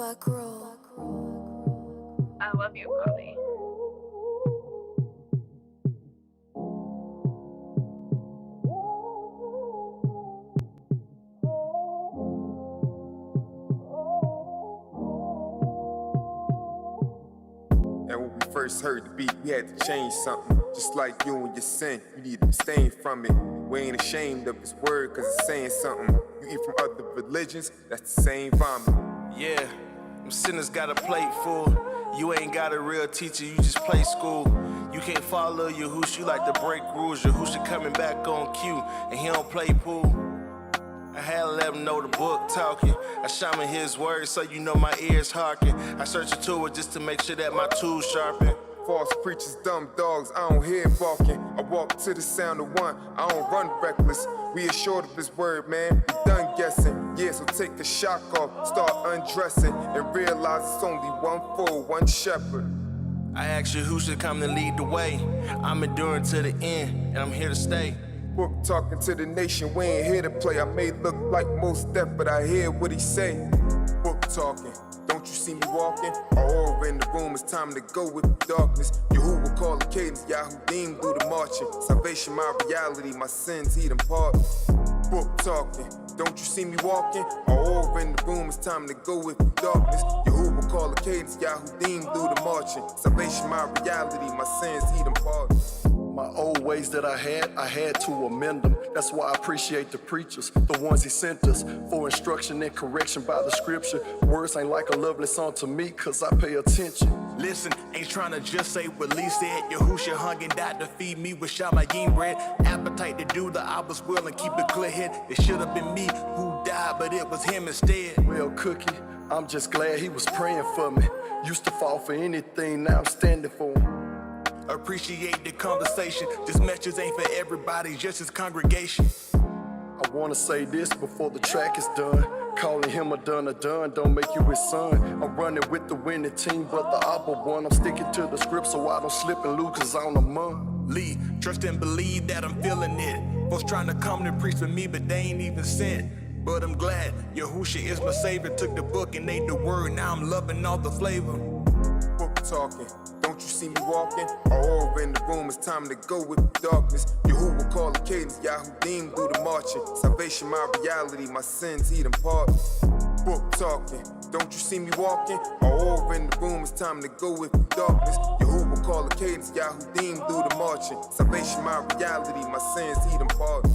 I love you, Bobby. And when we first heard the beat, we had to change something. Just like you and your sin, you need to abstain from it. We ain't ashamed of his word, cause it's saying something. You eat from other religions, that's the same vomit. Yeah, them sinners got a plate full. You ain't got a real teacher, you just play school. You can't follow your whoosh, you like to break rules. Your whoosh coming back on cue, and he don't play pool. I had to let him know the book talking. I shaman his words so you know my ears harken. I search into it just to make sure that my tools sharpen. False preachers, dumb dogs, I don't hear barking. I walk to the sound of one, I don't run reckless. We assured of his word, man, we done guessing. Yeah, so take the shock off, start undressing, and realize it's only one fold, one shepherd. I asked you who should come to lead the way. I'm enduring to the end, and I'm here to stay. Book talking to the nation, we ain't here to play. I may look like most deaf, but I hear what he say. Book talking, don't you see me walking? All over in the room, it's time to go with the darkness. Yahuwah will call the cadence, Yahudim do the marching. Salvation, my reality, my sins, he them pardon. Book talking, don't you see me walking? All over in the room, it's time to go with the darkness. Yahuwah will call the cadence, Yahudim do the marching. Salvation, my reality, my sins, he them pardon. My old ways that I had to amend them. That's why I appreciate the preachers, the ones he sent us, for instruction and correction by the scripture. Words ain't like a lovely song to me, cause I pay attention. Listen, ain't trying to just say what Lee said. Yahusha hung and died to feed me with Hygiene bread. Appetite to do the I was will and keep it clear head. It should have been me who died, but it was him instead. Well, Cookie, I'm just glad he was praying for me. Used to fall for anything, now I'm standing for him. Appreciate the conversation. This message ain't for everybody, just his congregation. I wanna say this before the track is done. Calling him a done don't make you his son. I'm running with the winning team, but the opposite one. I'm sticking to the script so I don't slip and lose, cause I'm the man. Lee, trust and believe that I'm feeling it. Folks trying to come to preach for me, but they ain't even sent. But I'm glad Yahusha is my savior. Took the book and ate the word, now I'm loving all the flavor. Book talking, don't you see me walking? All over in the room, it's time to go with the darkness. Yahuwah will call the cadence, Yahudim do the marching. Salvation, my reality, my sins, he them pardon. Book talking, don't you see me walking? All over in the room, it's time to go with the darkness. Yahuwah will call the cadence, Yahudim do the marching. Salvation, my reality, my sins, he them pardon.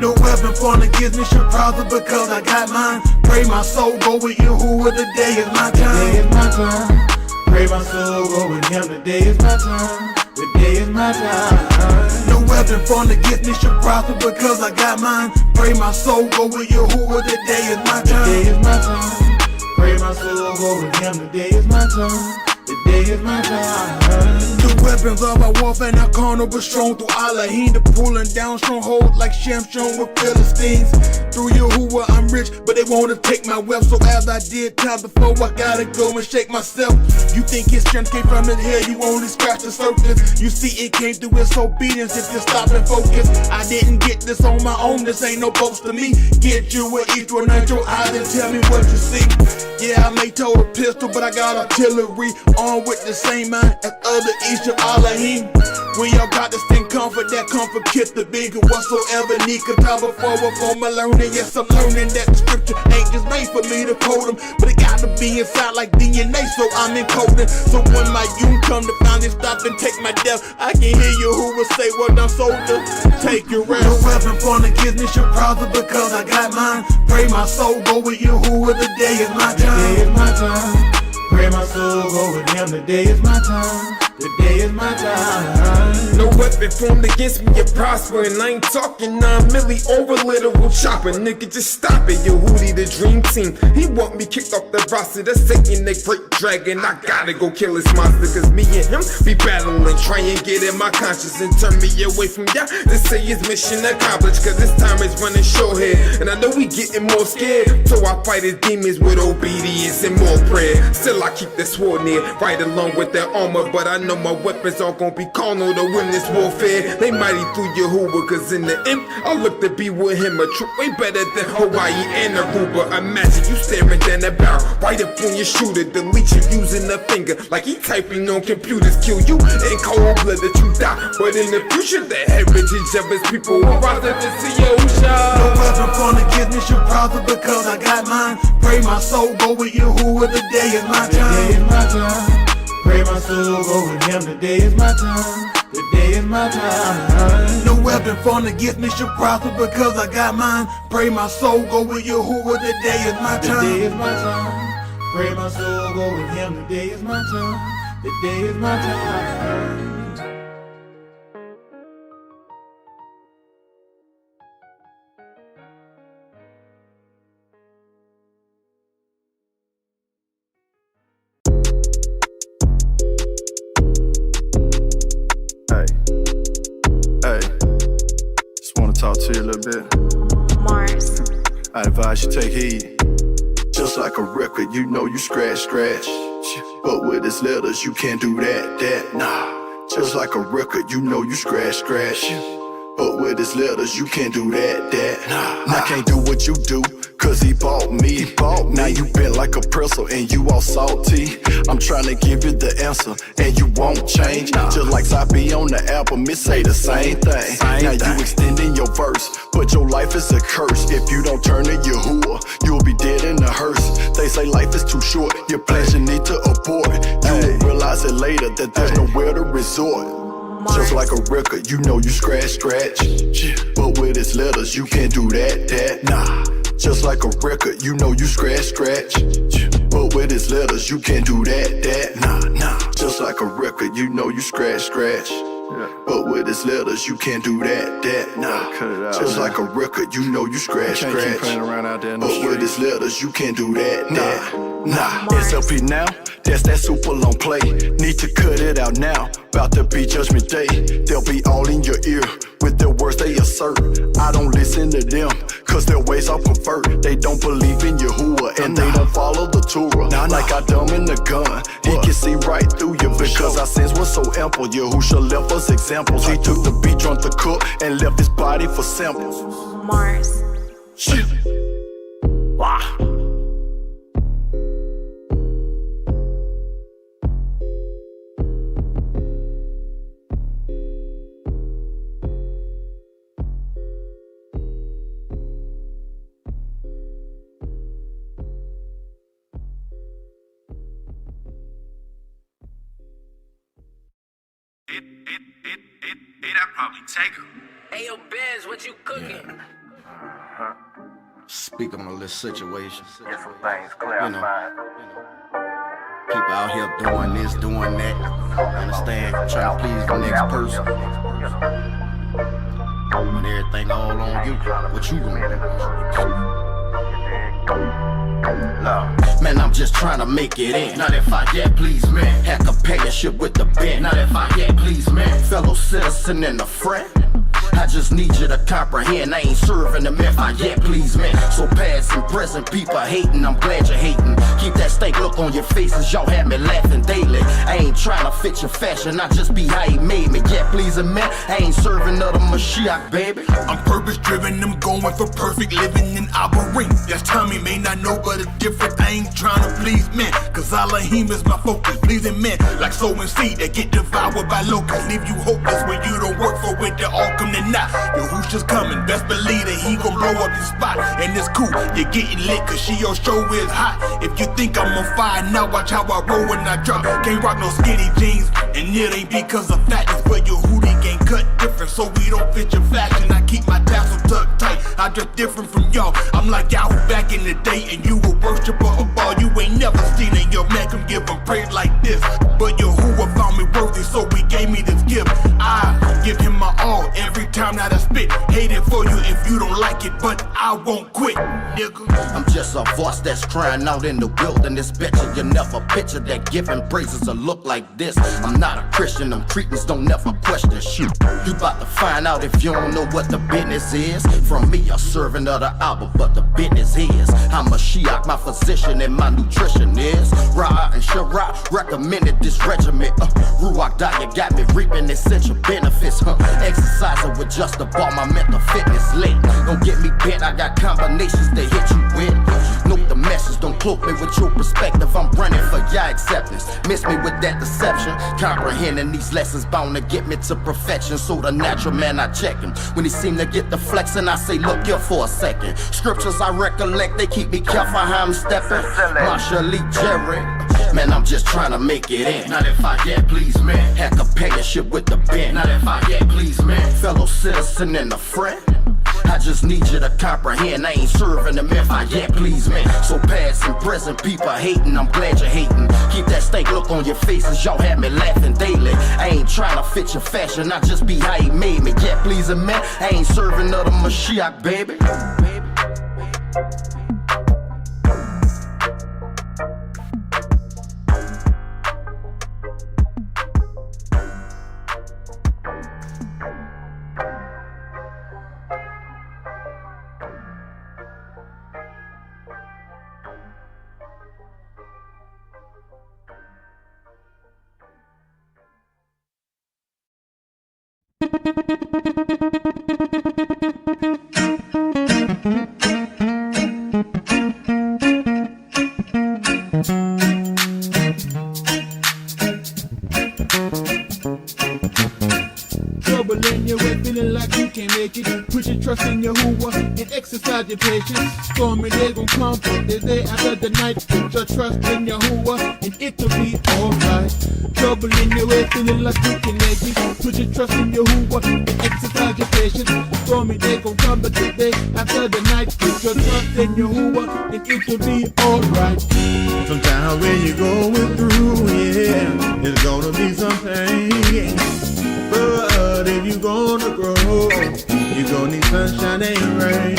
No weapon formed against me should prosper because I got mine. Pray my soul go with Yahuwah, the day is my time. Today is my time. Pray my soul go with him, the day is my time. The day is my time. No weapon formed against me should prosper because I got mine. Pray my soul go with Yahuwah, the day is my time. Today is my time. Pray my soul go with him, the day is my time. The day is my time. The weapons of our warfare not carnal but strong through Elohim, to pulling down strongholds like Shamshon with Philistines. Through Yahuwah I'm rich, but they wanna take my wealth. So as I did time before, I gotta go and shake myself. You think his strength came from his head, you only scratch the surface. You see it came through his obedience if you stop and focus. I didn't get this on my own, this ain't no boast to me. Get you with each one of your eyes and tell me what you see. Yeah, I may tote a pistol, but I got artillery, armed with the same mind as other East of Elohim. We all got this thing comfort, that comfort kiss the bigger whatsoever need. Cause time before my learning, yes I'm learning that the scripture ain't just made for me to quote them, but it gotta be inside like DNA, so I'm encoding. So when my youth come to finally stop and take my death, I can hear you who will say, well done soldier, take your rest. No weapon formed against me should prosper because I got mine. Pray my soul go with Yahuwah, the day is my time. The day is my time. Pray my soul go with him. Today is my time. Today is my time. No weapon formed against me, you prosper. And I ain't talking 9 milli over literal chopper. Nigga, just stop it. Yo, Hootie, the dream team. He want me kicked off the roster. That's Satan, the great dragon. I gotta go kill this monster. Cause me and him be battling. Try and get in my conscience and turn me away from y'all. They say his mission accomplished. Cause this time it's running short here. And I know we getting more scared. So I fight his demons with obedience and more prayer. Still I keep the sword near, right along with that armor. But I know my weapons are gonna be carnal to win this warfare. They mighty through Yahuwah, cause in the end, I look to be with him a troop way better than Hawaii and Aruba. Imagine you staring down the barrel, right up on your shooter, delete you using a finger, like he typing on computers, kill you in cold blood that you die. But in the future, the heritage of his people will rise up to see Yahusha. No weapon formed against me should prosper because I got mine. Pray my soul go with Yahuwah, the day is my time. Today is my time. Pray my soul go with him. Today is my time. Today is my time. No weapon formed against me should prosper because I got mine. Pray my soul go with Yahuwah, the day is my time. Today is my time. Pray my soul go with him. Today is my time. Today is my time. Talk to you a little bit. Mars. I advise you take heed. Just like a record, you know you scratch. But with his letters, you can't do that, nah. Just like a record, you know you scratch. But with his letters, you can't do that, nah. I can't do what you do, cause he bought me. Now you bent like a pretzel and you all salty. I'm trying to give you the answer and you won't change. Just like Sabi on the album, it say the same thing. Now you extending your verse, but your life is a curse. If you don't turn to Yahuwah, you'll be dead in a hearse. They say life is too short, your plans you need to abort. You will realize it later that there's nowhere to resort. Just like a record, you know you scratch. But with his letters, you can't do that, nah. Just like a record, you know you scratch. But with his letters, you can't do that, nah. Just like a record, you know you scratch. But with his letters, you can't do that, nah. Just like a record, you know you scratch. But with his letters, you can't do that, nah. SLP now, that's that super long play. Need to cut it out now. About to be judgment day. They'll be all in your ear with their words they assert. I don't listen to them, cause their ways are pervert. They don't believe in Yahuwah and they don't follow the Torah. Like I dumb in the gun, he can see right through you. Because our sins were so ample, Yahusha left us examples. He took the beat, drunk the cook, and left his body for samples. Mars. Wow. That probably take her. Hey, yo, Bez, what you cooking? Speak on this situation. Get some things clarified. People out here doing this, doing that. Understand? Trying to please the next person. When everything all on you, what you gonna do? Man, I'm just trying to make it in. Not if I get please, man. Had companionship with the band. Not if I get please, man. Fellow citizen and a friend. I just need you to comprehend. I ain't serving them if I get please, man. So past and present people hating, I'm glad you're hating. Keep that stank look on your faces, y'all have me laughing daily. I ain't trying to fit your fashion, I just be how he made me. Get pleasing, man. I ain't serving other Mashiach, baby. I'm purpose driven, I'm going for perfect living in Aberrant. That's Tommy may not know, but it's different. I ain't trying to please men, cause Elohim is my focus. Pleasing men like sowing seed that get devoured by locusts. Leave you hopeless when you don't work for it, they all come to not. Yo, who's just coming? Best believe that he gon' blow up your spot. And it's cool, you're getting lit cause she your show is hot. If you think I'm on fire, now watch how I roll when I drop. Can't rock no skinny jeans And it ain't because of fatness, but your hoodie ain't cut different, so we don't fit your fashion. I keep my tassel tucked tight, I dress different from y'all. I'm like Yahoo back in the day, and you a worshiper of all. You ain't never seen it, your man come give him praise like this. But your Hoover found me worthy, so he gave me this gift. I give him my all every time that I spit. Hate it for you if you don't like it, but I won't quit, nigga. I'm just a voice that's crying out in the wilderness. Betcha you never picture that giving praises a look like this. I'm not a Christian, them Cretans don't never question shit. You about to find out if you don't know what the business is. From me, a servant of the album, but the business is I'm a Shiach, my physician and my nutrition is Ra and Shara recommended this regimen. Ruach diet got me reaping essential benefits. Exercising with just the ball, my mental fitness late. Don't get me bent, I got combinations to hit you with. Note the message, don't cloak me with your perspective. I'm running for your acceptance. Miss me with that deception. Comprehending these lessons bound to get me to perfection. So the natural man, I check him. When he seem to get the flexing, I say, look here for a second. Scriptures I recollect, they keep me careful how I'm stepping. Marsha Lee Jerry. Man, I'm just trying to make it in. Not if I get please, man. Had companionship with the band. Not if I get please, man. Fellow citizen and a friend. I just need you to comprehend. I ain't serving them if I get please, man. So past and present people hating, I'm glad you're hating. Keep that stank look on your faces, y'all had me laughing daily. I ain't trying to fit your fashion, I just be how he made me. Get pleasing, man. I ain't serving other Mashiach, baby. Trouble in your way, feeling like you can't make it. Put your trust in your Hoover and exercise your patience. Stormy day gon' come, the day after the night. Put your trust in your Hoover and it'll be alright. Trouble in your way, feeling like you can make it. Put your trust in your Hoover and exercise your patience. Stormy day gon' come, but the day after the night. Put your trust in your Hoover and it'll be alright. Sometimes when you're going through, yeah, it's gonna be some pain. But if you're gonna grow, you're gonna need sunshine and rain.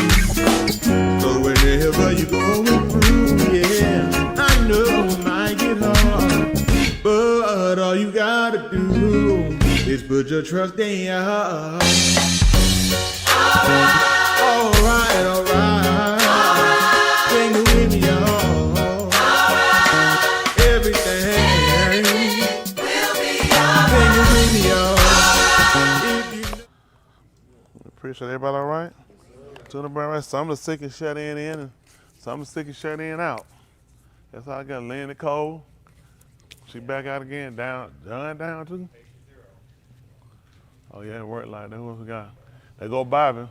So whenever you're going through, yeah, I know it might get hard, but all you gotta do is put your trust in God. Alright, alright. Sing it with me, y'all. Everything will be alright. Sing it with me, y'all. Appreciate everybody all right? To the brand right. Some of the sick and shut in and some of the sick and shut in out. That's how I got Lynn Nicole. She back out again, down too. Oh yeah, it worked like that. Who else we got? They go Bobby.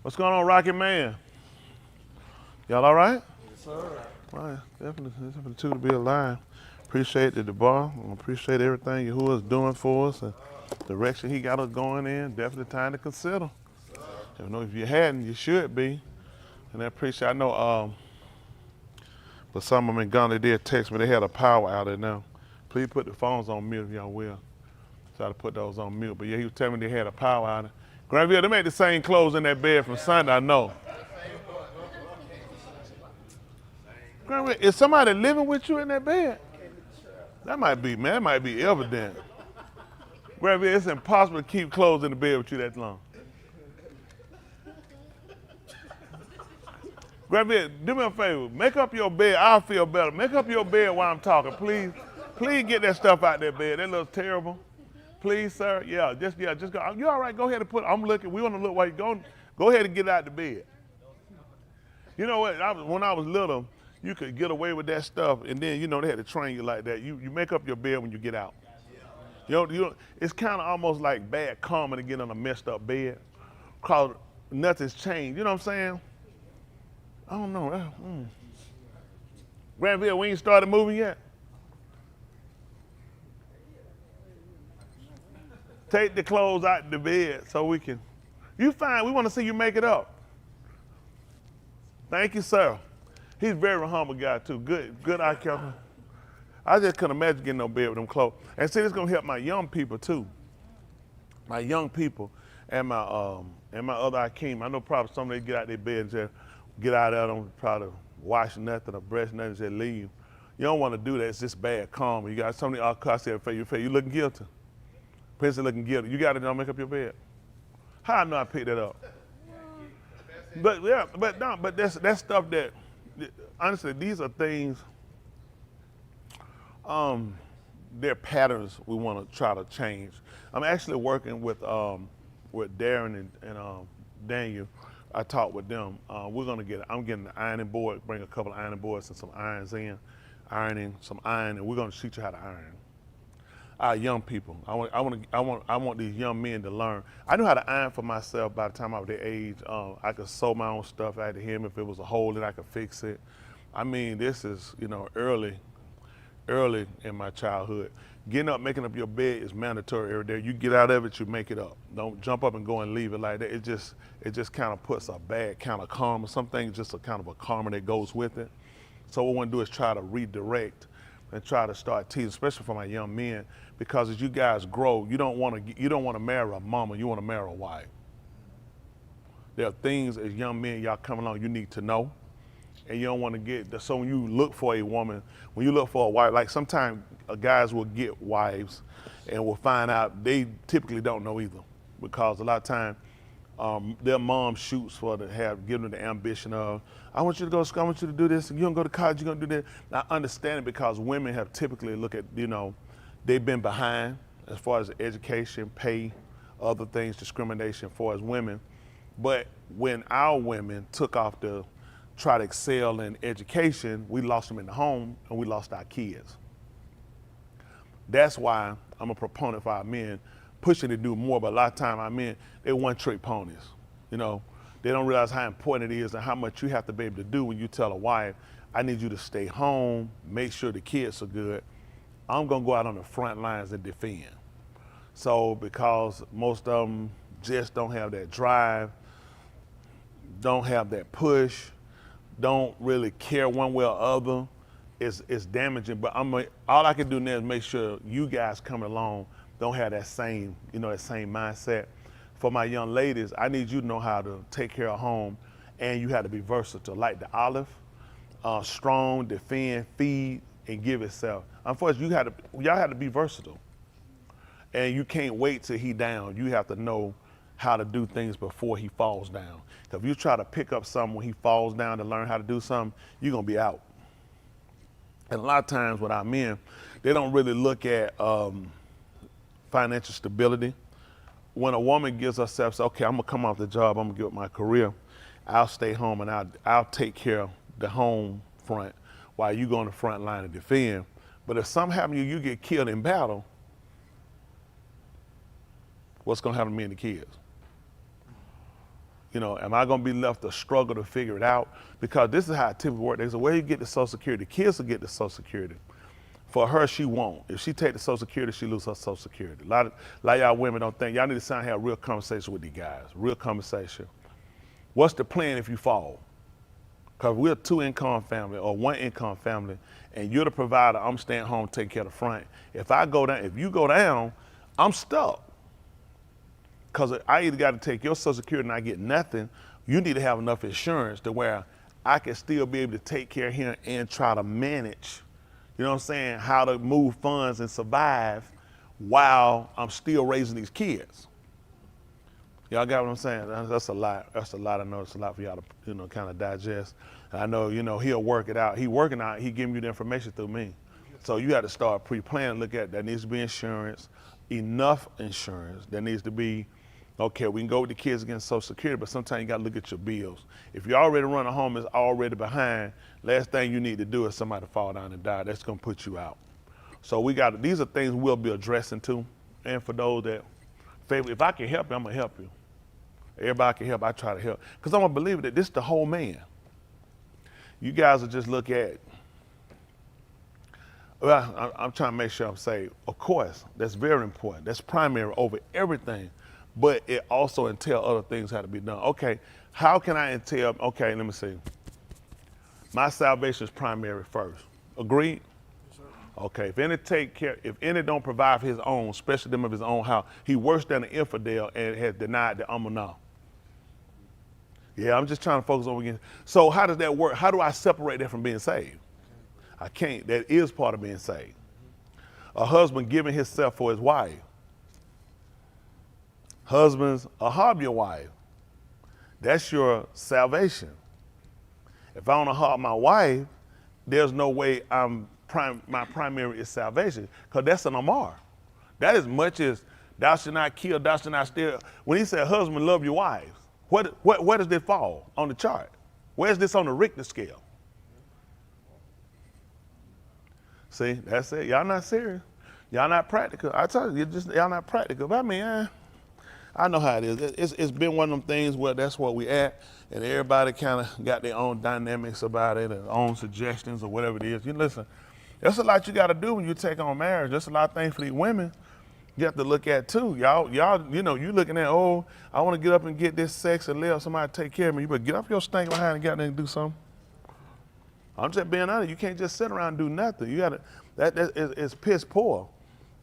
What's going on, Rocket Man? Y'all all right? Yes, sir. All right, definitely too to be alive. Appreciate the bar. Appreciate everything Yahuwah is doing for us and the direction he got us going in. Definitely time to consider. You know, if you hadn't, you should be. And I appreciate, I know, but some of them in Ghana, they did text me, they had a power outage now. Please put the phones on mute if y'all will. Try to put those on mute. But yeah, he was telling me they had a power outage. Granville, they made the same clothes in that bed from Sunday, I know. Granville, is somebody living with you in that bed? That might be, man, that might be evident. Granville, it's impossible to keep clothes in the bed with you that long. Granville, do me a favor, make up your bed, I'll feel better. Make up your bed while I'm talking, please. Please get that stuff out that bed, that looks terrible. Please, sir, just go. You all right, go ahead and put it, I'm looking, we want to look while you're going. Go ahead and get out the bed. You know what, when I was little, you could get away with that stuff, and then, you know, they had to train you like that. You make up your bed when you get out. You know, it's kind of almost like bad karma to get on a messed up bed, because nothing's changed, you know what I'm saying? I don't know. Granville, we ain't started moving yet? Take the clothes out the bed so we can. You fine, we want to see you make it up. Thank you, sir. He's a very humble guy too. Good IQ. I just couldn't imagine getting no bed with them clothes. And see, this is gonna help my young people too. My young people and my other Akeem. I know probably some of them get out their bed and just get out there, don't probably wash nothing or brush nothing, just leave. You don't want to do that. It's just bad karma. You got somebody all cussed out for you. You looking guilty. Prince looking guilty. You got to don't make up your bed. How I know I picked that up? But yeah, but that's stuff that honestly these are things. They're patterns we want to try to change. I'm actually working with Darren and Daniel. I talked with them. I'm getting the ironing board, bring a couple of ironing boards and some irons in, ironing some iron, and we're going to teach you how to iron. Our young people. I want these young men to learn. I knew how to iron for myself by the time I was their age. I could sew my own stuff. I had to hem if it was a hole that I could fix it. I mean, this is early in my childhood. Getting up, making up your bed is mandatory every day. You get out of it, you make it up. Don't jump up and go and leave it like that. It just kind of puts a bad kind of karma. Some things just a kind of a karma that goes with it. So what we want to do is try to redirect and try to start teaching, especially for my young men, because as you guys grow, you don't want to marry a mama, you want to marry a wife. There are things as young men, y'all come along, you need to know. And you don't want to get, so when you look for a woman, when you look for a wife, like sometimes guys will get wives and will find out they typically don't know either, because a lot of time their mom shoots for give them the ambition of, I want you to go to school, I want you to do this, and you don't go to college, you're gonna do this. Now I understand it because women have typically looked at, they've been behind as far as education, pay, other things, discrimination as far as women. But when our women took off to try to excel in education, we lost them in the home and we lost our kids. That's why I'm a proponent for our men pushing to do more, but a lot of time our men, they're one-trick ponies. They don't realize how important it is and how much you have to be able to do when you tell a wife, I need you to stay home, make sure the kids are good. I'm gonna go out on the front lines and defend. So because most of them just don't have that drive, don't have that push, don't really care one way or other, it's damaging. But all I can do now is make sure you guys coming along don't have that same, that same mindset. For my young ladies, I need you to know how to take care of home, and you have to be versatile, like the olive, strong, defend, feed, and give itself. Unfortunately, y'all have to be versatile, and you can't wait till he down. You have to know how to do things before he falls down. If you try to pick up something when he falls down to learn how to do something, you're gonna be out. And a lot of times with our men, they don't really look at financial stability. When a woman gives herself, okay, I'm gonna come off the job, I'm gonna give up my career, I'll stay home and I'll take care of the home front while you go on the front line and defend. But if something happens to you, you get killed in battle, what's gonna happen to me and the kids? Am I gonna be left to struggle to figure it out? Because this is how it typically works. There's a way you get the Social Security. The kids will get the Social Security. For her, she won't. If she take the Social Security, she lose her Social Security. A lot of y'all women don't think, y'all need to sit down and have a real conversation with these guys, real conversation. What's the plan if you fall? Because we're a 2-income family or 1-income family, and you're the provider, I'm staying home taking care of the front. If you go down, I'm stuck. Because I either got to take your Social Security and I get nothing, you need to have enough insurance to where I can still be able to take care of him and try to manage, how to move funds and survive while I'm still raising these kids. Y'all got what I'm saying? That's a lot. That's a lot. I know it's a lot for y'all to, kind of digest. And I know, he'll work it out. He working out, he giving you the information through me. So you got to start pre-planning, look at that needs to be insurance, enough insurance. There needs to be, okay, we can go with the kids against Social Security, but sometimes you got to look at your bills. If you already run a home that's already behind, last thing you need to do is somebody fall down and die. That's going to put you out. So these are things we'll be addressing too. And for those that favor, if I can help you, I'm going to help you. Everybody can help, I try to help. Because I'm a believer that this is the whole man. You guys will just look at Well, I'm trying to make sure I'm saved. Of course, that's very important. That's primary over everything. But it also entails other things have to be done. Okay, how can I entail? Okay, let me see. My salvation is primary first. Agreed? Okay, if any don't provide for his own, especially them of his own house, he worse than an infidel and has denied the amunah. Yeah, I'm just trying to focus on again. So how does that work? How do I separate that from being saved? I can't. That is part of being saved. A husband giving himself for his wife. Husbands, harm your wife. That's your salvation. If I don't harm my wife, there's no way my primary is salvation, because that's an amar. That as much as thou shalt not kill, thou shalt not steal. When he said, husband, love your wives, where does this fall on the chart? Where's this on the Richter scale? See, that's it. Y'all not serious. Y'all not practical. I tell you, y'all not practical. But I mean, I know how it is. It's been one of them things where that's what we at, and everybody kind of got their own dynamics about it, and their own suggestions or whatever it is. You listen, there's a lot you got to do when you take on marriage. There's a lot of things for these women you have to look at too. Y'all, you know, you looking at, oh, I want to get up and get this sex and let somebody take care of me. You better get up your stink behind and get there and do something. I'm just being honest. You can't just sit around and do nothing. You got to. It's piss poor.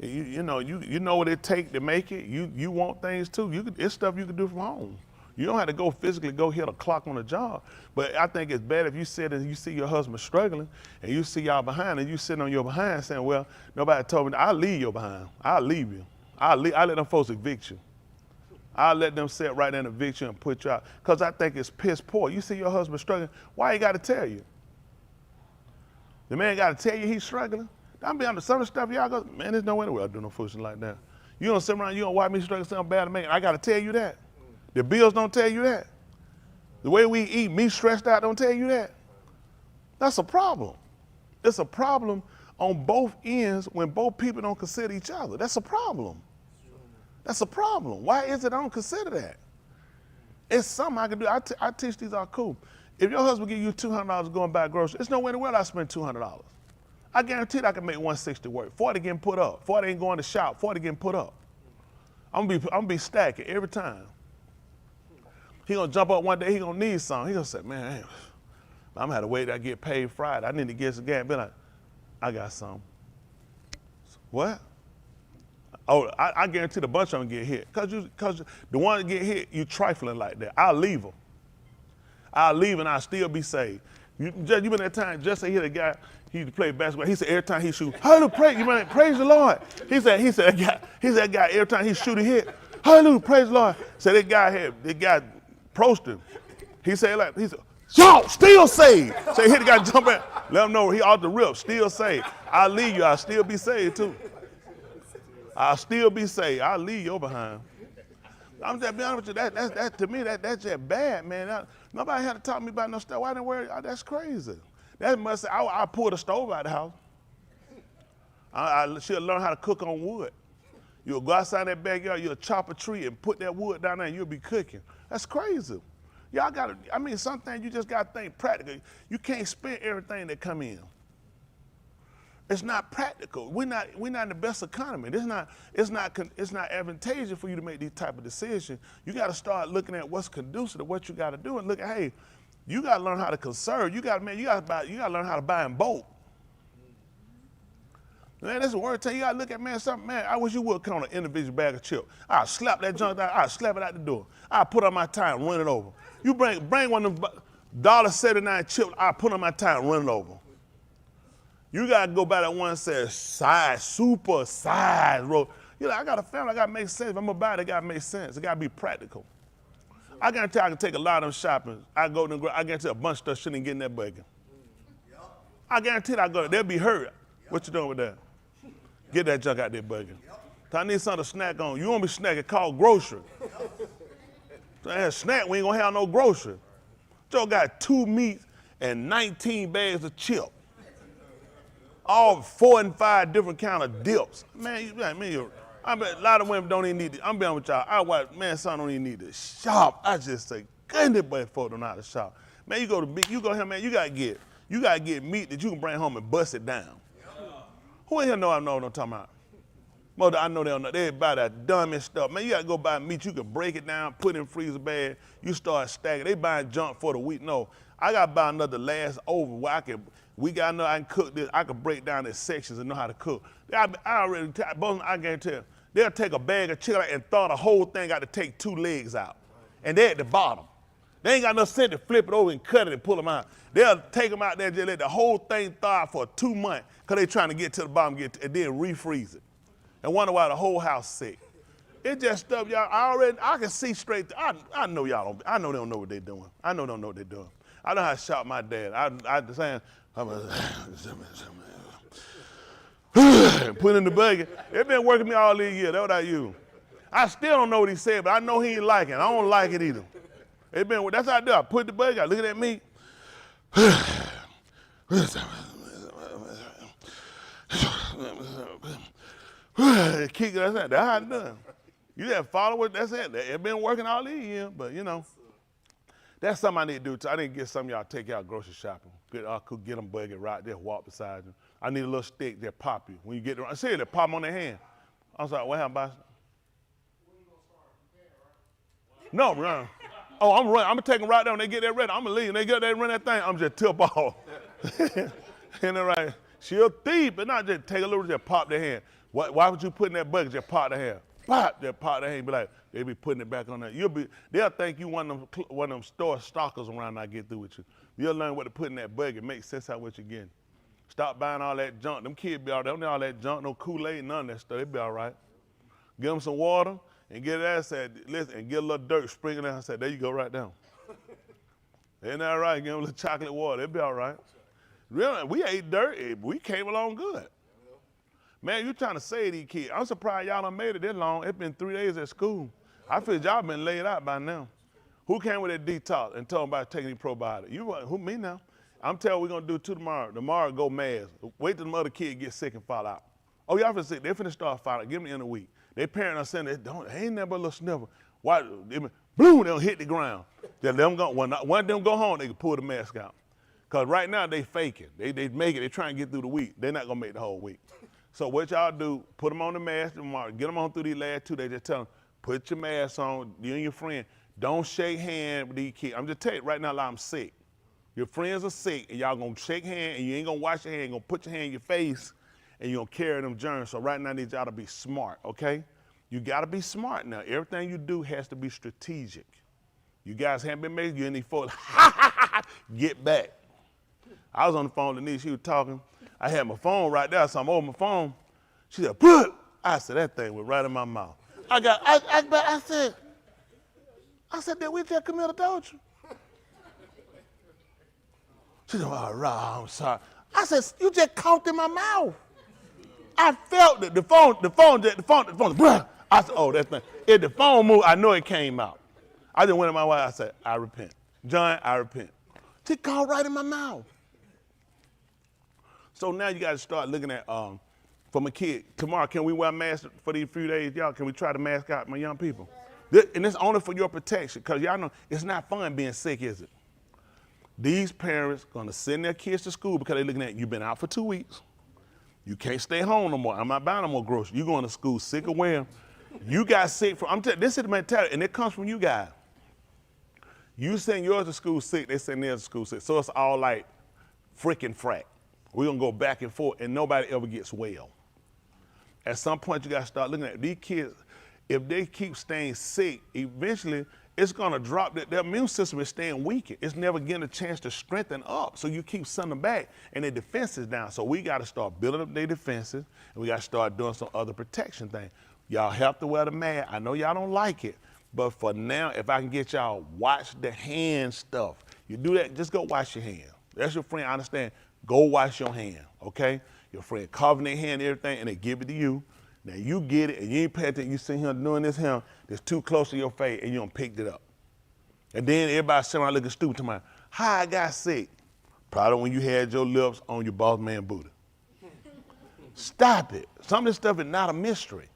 You know what it take to make it. You want things too. It's stuff you can do from home. You don't have to go physically go hit a clock on a job. But I think it's bad if you sit and you see your husband struggling and you see y'all behind and you sitting on your behind saying, well, nobody told me. I'll leave your behind. I'll leave you. I'll let them folks evict you. I'll let them sit right there and evict you and put you out. Because I think it's piss poor. You see your husband struggling, why he got to tell you? The man got to tell you he's struggling? I'm be honest, some of the stuff y'all go, man, there's no way I'll do no foolishness like that. You don't sit around, you don't watch me struggle something bad to me. I got to tell you that. The bills don't tell you that. The way we eat, me stressed out don't tell you that. That's a problem. It's a problem on both ends when both people don't consider each other. That's a problem. That's a problem. Why is it I don't consider that? It's something I can do. I teach these are cool. If your husband give you $200 to go and buy groceries, there's no way in the world I spend $200. I guarantee I can make 160 work. 40 getting put up. 40 ain't going to shop. 40 getting put up. I'm gonna be stacking every time. He gonna jump up one day. He gonna need something. He gonna say, man, I'm gonna have to wait till I get paid Friday. I need to get some gas. Be like, I got some. What? Oh, I guarantee the bunch of them get hit. Cause the one that get hit, you trifling like that. I'll leave them. I'll leave and I'll still be saved. You been that time, just say he the guy, he played basketball. He said every time he shoot, hallelujah, praise the Lord. He said that guy every time he shoot a hit, hallelujah, praise the Lord. So that guy approached him. He said, yo, still saved. So he hit the guy jump back, let him know he off the rip, still saved. I'll leave you, I'll still be saved too. I'll still be saved. I'll leave you behind. I'm just being honest with you, that to me, that's just bad, man. Nobody had to talk to me about no stuff. Why didn't worry? That's crazy. That must say, I pull the stove out of the house. She'll learn how to cook on wood. You'll go outside that backyard, you'll chop a tree and put that wood down there and you'll be cooking. That's crazy. Y'all gotta, some things you just gotta think practically. You can't spend everything that come in. It's not practical. We're not in the best economy. It's not advantageous for you to make these type of decisions. You got to start looking at what's conducive to what you got to do and look at, hey, you got to learn how to conserve. You got to learn how to buy in bulk. Man, that's the word tell you. got to look at, I wish you would come on an individual bag of chips. I'll slap that junk down. I'll slap it out the door. I'll put on my tire and run it over. You bring one of them $1.79 chips. I'll put on my tire and run it over. You got to go by that one that says size, super size. You're like, I got a family, I got to make sense. If I'm going to buy it, it got to make sense. It got to be practical. I guarantee I can take a lot of them shopping. I guarantee a bunch of stuff shouldn't get in that bucket. I guarantee they'll be hurt. What you doing with that? Get that junk out there bucket. I need something to snack on. You won't be snacking, called grocery. Snack, we ain't going to have no grocery. Joe got 2 meats and 19 bags of chips. All 4 and 5 different kind of dips. Man, I bet a lot of women don't even need to. I'm being with y'all. Son don't even need to shop. I just say, goodness, but folks don't know how to shop. Man, you go here, man, you gotta get meat that you can bring home and bust it down. Who in here know I know what I'm talking about? Mother, I know they don't know. They buy that dumbest stuff. Man, you gotta go buy meat. You can break it down, put it in freezer bag. You start stacking. They buying junk for the week. No, I gotta buy another last over where I can cook this. I can break down the sections and know how to cook. I guarantee you, they'll take a bag of chicken and thaw the whole thing out to take 2 legs out. And they're at the bottom. They ain't got enough sense to flip it over and cut it and pull them out. They'll take them out there and just let the whole thing thaw out for 2 months because they trying to get to the bottom and then refreeze it. And wonder why the whole house sick. It just stuff, y'all. I can see straight. I know y'all don't. I know they don't know what they're doing. I know they don't know what they're doing. I know how to shout my dad. I saying, put in the bucket. It been working me all these years. That's what I use. I still don't know what he said, but I know he ain't like it. I don't like it either. That's how I do. I put the bucket out. Looking at me. Kick it, that's it. That's how it's done. You just follow it, that's it. It's been working all these years, but you know. That's something I need to do. I need to get some of y'all to take y'all grocery shopping. Get them buggy right there, walk beside you. I need a little stick that pop you. When you get there, I see it, pop them on their hand. I'm sorry, what happened, boss? No, run. Oh, I'm running. I'm going to take them right there when they get that ready. I'm going to leave. When they get there and run that thing, I'm just tip off. And they're right. She a thief, but not just take a little, just pop their hand. Why would you put in that bucket, just pop their hand? Pop, just pop their hand, be like, they be putting it back on there. They'll think you one of them store stalkers around when I get through with you. You'll learn what to put in that bucket, make sense out what you're getting. Stop buying all that junk. Them kids be all right. They don't need all that junk, no Kool-Aid, none of that stuff. They be all right. Give them some water and get that, said, listen, and get a little dirt, sprinkle it. I said, there you go, right down. Ain't that right? Give them a little chocolate water. They'll be all right. Really, we ate dirt. We came along good. Man, you trying to save these kids. I'm surprised y'all done made it this long. It's been 3 days at school. I feel y'all been laid out by now. Who came with that detox and told them about taking these probiotics? Who, me now? I'm telling you we're going to do 2 tomorrow. Tomorrow, go mass. Wait till the other kid get sick and fall out. Oh, y'all finna sick. They finna start falling. Give me in a week. They parents are saying, they ain't never but a little sniffle. Why? Boom, they'll hit the ground. Just let them go. When one of them go home, they can pull the mask out. Because right now, they faking. They make it. They trying to get through the week. They're not going to make the whole week. So what y'all do, put them on the mask tomorrow, get them on through these last 2 days, just tell them, put your mask on, you and your friend, don't shake hands with these kids. I'm just telling you right now, like I'm sick. Your friends are sick, and y'all gonna shake hands, and you ain't gonna wash your hands, you're gonna put your hand in your face, and you're gonna carry them germs. So right now, I need y'all to be smart, okay? You gotta be smart now. Everything you do has to be strategic. You guys haven't been made, you and these folks, get back. I was on the phone with Denise, she was talking. I had my phone right there, so I'm over my phone. She said, "Put." I said, that thing was right in my mouth. I said, did we just commit adultery? She said, oh, Rob, I'm sorry. I said, you just coughed in my mouth. I felt it. The phone, bruh. I said, oh, that thing. If the phone moved, I know it came out. I just went to my wife, I said, I repent. John, I repent. She called right in my mouth. So now you got to start looking at, for my kid, tomorrow, can we wear masks for these few days? Y'all, can we try to mask out my young people? And it's only for your protection, because y'all know it's not fun being sick, is it? These parents going to send their kids to school because they're looking at, you've been out for 2 weeks. You can't stay home no more. I'm not buying no more groceries. You're going to school sick or well. You got sick from, I'm telling you, this is the mentality, and it comes from you guys. You send yours to school sick, they send theirs to school sick. So it's all like frickin' frack. We're going to go back and forth, and nobody ever gets well. At some point, you got to start looking at these kids. If they keep staying sick, eventually, it's going to drop. Their immune system is staying weaker. It's never getting a chance to strengthen up. So you keep sending them back, and their defenses down. So we got to start building up their defenses, and we got to start doing some other protection things. Y'all have to wear the mask. I know y'all don't like it, but for now, if I can get y'all watch the hand stuff, you do that, just go wash your hand. That's your friend, I understand. Go wash your hand, okay? Your friend covering their hand and everything, and they give it to you. Now you get it, and you ain't paying attention. You see him doing this here, that's too close to your face, and you done picked it up. And then everybody sitting around looking stupid to me. How I got sick? Probably when you had your lips on your boss man booty. Stop it. Some of this stuff is not a mystery.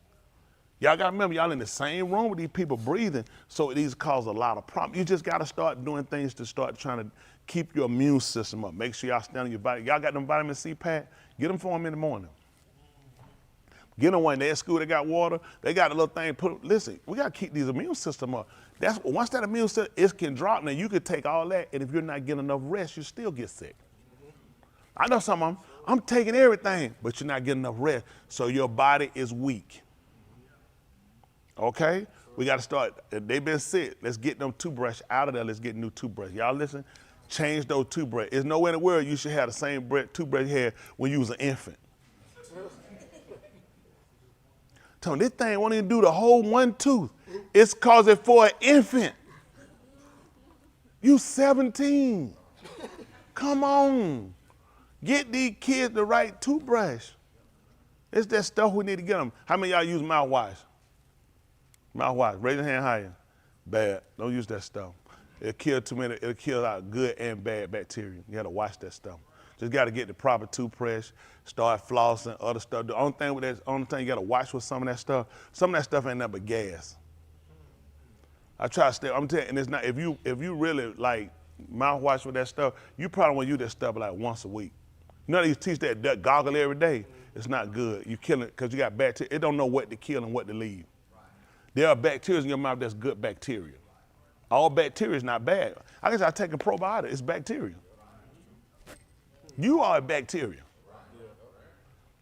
Y'all got to remember, y'all in the same room with these people breathing, so these cause a lot of problems. You just got to start doing things to start trying to keep your immune system up. Make sure y'all stay on your body. Y'all got them vitamin C pack? Get them for them in the morning. Get them one day at school, they got water, they got a little thing, listen, we gotta keep these immune system up. Once that immune system, it can drop, now you could take all that, and if you're not getting enough rest, you still get sick. I know some of them, I'm taking everything, but you're not getting enough rest, so your body is weak. Okay? We got to start, if they've been sick, let's get them toothbrush out of there, let's get new toothbrush. Y'all listen, change those toothbrush. There's nowhere in the world you should have the same toothbrush you had when you was an infant. Tell me, this thing won't even do the whole one tooth. It's cause it for an infant. You 17. Come on. Get these kids the right toothbrush. It's that stuff we need to get them. How many of y'all use mouthwash? Mouthwash, raise your hand higher. Bad, don't use that stuff. It'll kill too many, it'll kill out good and bad bacteria. You gotta wash that stuff. Just gotta get the proper toothbrush, start flossing, other stuff. The only thing with that, only thing you gotta watch with some of that stuff ain't nothing but gas. I try to stay, I'm telling you, and it's not, if you really like mouthwash with that stuff, you probably wanna use that stuff like once a week. You know, you teach that goggle every day, it's not good. You kill it, because you got bacteria, it don't know what to kill and what to leave. There are bacteria in your mouth that's good bacteria. All bacteria is not bad. I guess I take a probiotic, it's bacteria. You are a bacteria.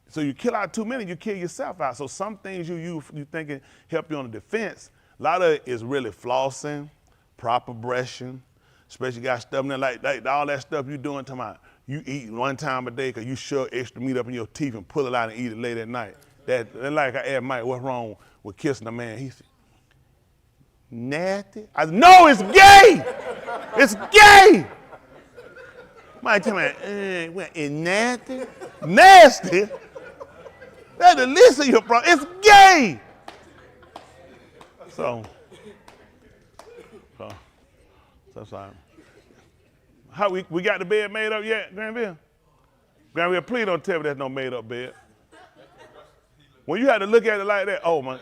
So you kill out too many, you kill yourself out. So some things you thinking help you on the defense, a lot of it is really flossing, proper brushing, especially got stuff in there like all that stuff you doing to my, you eat one time a day because you shove extra meat up in your teeth and pull it out and eat it late at night. That like I asked Mike, what's wrong with kissing a man? He said, nasty. I said, no, it's gay. It's gay. Mike tell me, it's nasty. Nasty? That's the least of your problem. It's gay. So sorry. How we got the bed made up yet, Granville? Granville, please don't tell me there's no made up bed. When you had to look at it like that, oh my,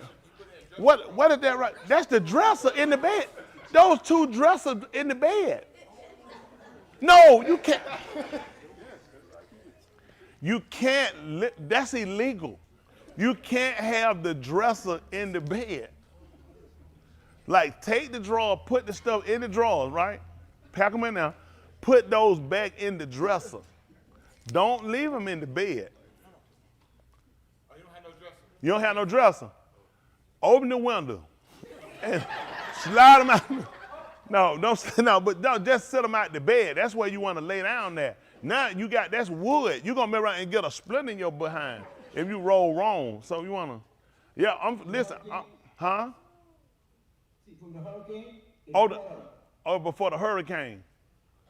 what is that right? That's the dresser in the bed. Those two dressers in the bed. No, you can't. You can't, that's illegal. You can't have the dresser in the bed. Like take the drawer, put the stuff in the drawers, right? Pack them in there, put those back in the dresser. Don't leave them in the bed. You don't have no dresser. Open the window and slide them out. No, but don't just sit them out the bed. That's where you want to lay down there. Now you got, that's wood. You're going to be around and get a splinter in your behind if you roll wrong. So you want to, yeah, listen, huh? From the hurricane? Oh, before the hurricane.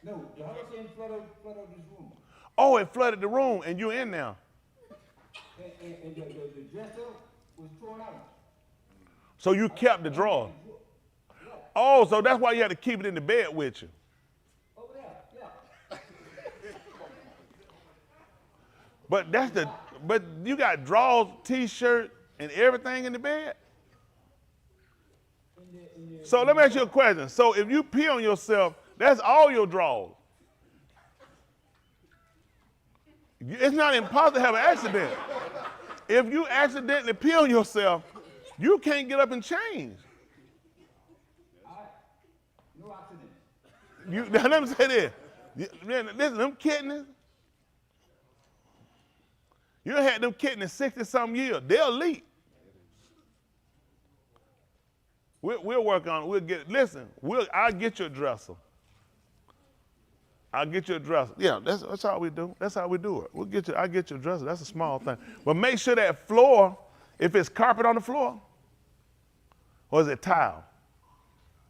No, the hurricane flooded this room. Oh, it flooded the room and you're in there. And the dresser was torn out. So you kept the drawer. Oh, so that's why you had to keep it in the bed with you. Over there, yeah. But you got drawers, t-shirt, and everything in the bed? So let me ask you a question. So if you pee on yourself, that's all your drawers. It's not impossible to have an accident. If you accidentally pee on yourself, you can't get up and change. No accident. Let me say this. Listen, them kittens, you done had them kittens 60-something years. They'll leak. We'll work on it. I'll get you a dresser. I'll get you a dresser. Yeah, that's how we do. That's how we do it. I'll get you a dresser. That's a small thing. But make sure that floor, if it's carpet on the floor, or is it tile?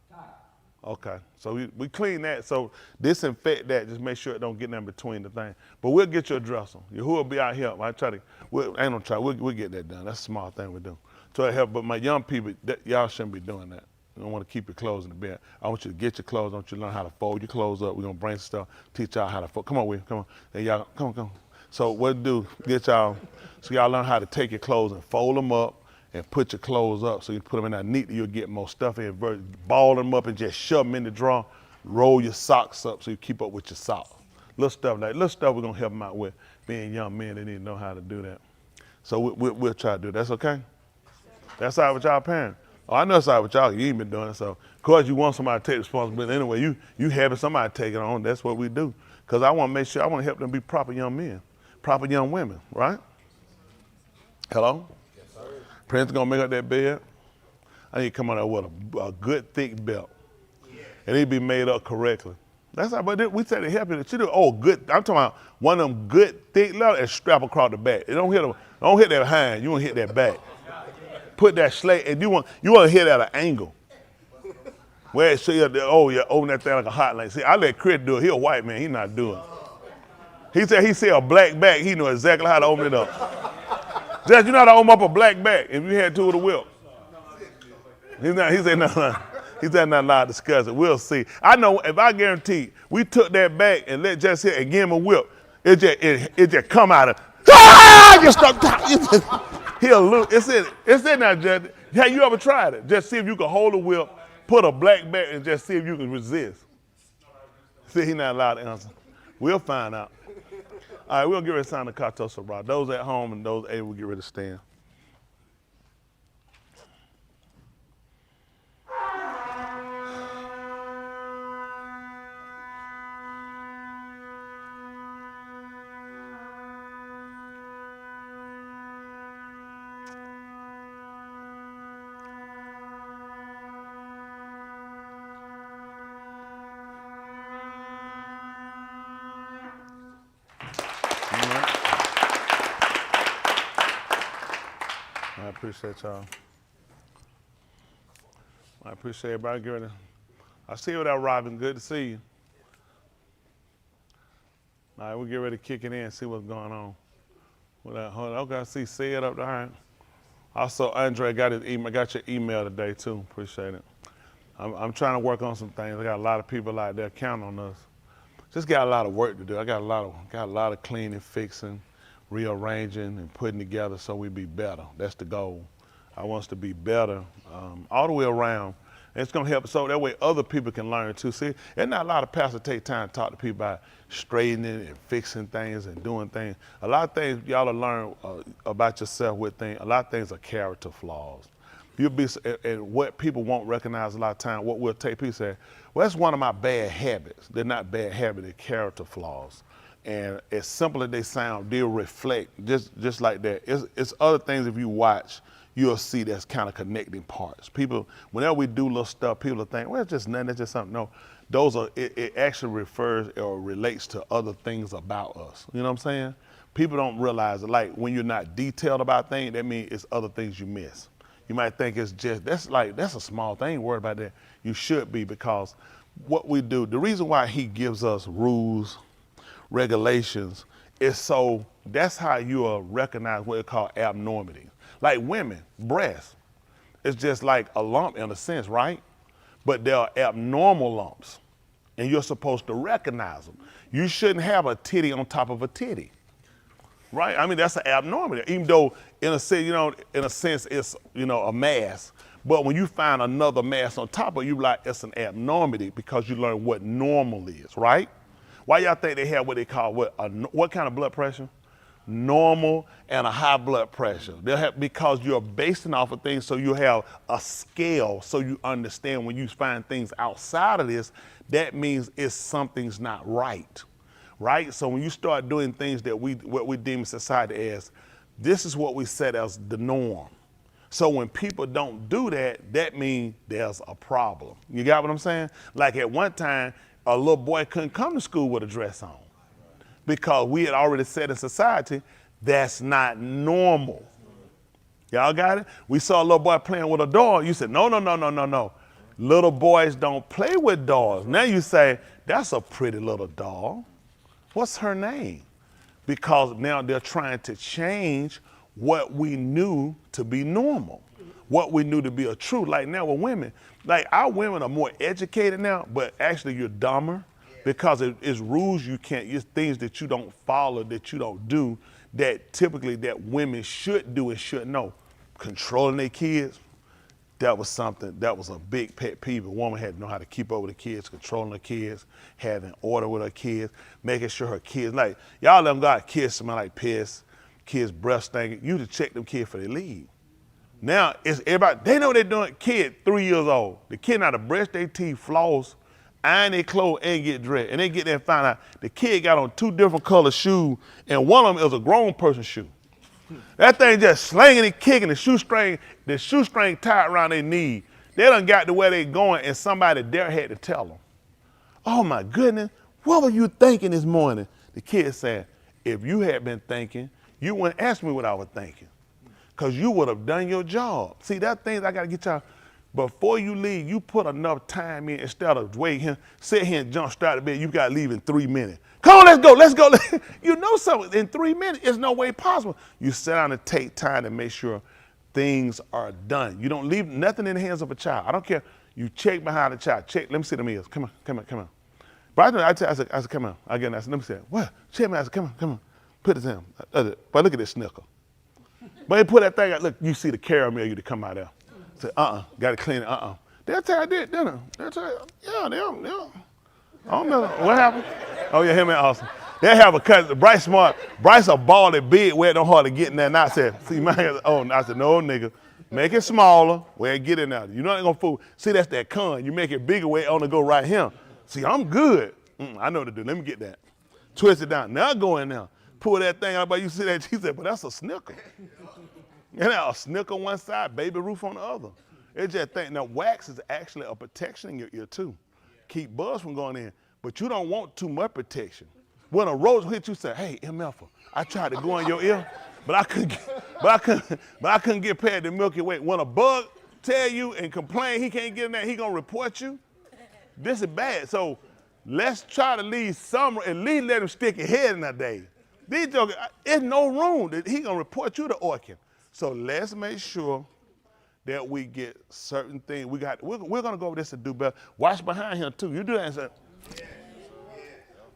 Tile. Okay, so we clean that. So disinfect that. Just make sure it don't get in between the thing. But we'll get you a dresser. Who will be out here? We'll get that done. That's a small thing we do. So it help. But my young people, y'all shouldn't be doing that. You don't want to keep your clothes in the bed. I want you to get your clothes. I want you to learn how to fold your clothes up. We're going to bring some stuff, teach y'all how to fold. Come on, Will, come on. And y'all, come on. So what do, get y'all, so y'all learn how to take your clothes and fold them up and put your clothes up so you put them in there neatly. You'll get more stuff in. Ball them up and just shove them in the drawer. Roll your socks up so you keep up with your socks. Little stuff we're going to help them out with. Being young men, they need to know how to do that. So we'll try to do it. That's okay? That's all right with y'all parents? Oh, I know it's all right with y'all. You ain't been doing it. So, of course, you want somebody to take responsibility anyway. You having somebody take it on. That's what we do. Because I want to make sure, I want to help them be proper young men, proper young women, right? Hello? Yes, sir. Prince going to make up that bed. I need to come on there with a good thick belt. And it be made up correctly. That's how, but we say to help you. She do, oh, good. I'm talking about one of them good thick leather and strap across the back. It don't hit that behind. You want to hit that back. Put that slate, and you want to hit at an angle. Where it should, oh, yeah, open that thing like a hotline. See, I let Chris do it. He a white man. He not doing it. He said he see a black back. He know exactly how to open it up. Judge, you know how to open up a black back if you had two with a whip. He said no. He said not allowed to discuss it. We'll see. I know if I guarantee we took that back and let Jess hit and give him a whip, it just come out of. Just start. He'll lose. It's in there, Judge. Have you ever tried it? Just see if you can hold a whip, put a black back, and just see if you can resist. See, he's not allowed to answer. We'll find out. All right, we'll get ready to sign the Kato Sabra. Those at home and those able to get ready to stand. I appreciate y'all. I appreciate everybody getting it. I see you there, Robin. Good to see you. All right, we'll get ready to kick it in and see what's going on. Hold on. Okay, I see Sid up there. All right. Also, Andre got his email. Got your email today too. Appreciate it. I'm trying to work on some things. I got a lot of people out there counting on us. Just got a lot of work to do. I got a lot of cleaning, fixing, rearranging, and putting together so we be better. That's the goal. I want us to be better all the way around. And it's going to help so that way other people can learn too. See, there's not a lot of pastors take time to talk to people about straightening and fixing things and doing things. A lot of things y'all will learn about yourself with things. A lot of things are character flaws. You'll be, and what people won't recognize a lot of time, what we'll take, people say, well, that's one of my bad habits. They're not bad habits, they're character flaws. And as simple as they sound, they'll reflect just like that. It's other things if you watch, you'll see that's kind of connecting parts. People, whenever we do little stuff, people will think, well, it's just nothing, it's just something. No, those are, it actually refers or relates to other things about us. You know what I'm saying? People don't realize it. Like when you're not detailed about things, that means it's other things you miss. You might think it's just, that's a small thing, worry about that. You should be, because what we do, the reason why he gives us rules, regulations, is so that's how you will recognize what we call abnormality. Like women, breasts, it's just like a lump in a sense, right? But there are abnormal lumps, and you're supposed to recognize them. You shouldn't have a titty on top of a titty. Right? I mean, that's an abnormality, even though in a sense, it's, a mass. But when you find another mass on top of you, like it's an abnormality because you learn what normal is, right? Why y'all think they have what they call what kind of blood pressure? Normal and a high blood pressure. They'll have, because you're basing off of things, so you have a scale, so you understand when you find things outside of this, that means something's not right. Right? So when you start doing things that what we deem in society as, this is what we set as the norm. So when people don't do that, that means there's a problem. You got what I'm saying? Like at one time, a little boy couldn't come to school with a dress on because we had already said in society, that's not normal. Y'all got it? We saw a little boy playing with a doll. You said, no. Little boys don't play with dolls. Now you say, that's a pretty little doll. What's her name? Because now they're trying to change what we knew to be normal, what we knew to be a truth. Like now with women, like our women are more educated now, but actually you're dumber because it's rules you can't, it's things that you don't follow, that you don't do, that typically that women should do and should know. Controlling their kids, that was something, that was a big pet peeve. A woman had to know how to keep up with the kids, controlling the kids, having order with her kids, making sure her kids, like, y'all let them go out, kids smell like piss, kids' breath stinking, you to check them kids for they leave. Now, it's everybody, they know what they're doing. Kid, 3 years old. The kid now to brush their teeth, floss, iron their clothes, and get dressed. And they get there and find out the kid got on 2 different color shoes, and one of them is a grown person shoe. That thing just slinging and kicking, the shoestring tied around their knee. They done got to where they going, and somebody there had to tell them. Oh my goodness, what were you thinking this morning? The kid said, if you had been thinking, you wouldn't ask me what I was thinking, because you would have done your job. See, that thing I got to get y'all, before you leave, you put enough time in instead of wait here, sit here and jump start the bed, you got to leave in 3 minutes. Come on, let's go. You know something, in 3 minutes, it's no way possible. You sit down and take time to make sure things are done. You don't leave nothing in the hands of a child. I don't care. You check behind the child. Check, let me see them ears. Come on. But I said, come on. Again, I said, let me see it. What? Check me. I said, come on. Put this in. But look at this snicker. But they put that thing out, look, you see the caramel you to come out there. Say, got to clean it, They'll tell you I did, didn't they? They'll tell you, yeah. I don't know what happened. Oh yeah, him and Austin. They have a cut. Bryce smart. Bryce a ball that big where it don't hardly get in there. And I said, see, I said, no, nigga. Make it smaller where it get in there. You're not gonna fool. See, that's that con. You make it bigger where it only go right here. See, I'm good. I know what to do. Let me get that. Twist it down. Now go in there. Pull that thing out. But you see that? She said, but that's a snicker. And a snicker on one side, Baby Ruth on the other. It's just think. Now wax is actually a protection in your ear too. Keep bugs from going in. But you don't want too much protection. When a roach hit you, say, hey, MF, I tried to go in your ear, but I couldn't get past the Milky Way. When a bug tell you and complain he can't get in there, he gonna report you. This is bad. So let's try to leave some, at least let him stick his head in that day. These jokers, there's no room that he gonna report you to Orkin. So let's make sure that we get certain things. We're gonna go over this and do better. Watch behind him too. You do that and say,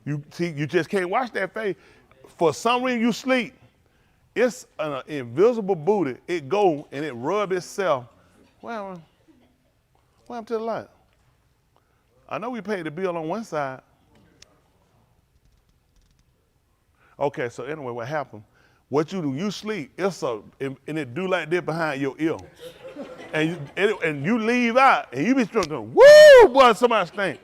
you see, you just can't watch that face. For some reason you sleep. It's an invisible booty. It go and it rub itself. Well, what happened to the light? I know we paid the bill on one side. Okay, so anyway, what happened? What you do, you sleep, and it do like this behind your ear. And you leave out, and you be struggling, woo, boy, somebody stink.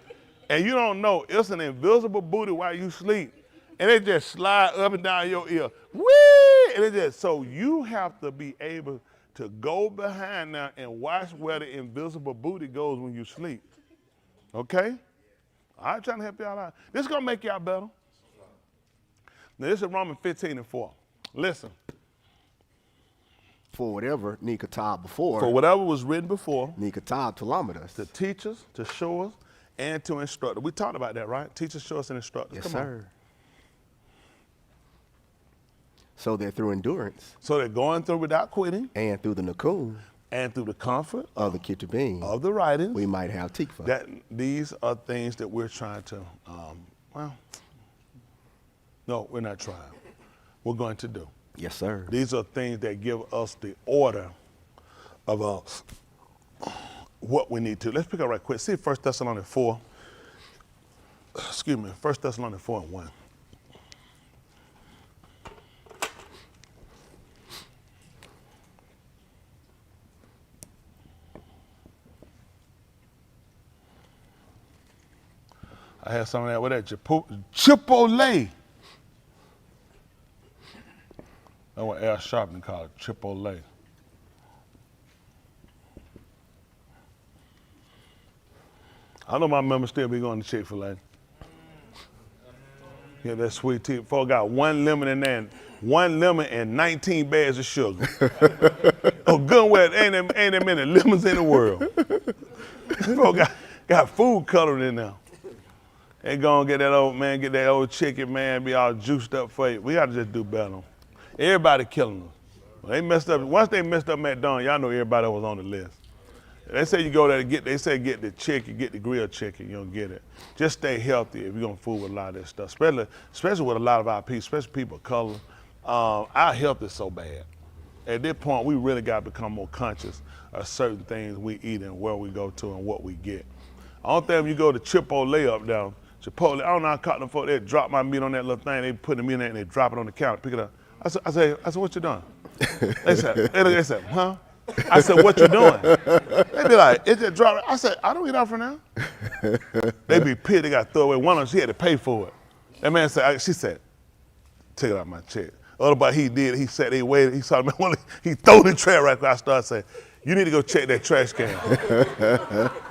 And you don't know, it's an invisible booty while you sleep. And it just slide up and down your ear. Whee! And it just, so you have to be able to go behind now and watch where the invisible booty goes when you sleep. Okay? I'm trying to help y'all out. This is going to make y'all better. Now, this is Romans 15:4. Listen. For whatever Nikatab before. For whatever was written before. Nikatab Talamidas. To teach us, to show us, and to instruct us. We talked about that, right? Teach us, show us, and instruct us. Yes, sir. So that through endurance. So that going through without quitting. And through the Nakum. And through the comfort of the Kitabim. Of the writings. We might have Tikva. These are things that we're trying to, no, we're not trying. We're going to do. Yes, sir. These are things that give us the order of what we need to. Let's pick up right quick. See 1 Thessalonians 4. Excuse me, 1 Thessalonians 4:1. I had some of that with that Chipotle. That's what Al Sharpton called it, Chipotle. I know my members still be going to Chick-fil-A. Yeah, that sweet tea. Folks got 1 lemon in there, and 1 lemon and 19 bags of sugar. Oh, good well, ain't that many lemons in the world. Folks got food colored in there. They gonna get that old chicken, man, be all juiced up for you. We gotta just do better. Everybody killing us. They messed up. Once they messed up McDonald's, y'all know everybody was on the list. They say you go there to get the chicken, get the grilled chicken, you don't get it. Just stay healthy if you're gonna fool with a lot of that stuff, especially with a lot of our people, especially people of color. Our health is so bad. At this point, we really gotta become more conscious of certain things we eat and where we go to and what we get. I don't think if you go to Chipotle up down, Chipotle, I don't know how I caught them for. They drop my meat on that little thing, they put the meat in there and they drop it on the counter, pick it up. I said, what you doing? They said, huh? I said, what you doing? They be like, it just dropped. I said, I don't eat out for now. They be pissed, they got to throw away. One of them, she had to pay for it. That man said, she said, take it out my check. Other about he did, he said they waited, he saw me, he threw the trash right there. I started saying, you need to go check that trash can.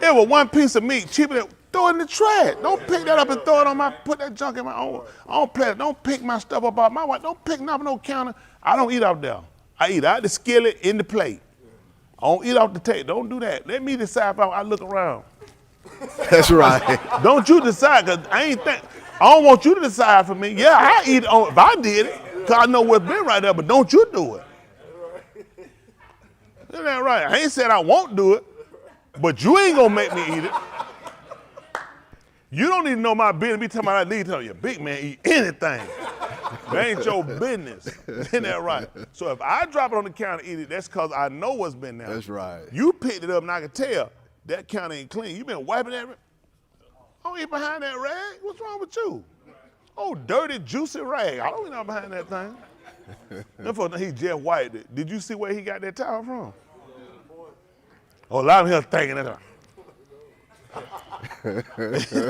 It was one piece of meat, cheaper than, throw it in the trash. Don't pick that up and throw it on my, put that junk in my own plate. Don't pick my stuff up out my wife. Don't pick nothing, no counter. I don't eat out there. I eat out the skillet, in the plate. I don't eat off the table. Don't do that. Let me decide if I look around. That's right. Don't you decide, because I don't want you to decide for me. Yeah, I eat on, if I did it, because I know what's been right there, but don't you do it. Isn't that right? I ain't said I won't do it, but you ain't going to make me eat it. You don't even know my business. Be talking about I leave, tell you, big man eat anything. That ain't your business. Isn't that right? So if I drop it on the counter and eat it, that's because I know what's been there. That's right. You picked it up and I can tell that counter ain't clean. You been wiping that. I don't eat behind that rag. What's wrong with you? Oh, dirty, juicy rag. I don't eat nothing behind that thing. Therefore, he just wiped it. Did you see where he got that towel from? Oh, a lot of him thinking that.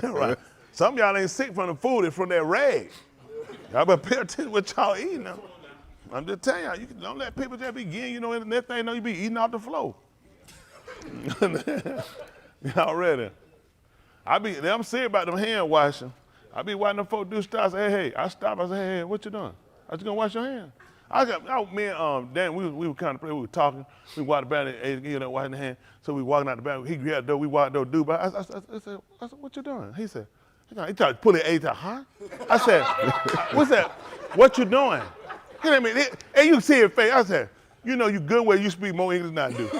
Right. Some of y'all ain't sick from the food, it's from that rag. Y'all better pay attention to what y'all eating now. I'm just telling y'all, don't let people just be getting, and that thing, you be eating off the floor. Y'all ready? I'm serious about them hand washing. I be watching them folks do stuff. I say, hey, I stop. I say, hey, what you doing? I just gonna wash your hands. Me and Dan, we were kind of, we were talking. We walked about it, washing the hand. So we walking out the back. He grabbed the door. We walked the door. But I said, what you doing? He said, he tried to pull it 8 times. Huh? I said, what's that? What you doing? He let me, and you can see his face. I said, you good way you speak more English than I do.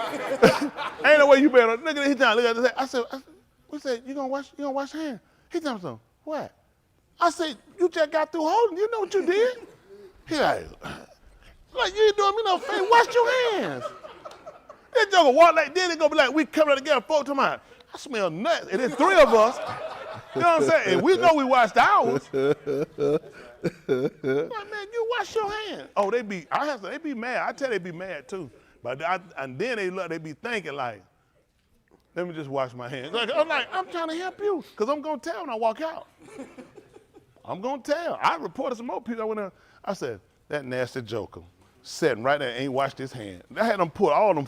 Ain't no way you better. Look at it. He trying to look at it. I said, we said, you gonna wash your hand? He told me something. What? I said, you just got through holding. You know what you did? He like you ain't doing me no favor. Wash your hands. That joker walk like this. They gonna be like, we coming together, folks. Come on. I smell nuts. And there's 3 of us. You know what I'm saying? And we know we washed ours. Like, man, you wash your hands. Oh, they be mad. I tell they be mad too. But and then they be thinking like, let me just wash my hands. I'm trying to help you, because I'm going to tell when I walk out. I'm going to tell. I reported some more people. I said, that nasty joker sitting right there ain't washed his hand. I had them pull all them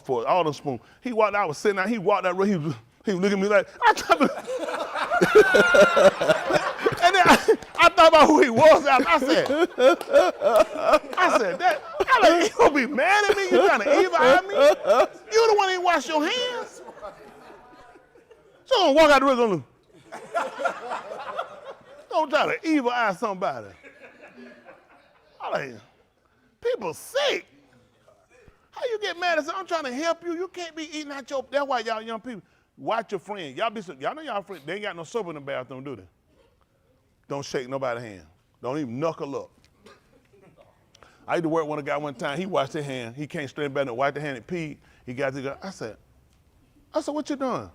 spoons. He walked out, I was sitting there, he walked out, he was looking at me like, and then I thought about who he was. I said, you gonna be mad at me? You trying to evil at me? You the one that ain't wash your hands. So I'm gonna walk out the room don't try to evil eye somebody. I'm like, people sick. How you get mad at something? I'm trying to help you. You can't be eating out your, that's why y'all young people, watch your friends. Y'all know y'all friends, they ain't got no soap in the bathroom, do they? Don't shake nobody's hand. Don't even knuckle up. I used to work with a guy one time, he washed his hand. He came straight back and wiped the hand and peed. He got to go, I said, what you doing?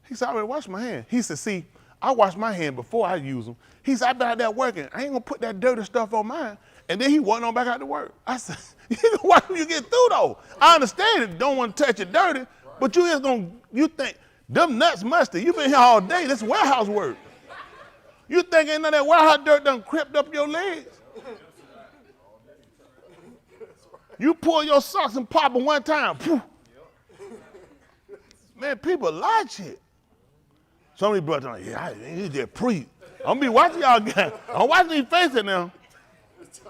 He said, I already washed my hand. He said, see, I wash my hand before I use them. He said, I've been out there working. I ain't gonna put that dirty stuff on mine. And then he wasn't on back out to work. I said, you can wash when you get through though. I understand it, don't want to touch it dirty, but you think, them nuts musty. You been here all day, this warehouse work. You think ain't none of that warehouse dirt done crept up your legs? You pull your socks and pop them one time. Poof. Man, people like shit. Some of these brothers are like, yeah, he just preach. I'm gonna be watching y'all guys. I'm watching these faces now.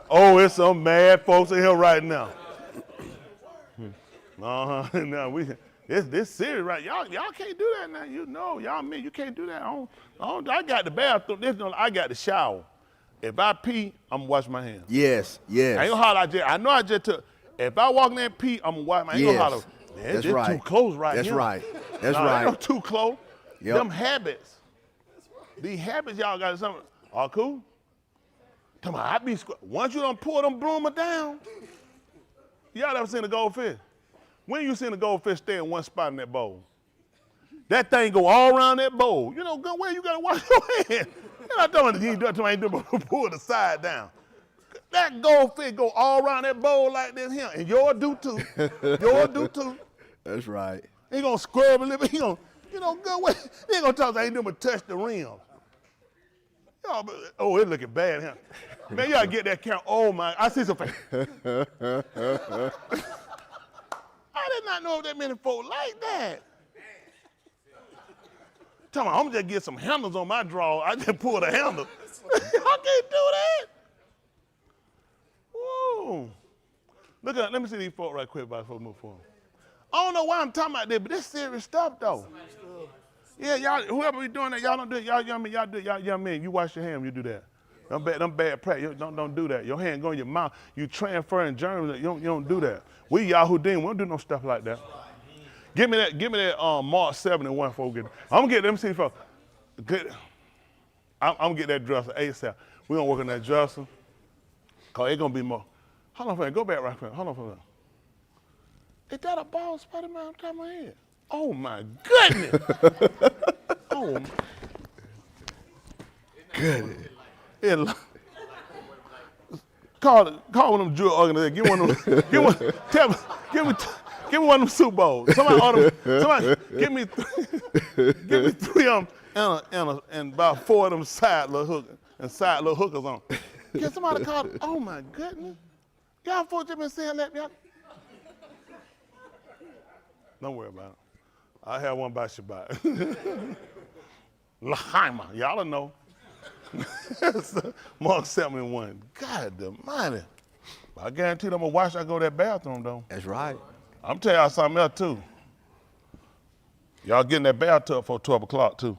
Oh, it's some mad folks in here right now. No, this serious, right? Y'all can't do that now. You know, you can't do that. I got the bathroom. I got the shower. If I pee, I'm gonna wash my hands. Yes. I ain't gonna holler. I just took. If I walk in there and pee, I'm gonna wash my hands. I ain't gonna holler. Man, that's right. Too close right That's here. right. That's no, right. No, too close. Yep. Them habits. These habits y'all got something. All cool? Come on, once you done pull them bloomer down, y'all ever seen a goldfish? When you seen a goldfish stay in one spot in that bowl? That thing go all around that bowl. You know, where you gotta wash your hands. You're not talking about you ain't doing but pull the side down. that goldfish go all around that bowl like this here, and yours do too. Yours do too. That's right. He gonna scrub a little bit. He gonna, go away. He ain't gonna tell us I ain't doing but touch the rim. Oh, it's looking bad here. Man, y'all get that camera. Oh my, I see some face. I did not know that many folk like that. Tell me, I'm just get some handles on my draw. I just pull the handle. I can't do that. Woo. Look at, let me see these folk right quick before we move forward. I don't know why I'm talking about this, but this serious stuff though. Yeah, y'all, whoever be doing that, y'all don't do it. Y'all young men, y'all do it. Y'all young men, you wash your hands, you do that. Them bad practice, don't do that. Your hand go in your mouth. You transferring germs, you don't do that. We Yahudim, we don't do no stuff like that. Give me that Mark 7:1 before we get. I'm gonna get them see for good. I'm gonna get that dresser ASAP. We gonna work on that dresser. Cause it's gonna be more. Hold on for a minute, go back right quick. Hold on for a minute. Is that a bald Spider-Man on top of my head? Oh my goodness! Oh my Goodness. Call one of them drill organizations. Give me one of them Super Bowls. Somebody give me 3 of them and about 4 of them side little hookers on. Can somebody call? Oh my goodness! Y'all folks just been saying that. Y'all. Don't worry about it. I have one by Shabbat. Lahaima, y'all don't know. Mark 7:1. God almighty. I guarantee I'm gonna watch I go to that bathroom though. That's right. I'm telling y'all something else too. Y'all get in that bathtub for 12 o'clock too.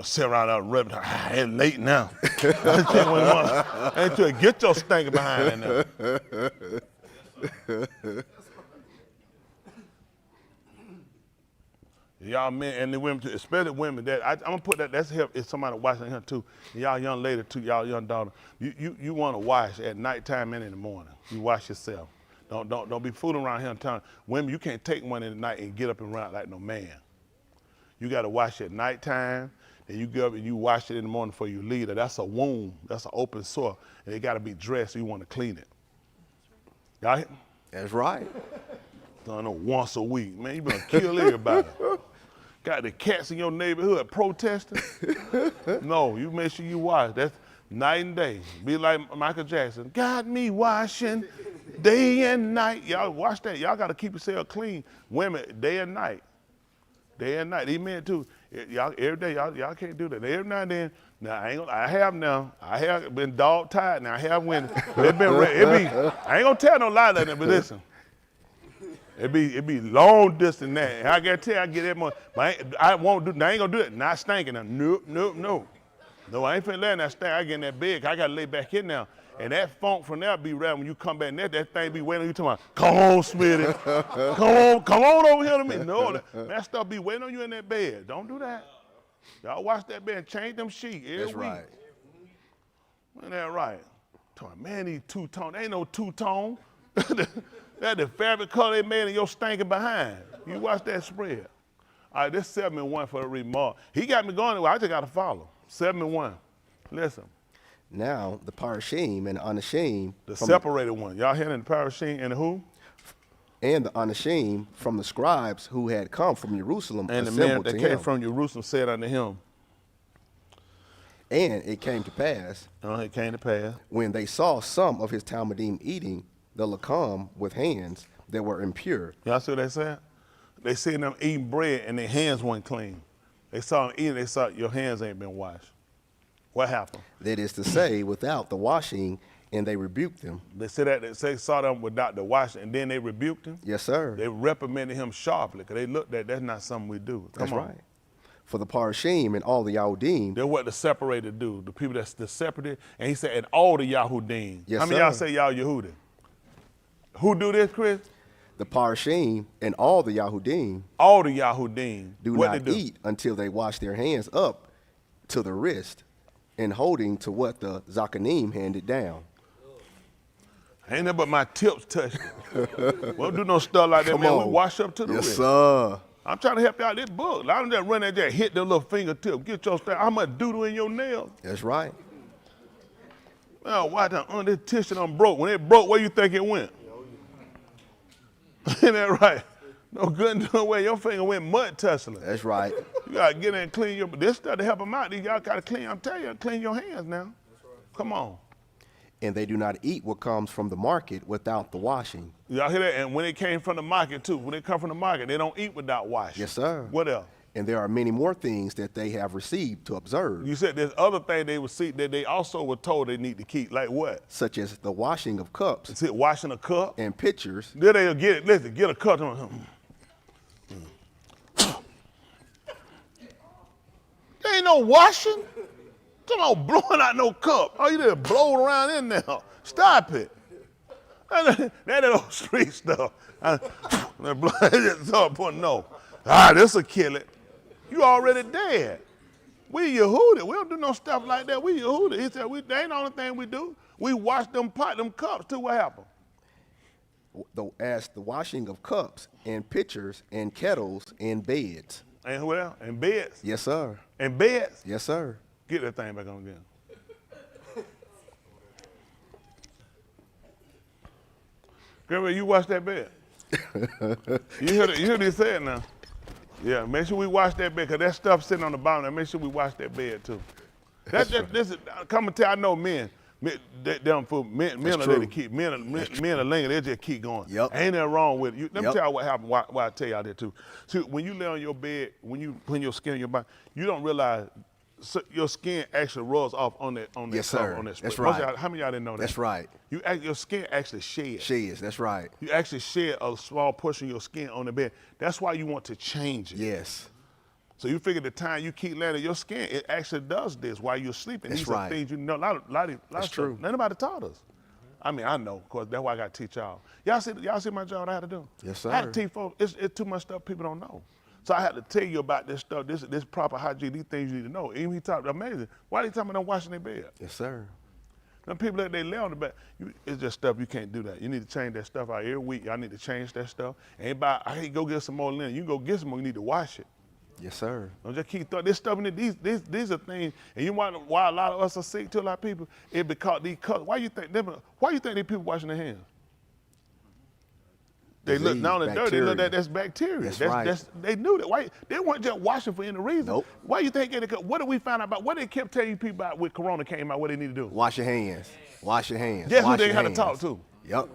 Sit around out and rub it. It's late now. Ain't you get your stinking behind in there. Y'all men and the women too, especially women. That I'm gonna put that. That's help if somebody watching here too. And y'all young lady too. Y'all young daughter. You want to wash at nighttime and in the morning. You wash yourself. Don't be fooling around here and telling women you can't take one in the night and get up and run like no man. You got to wash at nighttime. And you get up and you wash it in the morning before you leave. That's a wound. That's an open sore, and it got to be dressed. So you want to clean it. Y'all? That's right. Done it once a week, man. You better kill everybody. Got the cats in your neighborhood protesting? No, you make sure you wash. That's night and day. Be like Michael Jackson. Got me washing day and night. Y'all watch that. Y'all got to keep yourself clean. Women, day and night. Day and night. These men too. Y'all every day. Y'all can't do that. Every now and then. Now I have been dog tired. Now I have when it been. I ain't gonna tell no lie like that. But listen. It be long distance now. And I guarantee I get that much. But I won't do. I ain't gonna do it. Not stinking. No. No, I ain't finna let that stink. I get in that bed. I gotta lay back in now. And that funk from there be right when you come back in there. That thing be waiting on you talking about, come on, Smitty. come on over here to me. No, that stuff be waiting on you in that bed. Don't do that. Y'all watch that bed and change them sheets every week. Right. Ain't that right? Man, these two-tone. Ain't no two-tone. That's the fabric color they made in your stinking behind. You watch that spread. All right, this 7-1 for the remark. He got me going. I just got to follow. 7-1. Listen. Now, the parashim and the unashamed. The separated one. Y'all hearing the parashim and the who? And the unashamed from the scribes who had come from Jerusalem. And the man that came from Jerusalem said unto him. And it came to pass. It came to pass. When they saw some of his Talmudim eating the lakam with hands that were impure. Y'all see what they said? They seen them eating bread and their hands weren't clean. They saw them eating, they saw your hands ain't been washed. What happened? That is to say, without the washing, and they rebuked them. They said that they saw them without the washing, and then they rebuked him? Yes, sir. They reprimanded him sharply, because they looked at that's not something we do. That's right. For the parashim and all the Yahudim. They're what the separated do, the people that's the separated. And he said, and all the Yahudim. Yes, how many y'all say y'all Yehudi? Who do this, Chris? The parashim and all the Yahudim. All the Yahudim. Do not eat until they wash their hands up to the wrist and holding to what the Zakanim handed down. Ain't that but my tips touched it. We don't do no stuff like that, man. We wash up to the wrist. Yes, sir. I'm trying to help you out this book. A lot of them just run that just hit their little fingertip. Get your stuff. How much doodle in your nails? That's right. Well, why this tissue done broke? When it broke, where you think it went? Ain't that right? No good and no way. Your finger went mud tussling. That's right. You gotta get in and clean your. This stuff to help them out. Y'all gotta clean. I'm telling you, clean your hands now. Come on. And they do not eat what comes from the market without the washing. Y'all hear that? And when it came from the market too, when it come from the market, they don't eat without washing. Yes, sir. What else? And there are many more things that they have received to observe. You said there's other things they would see that they also were told they need to keep, like what? Such as the washing of cups. Is it washing a cup? And pitchers. Then they'll get it. Listen, get a cup. There ain't no washing. Come on, blowing out no cup. All you did is blow it around in there. Stop it. That little street stuff. No. This'll kill it. You already dead. We Yehudi. We don't do no stuff like that. We Yehudi. He said, that ain't the only thing we do. We wash them cups too. What happened? As the washing of cups and pitchers and kettles and beds. And what else? And beds? Yes, sir. And beds? Yes, sir. Get that thing back on again. Grandma, you wash that bed. You hear what he said now. Yeah, make sure we wash that bed, because that stuff sitting on the bottom there, make sure we wash that bed too. This is, come and tell, I know men are there to keep, men are linger, they just keep going. Yep. Ain't nothing wrong with it. Let me tell you what happened, why I tell y'all that too. See, when you lay on your bed, when you put your skin on your body, you don't realize your skin actually rubs off on that yes, cover, sir. on that spray. That's right. How many of y'all didn't know that? That's right. Your skin actually sheds. Sheds, that's right. You actually shed a small portion of your skin on the bed. That's why you want to change it. Yes. So you figure the time you keep laying on your skin, it actually does this while you're sleeping. That's These right. are things you know. A lot That's true. Nobody taught us. I mean, I know, of course, that's why I got to teach y'all. Y'all see my job I had to do? Yes, sir. I had to teach folks, it's too much stuff people don't know. So I had to tell you about this stuff, this proper hygiene, these things you need to know. Even he talked, amazing. Why are they talking about them washing their bed? Yes, sir. Them people that they lay on the bed, it's just stuff you can't do that. You need to change that stuff out every week. Y'all need to change that stuff. I hate go get some more linen. You can go get some more, you need to wash it. Yes, sir. Don't just keep throwing this stuff in there. These are things, and you wonder why a lot of us are sick to a lot of people. It because these colors. Why you think these people washing their hands? They look not only dirty, they look that's bacteria. That's right. They knew that. Why they weren't just washing for any reason. Nope. Why you think what did we find out about? What they kept telling you people about when Corona came out? What they need to do? Wash your hands. Wash your hands. Guess Wash who they your had hands. to talk to? Yep.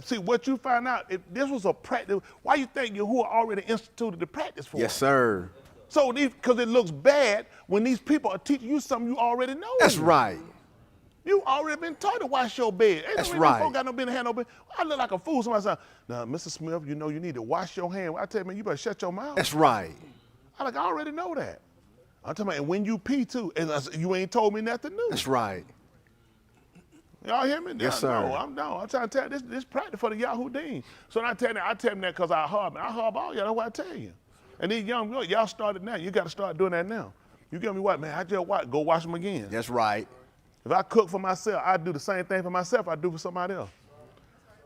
See what you find out. If this was a practice. Why you think Yahuwah already instituted the practice for? Yes, sir. So because it looks bad when these people are teaching you something you already know. That's right. You already been taught to wash your bed. That's right. Folk got no business hand no bed. I look like a fool. Somebody said, "Now, Mr. Smith, you know you need to wash your hand." I tell you, man, you better shut your mouth. That's right. I already know that. I'm talking about, and when you pee too, and you ain't told me nothing new. That's right. Y'all hear me? Yes, sir. No, I'm trying to tell you, this practice for the Yahudim. So I tell them that because I hub all y'all. That's what I tell you. And these young girls, y'all started now. You got to start doing that now. You give me what, man? I just go wash them again. That's right. If I cook for myself, I do the same thing for myself I do for somebody else.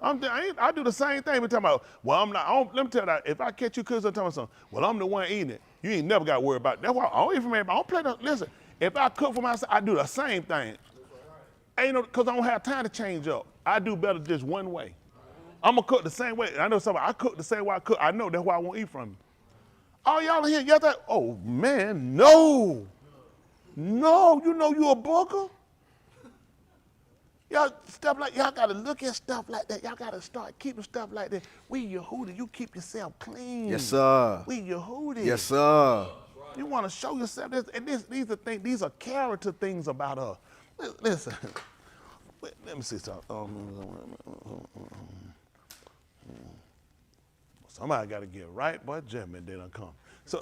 I do the same thing. We're talking about, well, I'm not, let me tell you that, if I catch you cooking, I'm talking about something, well, I'm the one eating it. You ain't never got to worry about it. That's why I don't even remember. I don't play that. Listen, if I cook for myself, I do the same thing. Because I don't have time to change up. I do better just one way. I'm going to cook the same way. I know somebody, I cook the same way I cook. I know that's why I won't eat from you. All y'all in here, y'all think, oh, man, no. No, you know you a booger? Y'all got to look at stuff like that. Y'all got to start keeping stuff like that. We Yehudi, you keep yourself clean. Yes, sir. We Yehudi. Yes, sir. You want to show yourself this, and these are things. These are character things about us. Listen, let me see something. Somebody got to get right, boy. Judgment day done come. So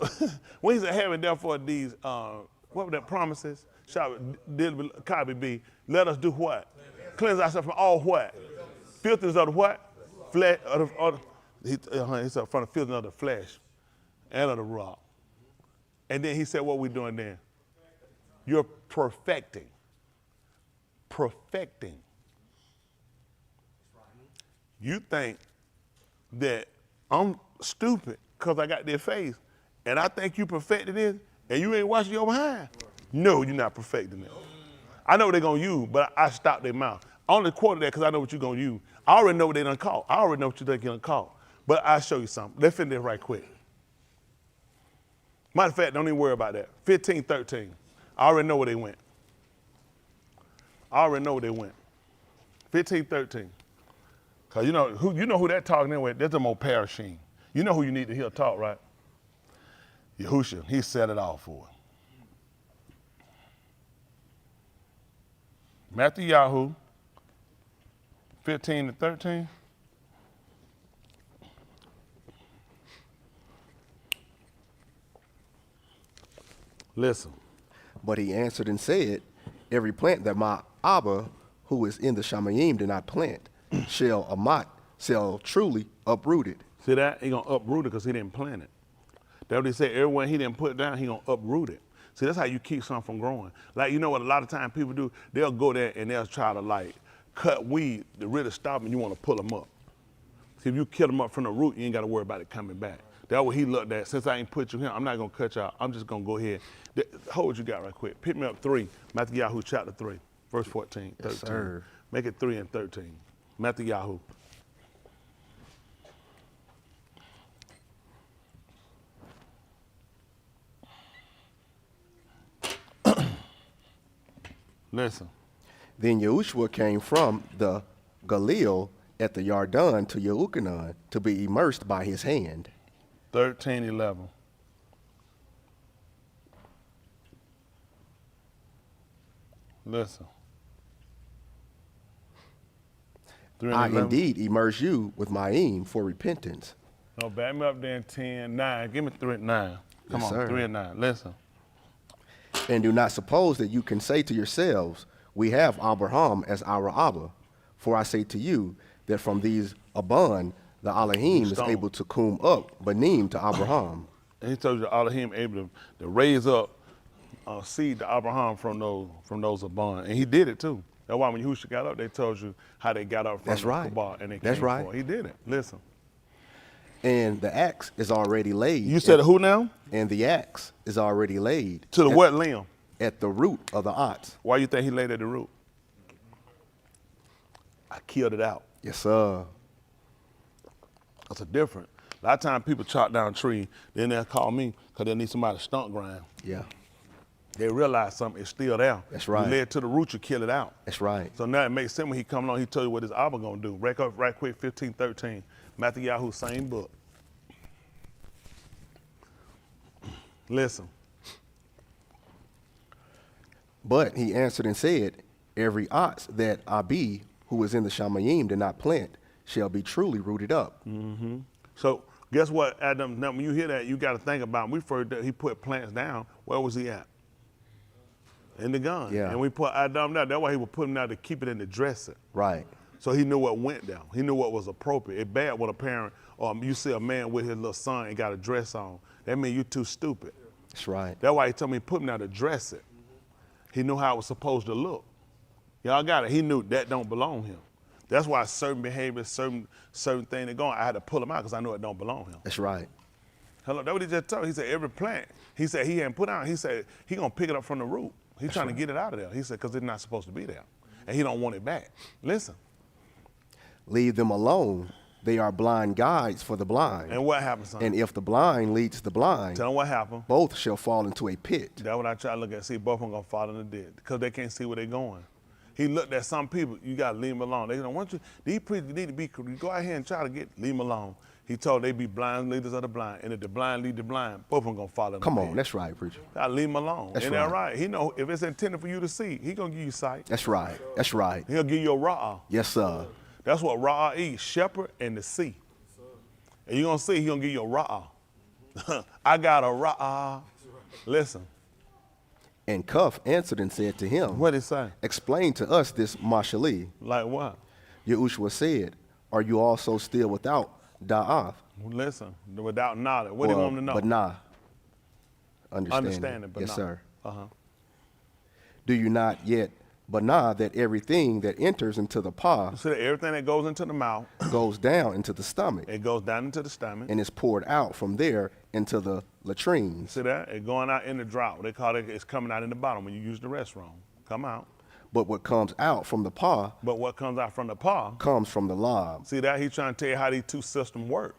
when he said, having therefore these, what were the promises? Shall be? Let us do what? Cleanse ourselves from all what? Filthiness of the what? Flesh. He said from the filthiness of the flesh and of the rock. And then he said, what we doing then? You're perfecting. Perfecting. You think that I'm stupid because I got this face, and I think you perfected this, and you ain't washing your behind? No, you're not perfecting it. I know what they're gonna use, but I stopped their mouth. I only quoted that because I know what you're gonna use. I already know what they done caught. I already know what you're gonna call. But I'll show you something. Let's finish this right quick. Matter of fact, don't even worry about that. 15, 13. I already know where they went. I already know where they went. 15, 13. Because you know who that talking anyway. That's the most parashim. You know who you need to hear talk, right? Yahushua, he set it all for it. Matthew Yahoo, 15 to 13. Listen. But he answered and said, every plant that my Abba, who is in the Shamayim, did not plant, shall truly uproot it. See that? He gonna uproot it because he didn't plant it. That's what he said. Everyone he didn't put down, he gonna uproot it. See, that's how you keep something from growing. Like, you know what a lot of times people do? They'll go there and they'll try to like cut weed to really stop them. You want to pull them up. See, if you kill them up from the root, you ain't got to worry about it coming back. That's what he looked at. Since I ain't put you here, I'm not gonna cut you out. I'm just gonna go ahead. Hold what you got right quick. Pick me up 3, Matthew Yahoo chapter 3, verse 14, 13. Yes, sir. Make it 3 and 13. Matthew Yahoo. Listen. Then Yahushua came from the Galil at the Yarden to Yehukanan to be immersed by his hand. 13, 11. Listen. 3 and I 11. indeed immerse you with Ma'im for repentance. No, back me up there in 10, 9. Give me 3 and 9. Come Yes, on, sir. 3 and 9. Listen. And do not suppose that you can say to yourselves, we have Abraham as our Abba. For I say to you that from these Aban, the Elohim is Stone. able to cum up Banim to Abraham. And he told you Elohim able to raise up seed to Abraham from those Aban. And he did it too. That's why when Yahushua got up, they told you how they got up from That's the right. Kabah and they That's came right. forth. He did it. Listen. And the axe is already laid. You said who now? And the axe is already laid. To the at, what limb? At the root of the ox. Why you think he laid at the root? I killed it out. Yes, sir. That's a difference. A lot of times people chop down a tree, then they'll call me because they need somebody to stump grind. Yeah. They realize something is still there. That's right. You lay it to the root, you kill it out. That's right. So now it makes sense when he come along, he told you what his Abba gonna do. Break up right quick, 15, 13. Matthew Yahoo, same book. Listen. But he answered and said, every ox that Abi, who is in the Shamayim, did not plant, shall be truly rooted up. Mm-hmm. So guess what, Adam? Now when you hear that, you got to think about. We heard that he put plants down. Where was he at? In the gun. Yeah. And we put Adam down. That's why he would put him down to keep it in the dresser. Right. So he knew what went down. He knew what was appropriate. It's bad when a parent or you see a man with his little son and got a dress on. That means you're too stupid. That's right. That's why he told me put him down to dress it. He knew how it was supposed to look. Y'all got it. He knew that don't belong him. That's why certain behaviors, certain things they're going, I had to pull them out because I know it don't belong him. That's right. Hello, that's what he just told me. He said every plant, he said he hadn't put out, he said he gonna pick it up from the root. He's trying to get it out of there. He said, because it's not supposed to be there. And he don't want it back. Listen. Leave them alone. They are blind guides for the blind. And what happens, son? And if the blind leads the blind, Tell them what happened. both shall fall into a pit. That's what I try to look at. See, both of them gonna fall in the ditch because they can't see where they're going. He looked at some people, you gotta leave them alone. They don't want you, these preachers need to be, go out here and try to leave them alone. He told they be blind leaders of the blind. And if the blind lead the blind, both of them gonna fall in the Come pit. on, that's right, preacher. Gotta leave him alone. That's Ain't that right. right? He know if it's intended for you to see, he gonna give you sight. That's right. That's right. He'll give you a ra'ah. Yes, sir. That's what ra'ah is, shepherd and the sea. And you're gonna see he gonna give you a ra'ah. I got a ra'ah. Listen. And Cuff answered and said to him, What did he say? explain to us this Mashali. Like what? Yahushua said, are you also still without Da'ath? Listen, without knowledge. What do you want him to know? But nah. Understanding, but yes, nah. sir. Uh-huh. Do you not yet, but nah, that everything that enters into the paw So that everything that goes into the mouth, goes down into the stomach it goes down into the stomach. and is poured out from there into the latrines. See that? It's going out in the drought. They call it, it's coming out in the bottom when you use the restroom. Come out. But what comes out from the paw But what comes out from the paw comes from the lob. See that? He's trying to tell you how these two systems work.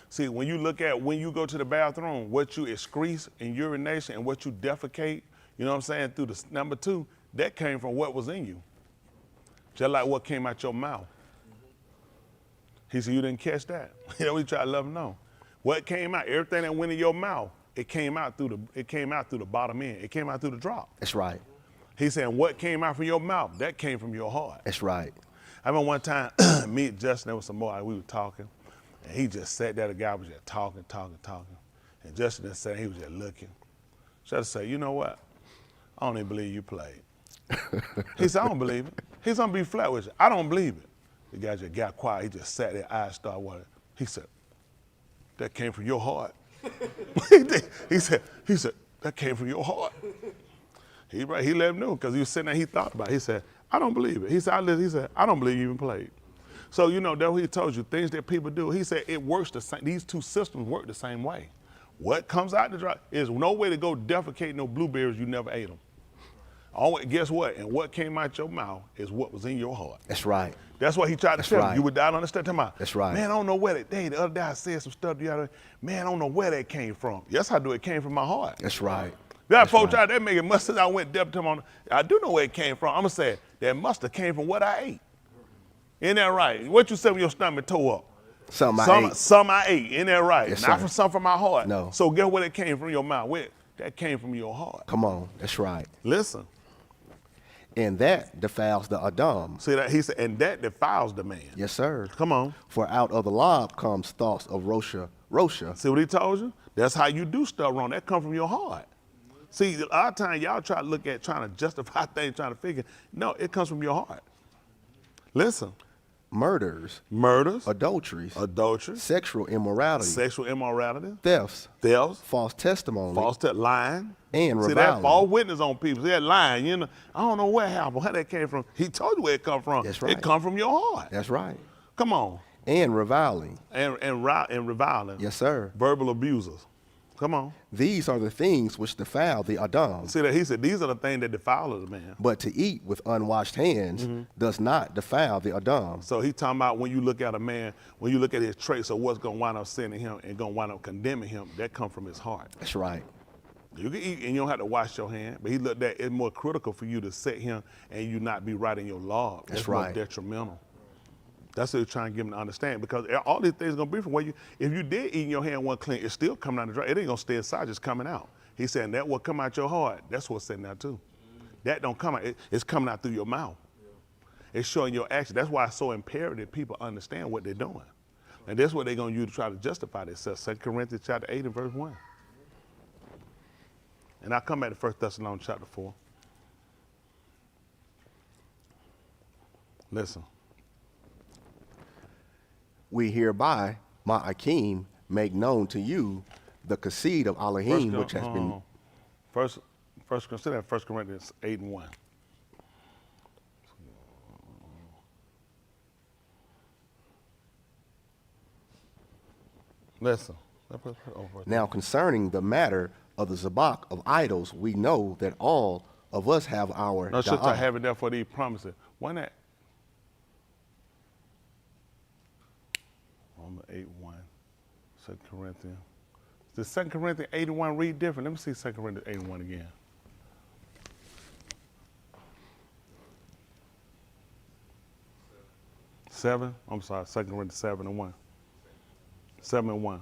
See, when you look at when you go to the bathroom, what you excrete in urination and what you defecate, you know what I'm saying, through the number 2, that came from what was in you. Just like what came out your mouth. He said, you didn't catch that. You know, we try to let him know. What came out, everything that went in your mouth, it came out through the bottom end. It came out through the drop. That's right. He said, what came out from your mouth, that came from your heart. That's right. I remember one time, me and Justin, there was some more, we were talking, and he just sat there, the guy was just talking. And Justin just sat, he was just looking. Just say, you know what? I don't even believe you played. He said, I don't believe it. He's gonna be flat with you. I don't believe it. The guy just got quiet. He just sat there, eyes started watering. He said, that came from your heart. he said, that came from your heart. He let him know because he was sitting there, he thought about it. He said, I don't believe it. He said, I don't believe you even played. So, you know, that's what he told you, things that people do. He said it works the same, these two systems work the same way. What comes out the drop is no way to go defecate no blueberries, you never ate them. Always, guess what? And what came out your mouth is what was in your heart. That's right. That's what he tried to tell you. You would die, I don't understand. That's right. Man, I don't know where that day, the other day I said some stuff to you. Man, I don't know where that came from. Yes, I do. It came from my heart. That's right. That folks out there making mustard, I went deaf to him on, I do know where it came from. I'm gonna say that mustard came from what I ate. Ain't that right? What you said when your stomach tore up? Something I ate. Some I ate, ain't that right? Yes, Not sir. from something from my heart. No. So guess where it came from your mouth? Where? That came from your heart. Come on, that's right. Listen. And that defiles the Adam. See that? He said, and that defiles the man. Yes, sir. Come on. For out of the lob comes thoughts of Rosha. See what he told you? That's how you do stuff wrong. That come from your heart. See, a lot of times y'all try to look at trying to justify things, trying to figure. No, it comes from your heart. Listen. Murders. Adulteries. Sexual immorality. Thefts. False testimony. Lying. And reviling. See that false witness on people. See that lying. You know, I don't know where it happened, how that came from. He told you where it come from. That's right. It come from your heart. That's right. Come on. And reviling. And reviling. Yes, sir. Verbal abusers. Come on. These are the things which defile the Adam. See that? He said these are the things that defile the man. But to eat with unwashed hands does not defile the Adam. So he talking about when you look at a man, when you look at his traits of what's going to wind up sinning him and going to wind up condemning him, that come from his heart. That's right. You can eat and you don't have to wash your hand, but he looked at it's more critical for you to set him and you not be right in your law. That's right. More detrimental. That's what he's trying to get him to understand, because all these things are going to be from where you, if you did eat in your hand one clean, it's still coming out the dry. It ain't going to stay inside, just coming out. He's saying that what come out your heart, that's what's sitting out too. That don't come out, it's coming out through your mouth. It's showing your action. That's why it's so imperative people understand what they're doing. And that's what they're going to use to try to justify themselves. 2 Corinthians chapter 8 and verse 1. And I'll come back to 1 Thessalonians chapter 4. Listen. We hereby, Ma'akim, make known to you the Kasid of Elohim, which has been... Consider 1 Corinthians 8 and 1. Listen. Now concerning the matter of the Zabak of idols, we know that all of us have our... No, should I have it there for these promises? Why not? Romans 8:1, 2 Corinthians. Does 2 Corinthians 8:1 read different? Let me see 2 Corinthians 8:1 again. Seven? I'm sorry, 2 Corinthians 7 and 1. 7 and 1.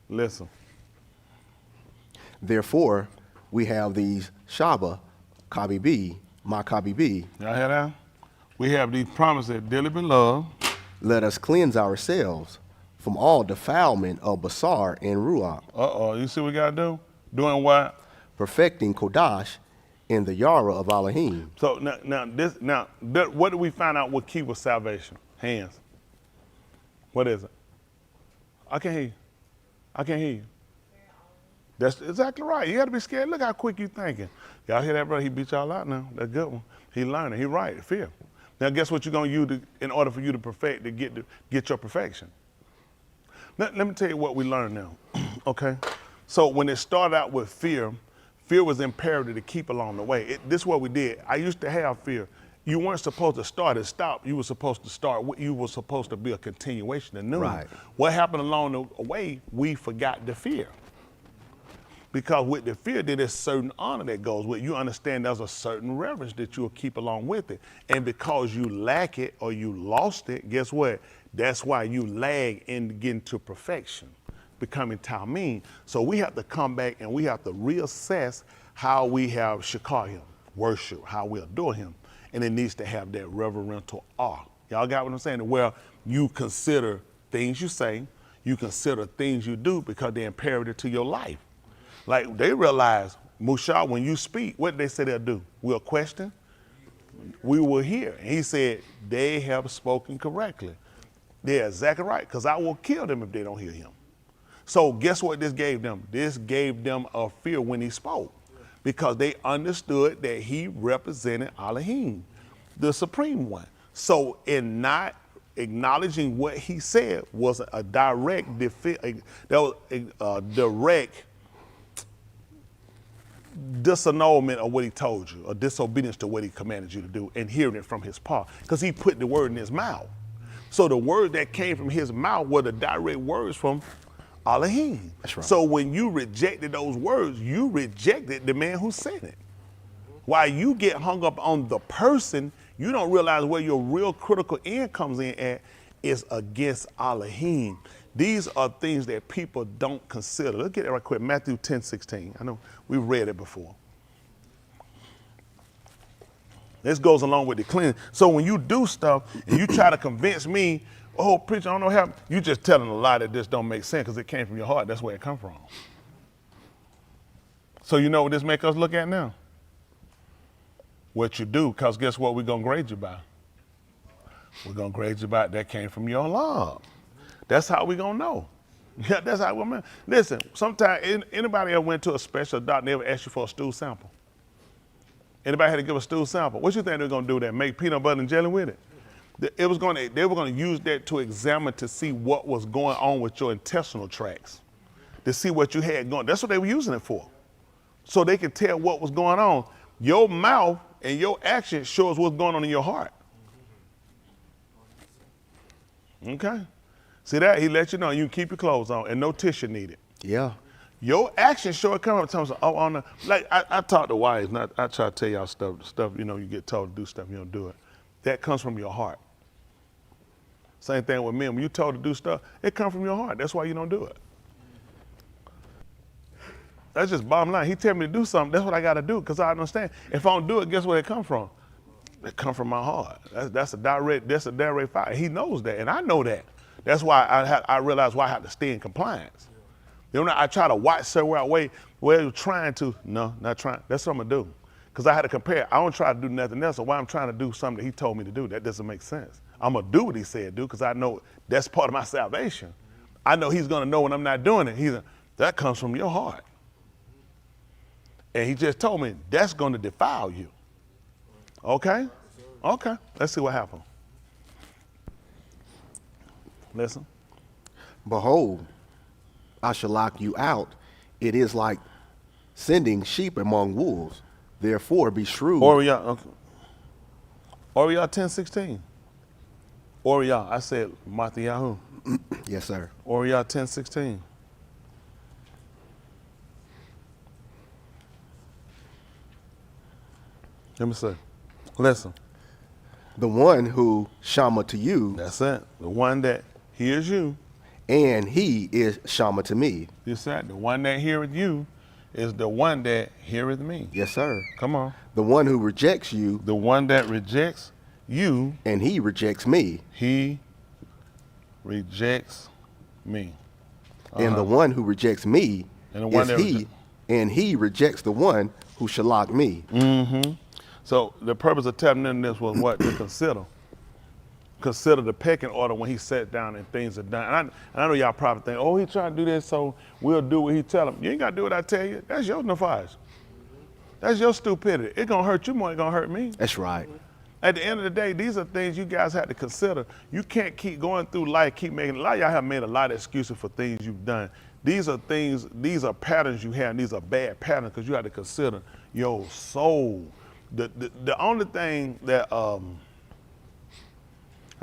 Listen. Therefore, we have these Shaba, Kabibi, Ma Kabibi. Y'all hear that? We have these promises, dearly beloved. Let us cleanse ourselves from all defilement of Basar and Ruach. You see what we got to do? Doing what? Perfecting Kodash in the Yara of Elohim. So what do we find out what key was salvation? Hands. What is it? I can't hear you. I can't hear you. That's exactly right. You got to be scared. Look how quick you thinking. Y'all hear that, brother? He beat y'all out now. That's a good one. He learning. He right. Fear. Now, guess what you're going to use in order for you to perfect, to get your perfection? Let me tell you what we learned now, okay? So when it started out with fear, fear was imperative to keep along the way. This is what we did. I used to have fear. you weren't supposed to start and stop. You were supposed to start. You were supposed to be a continuation of new. Right. What happened along the way? We forgot the fear. Because with the fear, there's a certain honor that goes with it. You understand there's a certain reverence that you'll keep along with it. And because you lack it or you lost it, guess what? That's why you lag in getting to perfection, becoming Talmud. So we have to come back and we have to reassess how we have shakar him, worship, how we adore him. And it needs to have that reverential awe. Y'all got what I'm saying? Where you consider things you say, you consider things you do because they're imperative to your life. Like they realize, Musha, when you speak, what did they say they'll do? We'll question, we will hear. And he said, they have spoken correctly. They're exactly right, because I will kill them if they don't hear him. So guess what this gave them? This gave them a fear when he spoke, because they understood that he represented Elohim, the Supreme One. So in not acknowledging what he said was a direct direct disannulment of what he told you, or disobedience to what he commanded you to do, and hearing it from his paw, because he put the word in his mouth. So the word that came from his mouth were the direct words from Elohim. That's right. So when you rejected those words, you rejected the man who said it. While you get hung up on the person, you don't realize where your real critical end comes in at is against Elohim. These are things that people don't consider. Let's get it right quick. Matthew 10:16. I know we've read it before. This goes along with the cleansing. So when you do stuff and you try to convince me, oh, preacher, I don't know how, you just telling a lie that this don't make sense because it came from your heart. That's where it come from. So you know what this make us look at now? What you do, because guess what we're going to grade you by? We're going to grade you by that came from your Lord. That's how we going to know. Yeah, that's how we're. Listen, sometimes anybody ever went to a special doctor and they ever asked you for a stool sample? Anybody had to give a stool sample? What you think they're going to do there? Make peanut butter and jelly with it? They were going to use that to examine to see what was going on with your intestinal tracts, to see what you had going. That's what they were using it for. So they could tell what was going on. Your mouth and your action shows what's going on in your heart. Okay? See that? He let you know you can keep your clothes on and no tissue needed. Yeah. Your actions show it coming up terms of, oh, on the, like I talk to wives, and I try to tell y'all stuff, you know, you get told to do stuff, you don't do it. That comes from your heart. Same thing with men. When you're told to do stuff, it comes from your heart. That's why you don't do it. That's just bottom line. He tell me to do something, that's what I got to do, because I understand. If I don't do it, guess where it come from? It come from my heart. That's a direct fire. He knows that, and I know that. That's why I realize why I have to stay in compliance. You know, I try to watch somewhere away where you're trying to. No, not trying. That's what I'm gonna do. Because I had to compare. I don't try to do nothing else. So why I'm trying to do something that he told me to do, that doesn't make sense. I'm gonna do what he said do, because I know that's part of my salvation. I know he's gonna know when I'm not doing it. That comes from your heart. And he just told me that's gonna defile you. Okay? Okay, let's see what happened. Listen. Behold, I shall lock you out. It is like sending sheep among wolves. Therefore, be shrewd. Oriyah 10:16. Oriyah, I said Matthew. Yes, sir. Oriyah 10:16. Let me see. Listen. The one who shama to you. That's it. The one that hears you. And he is shama to me. You said the one that heareth you is the one that heareth me. Yes, sir. Come on. The one who rejects you. The one that rejects you. And he rejects me. He rejects me. And the one who rejects me is he, and he rejects the one who shall lock me. Mm-hmm. So the purpose of telling them this was what? To consider. Consider the pecking order when he sat down and things are done. And I know y'all probably think, oh, he trying to do this, so we'll do what he tell him. You ain't got to do what I tell you. That's your nefarious. That's your stupidity. It's going to hurt you more than it's going to hurt me. That's right. At the end of the day, these are things you guys have to consider. You can't keep going through life, keep making, a lot of y'all have made a lot of excuses for things you've done. These are things, these are patterns you have, and these are bad patterns because you have to consider your soul. The only thing that I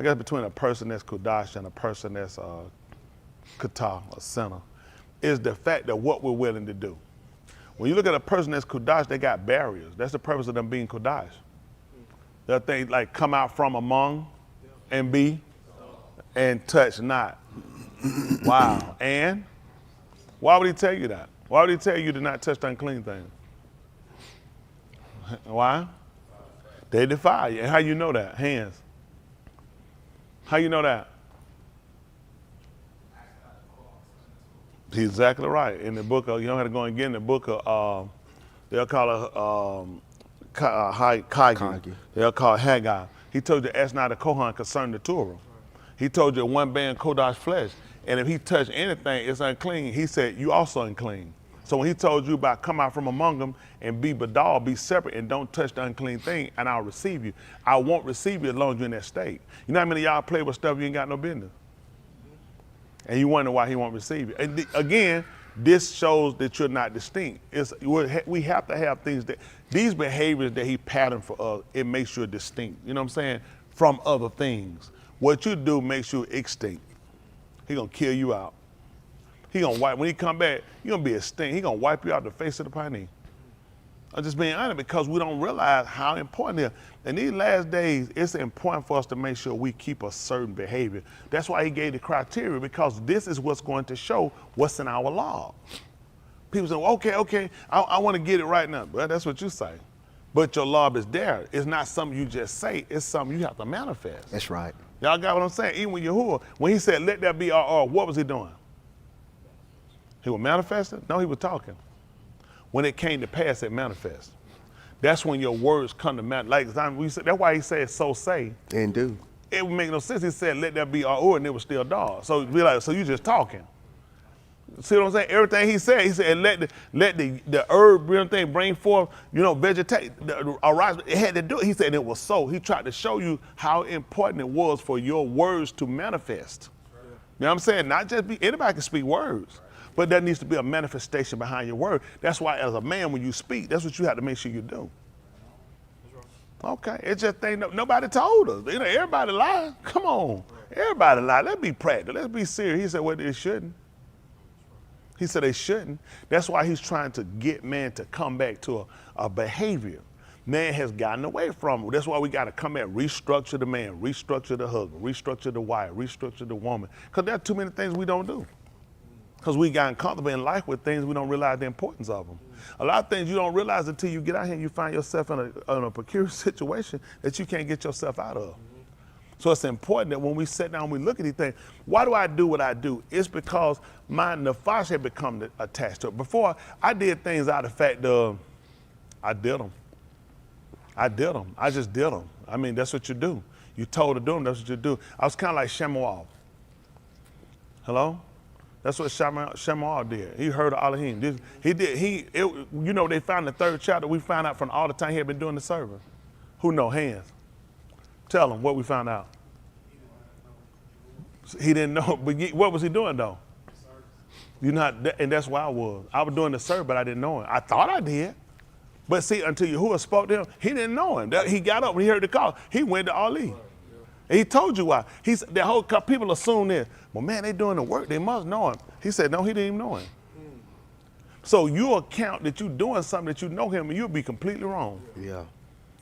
guess between a person that's Kudash and a person that's Kata, a sinner, is the fact that what we're willing to do. When you look at a person that's Kudash, they got barriers. That's the purpose of them being Kudash. They'll think like come out from among and be and touch not. Wow. And why would he tell you that? Why would he tell you to not touch the unclean things? Why? They defile you. And how you know that? Hands. How you know that? He's exactly right. In the book of, you don't have to go and get in the book of, they'll call it Hygiene. They'll call it Haggai. He told you, ask not the Kohan concerning the Torah. He told you one band Kodash flesh. And if he touched anything, it's unclean. He said, you also unclean. So when he told you about come out from among them and be badal, be separate and don't touch the unclean thing and I'll receive you. I won't receive you as long as you're in that state. You know how many of y'all play with stuff you ain't got no business? And you wonder why he won't receive you. And again, this shows that you're not distinct. We have to have things that, these behaviors that he patterned for us, it makes you distinct, you know what I'm saying, from other things. What you do makes you extinct. He gonna kill you out. He gonna wipe, when he come back, you gonna be extinct. He gonna wipe you out the face of the planet. I'm just being honest because we don't realize how important it is. In these last days, it's important for us to make sure we keep a certain behavior. That's why he gave the criteria, because this is what's going to show what's in our law. People say, okay, I want to get it right now. Well, that's what you say. But your law is there. It's not something you just say. It's something you have to manifest. That's right. Y'all got what I'm saying? Even when Yahuwah, when he said, let that be our, what was he doing? He was manifesting? No, he was talking. When it came to pass, it manifests. That's when your words come to manifest. Like that's why he said, so say. And do. It would make no sense. He said, let that be our, and it was still dark. So be like, so you just talking. See what I'm saying? Everything he said, let the herb, everything bring forth, vegetate, arise. It had to do it. He said it was so. He tried to show you how important it was for your words to manifest. You know what I'm saying? Not just anybody can speak words, but there needs to be a manifestation behind your word. That's why as a man, when you speak, that's what you have to make sure you do. Okay, it's just thing nobody told us. Everybody lie. Come on, everybody lie. Let's be practical. Let's be serious. He said, well, they shouldn't. He said they shouldn't. That's why he's trying to get man to come back to a behavior. Man has gotten away from it. That's why we got to come back, restructure the man, restructure the husband, restructure the wife, restructure the woman. Because there are too many things we don't do. Because we got comfortable in life with things we don't realize the importance of them. A lot of things you don't realize until you get out here and you find yourself in a peculiar situation that you can't get yourself out of. So it's important that when we sit down and we look at these things, why do I do what I do? It's because my nefesh had become attached to it. Before, I did things out of the fact of, I did them. I just did them. I mean, that's what you do. You told to do them, that's what you do. I was kind of like Shemuel. Hello? That's what Shemuel did. He heard of Elohim. They found the third chapter. We found out from all the time he had been doing the service. Who know? Hands. Tell him what we found out. He didn't know, but what was he doing though? And that's why I was doing the service, but I didn't know him. I thought I did. But see, until Yahuwah spoke to him, he didn't know him. He got up when he heard the call. He went to Ali. And he told you why. The whole people assume this. Well, man, they doing the work. They must know him. He said, no, he didn't even know him. So you account that you doing something that you know him, and you'll be completely wrong. Yeah.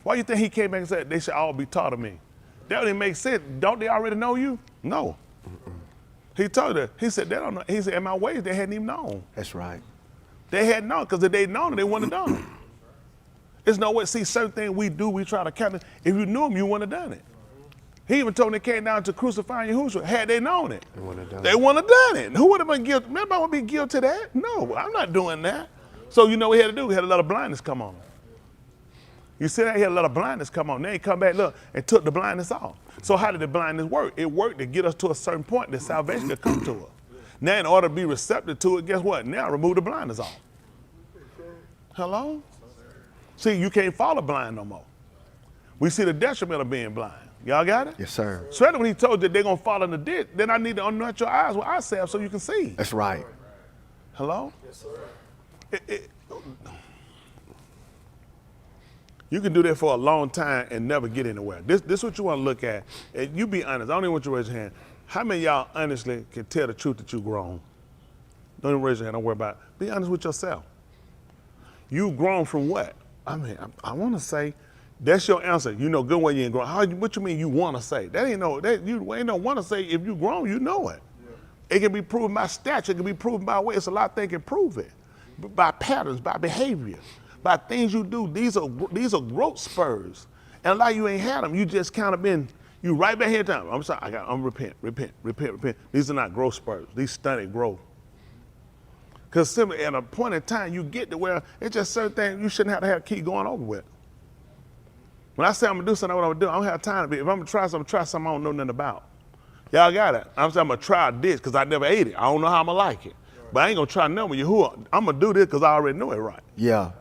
Why do you think he came back and said they should all be taught of me? That didn't make sense. Don't they already know you? No. He told her. He said, they don't know. He said, in my ways, they hadn't even known. That's right. They hadn't known, because if they'd known it, they wouldn't have done it. There's no way. See, certain things we do, we try to count it. If you knew him, you wouldn't have done it. He even told them they came down to crucifying Yahushua. Had they known it, they wouldn't have done it. Who would have been guilty? Remember, I would be guilty of that? No, I'm not doing that. So you know what he had to do? He had to let a blindness come on. You see that? He had a lot of blindness come on. Then he come back, look, and took the blindness off. So how did the blindness work? It worked to get us to a certain point that salvation could come to us. Now, in order to be receptive to it, guess what? Now remove the blindness off. Hello? See, you can't follow blind no more. We see the detriment of being blind. Y'all got it? Yes, sir. Especially when he told you they're going to fall in the ditch, then I need to anoint your eyes with eye salve so you can see. That's right. Hello? Yes, sir. You can do that for a long time and never get anywhere. This is what you want to look at. And you be honest. I don't even want you to raise your hand. How many of y'all honestly can tell the truth that you grown? Don't even raise your hand. Don't worry about it. Be honest with yourself. You grown from what? I mean, I want to say, that's your answer. You know good when you ain't grown. What you mean you want to say? That ain't no, you ain't no want to say. If you grown, you know it. Yeah. It can be proven by stature. It can be proven by way. It's a lot of things can prove it. By patterns, by behavior, by things you do. These are growth spurs. And a lot of you ain't had them. You just kind of been, you right back here down. I'm sorry, I'm repent. These are not growth spurs. These stunted growth. Because simply at a point in time, you get to where it's just certain things you shouldn't have to keep going over with. When I say I'm gonna do something, what I'm gonna do, I don't have time to be. If I'm gonna try something I don't know nothing about. Y'all got it. I'm saying I'm gonna try this because I never ate it. I don't know how I'm gonna like it. But I ain't gonna try nothing with you. I'm gonna do this because I already know it right. Yeah.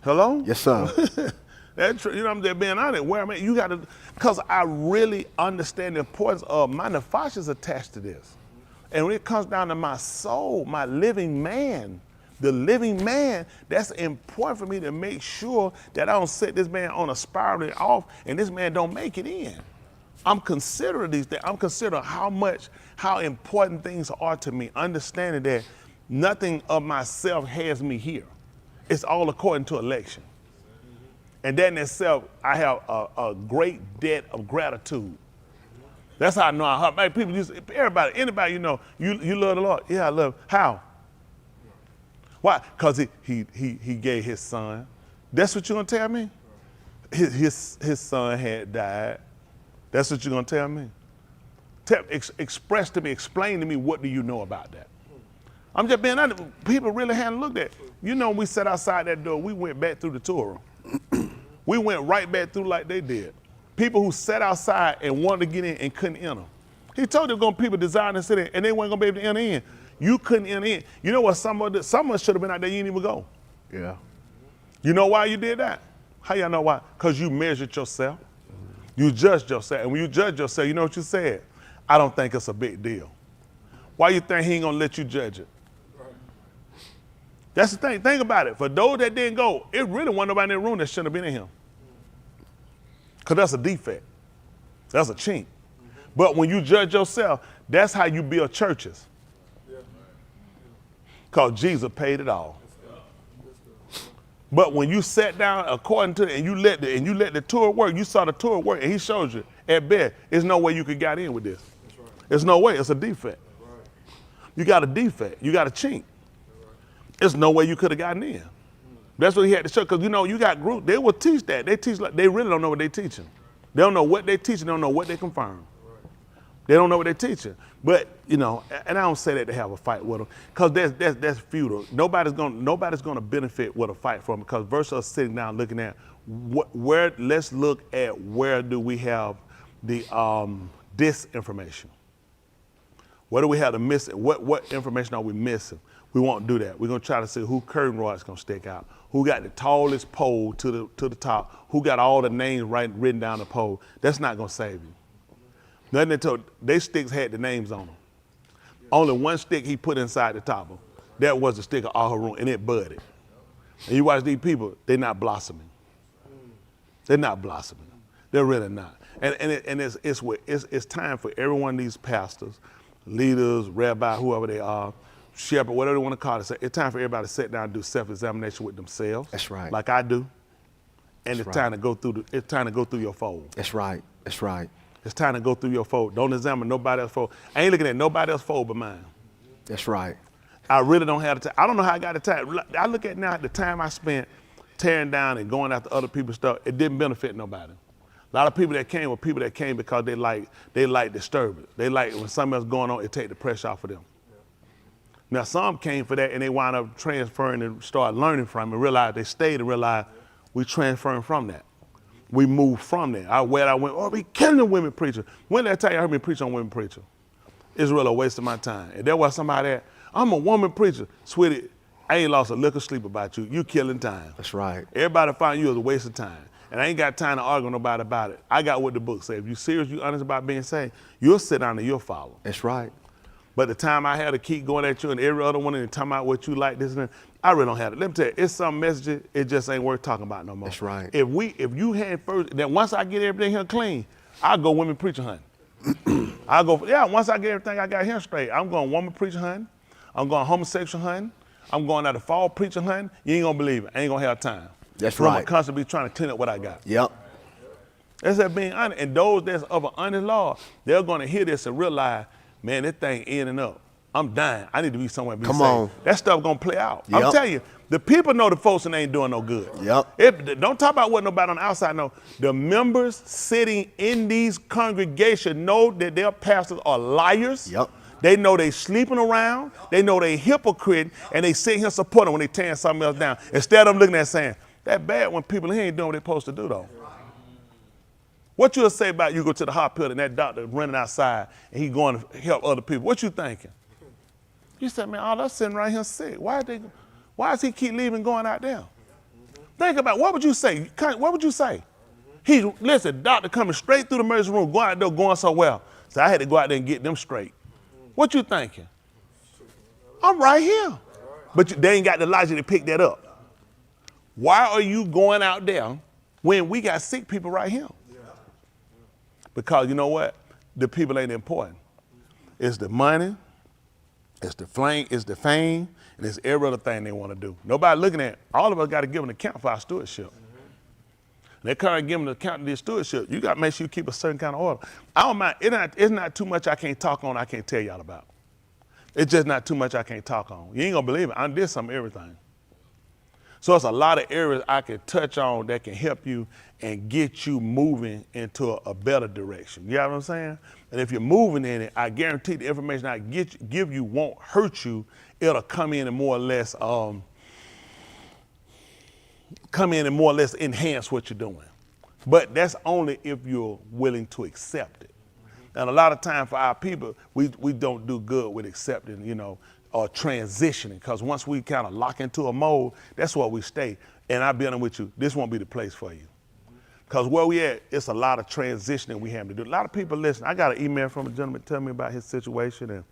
Hello? Yes, sir. That's true. You know, I'm just being honest. Where I mean, you gotta, because I really understand the importance of my nefashis attached to this. And when it comes down to my soul, my living man, the living man, that's important for me to make sure that I don't set this man on a spiral off and this man don't make it in. I'm considering these things. I'm considering how important things are to me, understanding that nothing of myself has me here. It's all according to election. And that in itself, I have a great debt of gratitude. That's how I know I heart. People anybody you know, you love the Lord. Yeah, I love him. How? Why? Because he gave his son. That's what you're gonna tell me? His son had died. That's what you're gonna tell me? Express to me, explain to me, what do you know about that? I'm just being honest. People really hadn't looked at it. You know, when we sat outside that door, we went back through the Torah. We went right back through like they did. People who sat outside and wanted to get in and couldn't enter. He told them people desiring to sit in and they weren't gonna be able to enter in. You couldn't enter in. You know what? Some of us should have been out there, you didn't even go. Yeah. You know why you did that? How y'all know why? Because you measured yourself. You judged yourself. And when you judge yourself, you know what you said? I don't think it's a big deal. Why you think he ain't gonna let you judge it? That's the thing. Think about it. For those that didn't go, it really wasn't nobody in the room that shouldn't have been in here. Because that's a defect. That's a chink. But when you judge yourself, that's how you build churches. Because Jesus paid it all. But when you sat down according to it and you let the Torah work, you saw the Torah work and he showed you at bed, there's no way you could get in with this. There's no way. It's a defect. You got a defect. You got a chink. There's no way you could have gotten in. That's what he had to show. Because you know, you got groups, they will teach that. They teach like they really don't know what they're teaching. They don't know what they're teaching, they don't know what they confirm. They don't know what they're teaching. But, you know, and I don't say that to have a fight with them, because that's futile. Nobody's gonna benefit with a fight from it, because versus us sitting down looking at let's look at where do we have the disinformation. Where do we have the missing? What information are we missing? We won't do that. We're gonna try to see who curtain rod's gonna stick out, who got the tallest pole to the top, who got all the names written down the pole. That's not gonna save you. Nothing until they sticks had the names on them. Only one stick he put inside the top of them. That was the stick of Aharon, and it budded. And you watch these people, they're not blossoming. They're not blossoming. They're really not. And it's time for every one of these pastors, leaders, rabbi, whoever they are, shepherd, whatever they want to call it. It's time for everybody to sit down and do self-examination with themselves. That's right. Like I do. And it's time to go through your fold. That's right. That's right. It's time to go through your fold. Don't examine nobody else's fold. I ain't looking at nobody else's fold but mine. That's right. I really don't have the time. I don't know how I got the time. I look at now the time I spent tearing down and going after other people's stuff. It didn't benefit nobody. A lot of people that came were people that came because they like disturbance. They like when something else going on, it take the pressure off of them. Now some came for that and they wound up transferring and started learning from it and realized they stayed and realized we transferring from that. We moved from there. I went, oh, we killing the women preacher. When did I tell you I heard me preach on women preacher? It's really a waste of my time. And there was somebody there, I'm a woman preacher. Sweetie, I ain't lost a lick of sleep about you. You killing time. That's right. Everybody find you as a waste of time. And I ain't got time to argue with nobody about it. I got what the book says. If you serious, you honest about being saved, you'll sit down and you'll follow. That's right. But the time I had to keep going at you and every other one and talking about what you like, this and that, I really don't have it. Let me tell you, it's some messages, it just ain't worth talking about no more. That's right. If you had first, then once I get everything here clean, I'll go women preacher hunting. Once I get everything I got here straight, I'm going woman preacher hunting, I'm going homosexual hunting, I'm going out of fall preacher hunting. You ain't gonna believe it, I ain't gonna have time. That's So I'm right. gonna constantly be trying to clean up what I got. Yep. That's that being honest. And those that's of an honest law, they're gonna hear this and realize, man, this thing ending up. I'm dying. I need to be somewhere to be Come safe. on. That stuff gonna play out. Yep. I'm telling you, the people know the folks and they ain't doing no good. Yep. Don't talk about what nobody on the outside know. The members sitting in these congregations know that their pastors are liars. Yep. They know they sleeping around. They know they hypocrite, and they sit here supporting when they tearing something else down. Instead of them looking at saying, that bad when people here ain't doing what they're supposed to do though. What you'll say about you go to the hospital and that doctor running outside and he going to help other people? What you thinking? You said, man, all that's sitting right here sick. Why does he keep leaving going out there? Think about, what would you say? What would you say? Listen, doctor coming straight through the emergency room, going out there going so well. So I had to go out there and get them straight. What you thinking? I'm right here. But they ain't got the logic to pick that up. Why are you going out there when we got sick people right here? Because you know what? The people ain't important. It's the money, it's the flame, it's the fame, and it's every other thing they want to do. Nobody looking at it. All of us got to give an account for our stewardship. They can't give them an account of their stewardship. You got to make sure you keep a certain kind of order. I don't mind. It's not too much I can't talk on, I can't tell y'all about. It's just not too much I can't talk on. You ain't going to believe it. I did some everything. So it's a lot of areas I can touch on that can help you and get you moving into a better direction. You know what I'm saying? And if you're moving in it, I guarantee the information I give you won't hurt you. It'll come in and more or less enhance what you're doing. But that's only if you're willing to accept it. And a lot of time for our people, we don't do good with accepting, or transitioning, because once we kind of lock into a mold, that's where we stay. And I'll be honest with you, this won't be the place for you. Because where we at, it's a lot of transitioning we have to do. A lot of people listen. I got an email from a gentleman telling me about his situation, and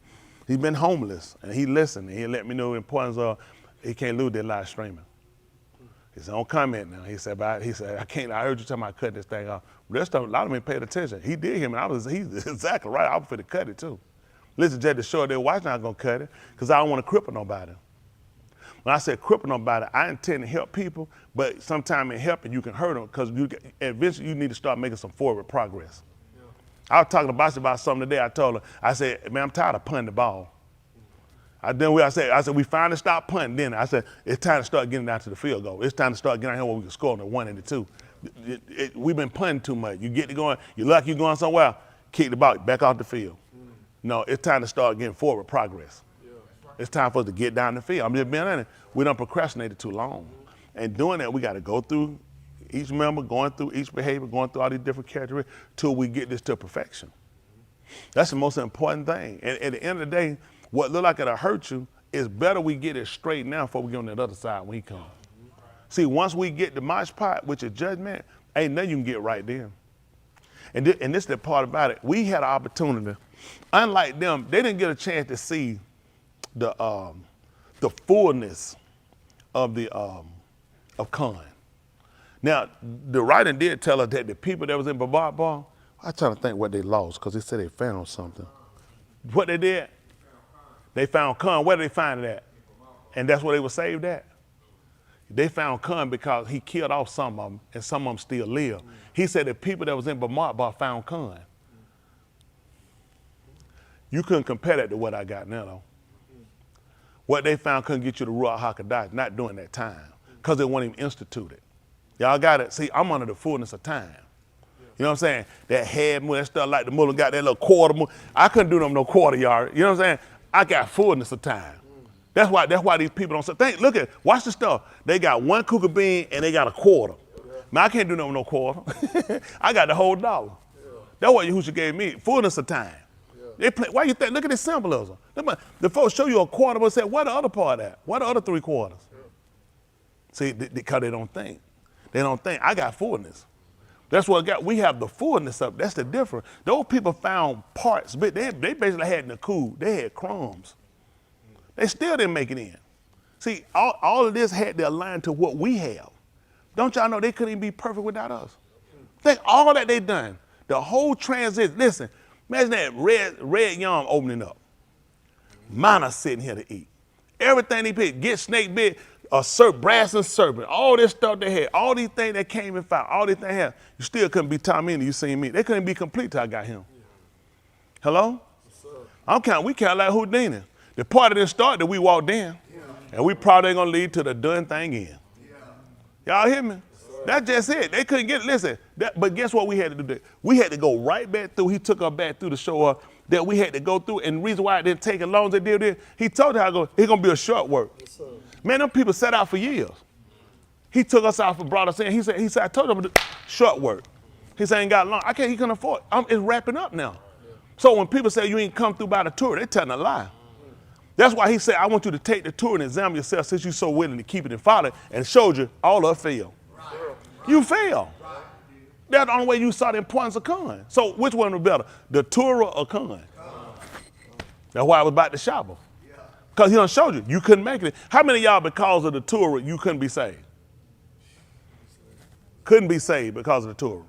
he's been homeless, and he listened, and he let me know the importance of he can't lose their live streaming. He said, don't comment now. He said, I can't, I heard you talking about cutting this thing off. A lot of them ain't paid attention. He did him, and he's exactly right. I was finna cut it too. Listen, just to show their wife not gonna cut it, because I don't want to cripple nobody. When I said cripple nobody, I intend to help people, but sometimes in helping you can hurt them, because eventually you need to start making some forward progress. Yeah. I was talking to Bossy about something today. I told her, I said, man, I'm tired of punting the ball. I said, we finally stopped punting. Then I said, it's time to start getting down to the field goal. It's time to start getting out here where we can score on the 1 and the 2. We've been punting too much. You get to going, you're lucky you're going somewhere, kick the ball back off the field. No, it's time to start getting forward progress. It's time for us to get down the field. I'm just being honest. We done procrastinated too long. And doing that, we got to go through each member, going through each behavior, going through all these different characteristics till we get this to perfection. That's the most important thing. And at the end of the day, what look like it'll hurt you is better we get it straight now before we get on that other side when he comes. See, once we get the mosh pot, which is judgment, ain't nothing you can get right then. And this is the part about it. We had an opportunity. Unlike them, they didn't get a chance to see the fullness of Khan. Now, the writing did tell us that the people that was in Babar Bar, I'm trying to think what they lost, because they said they found something. What they did, they found Khan. Where did they find it at? And that's where they were saved at. They found Khan because he killed off some of them, and some of them still live. He said the people that was in Babar Bar found Khan. You couldn't compare that to what I got now, though. What they found couldn't get you to Ruach HaKodesh, not during that time, because it wasn't even instituted. Y'all got it? See, I'm under the fullness of time. You know what I'm saying? That head move, that stuff like the Mullah got that little quarter move. I couldn't do them no quarter yard. You know what I'm saying? I got fullness of time. That's why these people don't say, look at, watch the stuff. They got one cookie bean and they got a quarter. Man, I can't do no quarter. I got the whole dollar. That's what Yahushua gave me, fullness of time. They play, why you think, look at this symbolism. The folks show you a quarter, but say, what the other part at? What the other 3 quarters? See, because they don't think. They don't think, I got fullness. That's what we have the fullness of. That's the difference. Those people found parts, but they basically had Nakud. They had crumbs. They still didn't make it in. See, all of this had to align to what we have. Don't y'all know they couldn't even be perfect without us? Think all that they done, the whole transition. Listen, imagine that red yam opening up. Manna sitting here to eat. Everything they picked, get snake bit, brass and serpent, all this stuff they had, all these things that came and found, all these things they had. You still couldn't be Tom in, you seen me. They couldn't be complete till I got him. Hello? We count like Houdini. The party didn't start that we walked in. And we probably ain't gonna lead to the done thing in. Y'all hear me? That's just it. They couldn't get it. Listen, but guess what we had to do? We had to go right back through. He took us back through to show us that we had to go through. And the reason why it didn't take as long as it did, he told us how it's gonna be a short work. Man, them people set out for years. He took us out and brought us in. He said, I told them short work. He said, ain't got long. He couldn't afford it. It's wrapping up now. So when people say you ain't come through by the Torah, they're telling a lie. That's why he said, I want you to take the Torah and examine yourself since you're so willing to keep it and follow it, and showed you all of it fail. You fail. That's the only way you saw the importance of Khan. So which one was better, the Torah or Khan? That's why I was about to shop him. Because he done showed you couldn't make it. How many of y'all, because of the Torah, you couldn't be saved? Couldn't be saved because of the Torah.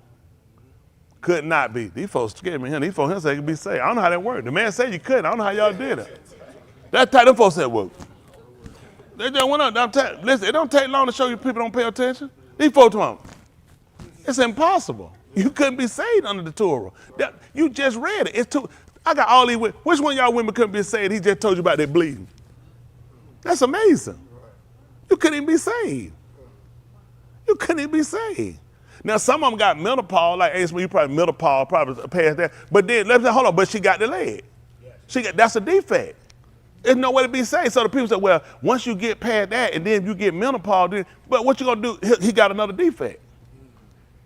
Could not be. These folks scared me. These folks said they could be saved. I don't know how that worked. The man said you couldn't. I don't know how y'all did it. That time them folks said, well, they just went up. Listen, it don't take long to show you people don't pay attention. These folks told them, it's impossible. You couldn't be saved under the Torah. You just read it. I got all these. Which one of y'all women couldn't be saved? He just told you about their bleeding. That's amazing. You couldn't even be saved. You couldn't even be saved. Now, some of them got menopause, like Ace, you probably menopause, probably past that. But then, hold on, but she got the leg. That's a defect. There's no way to be saved. So the people say, well, once you get past that and then you get menopause, but what you gonna do? He got another defect.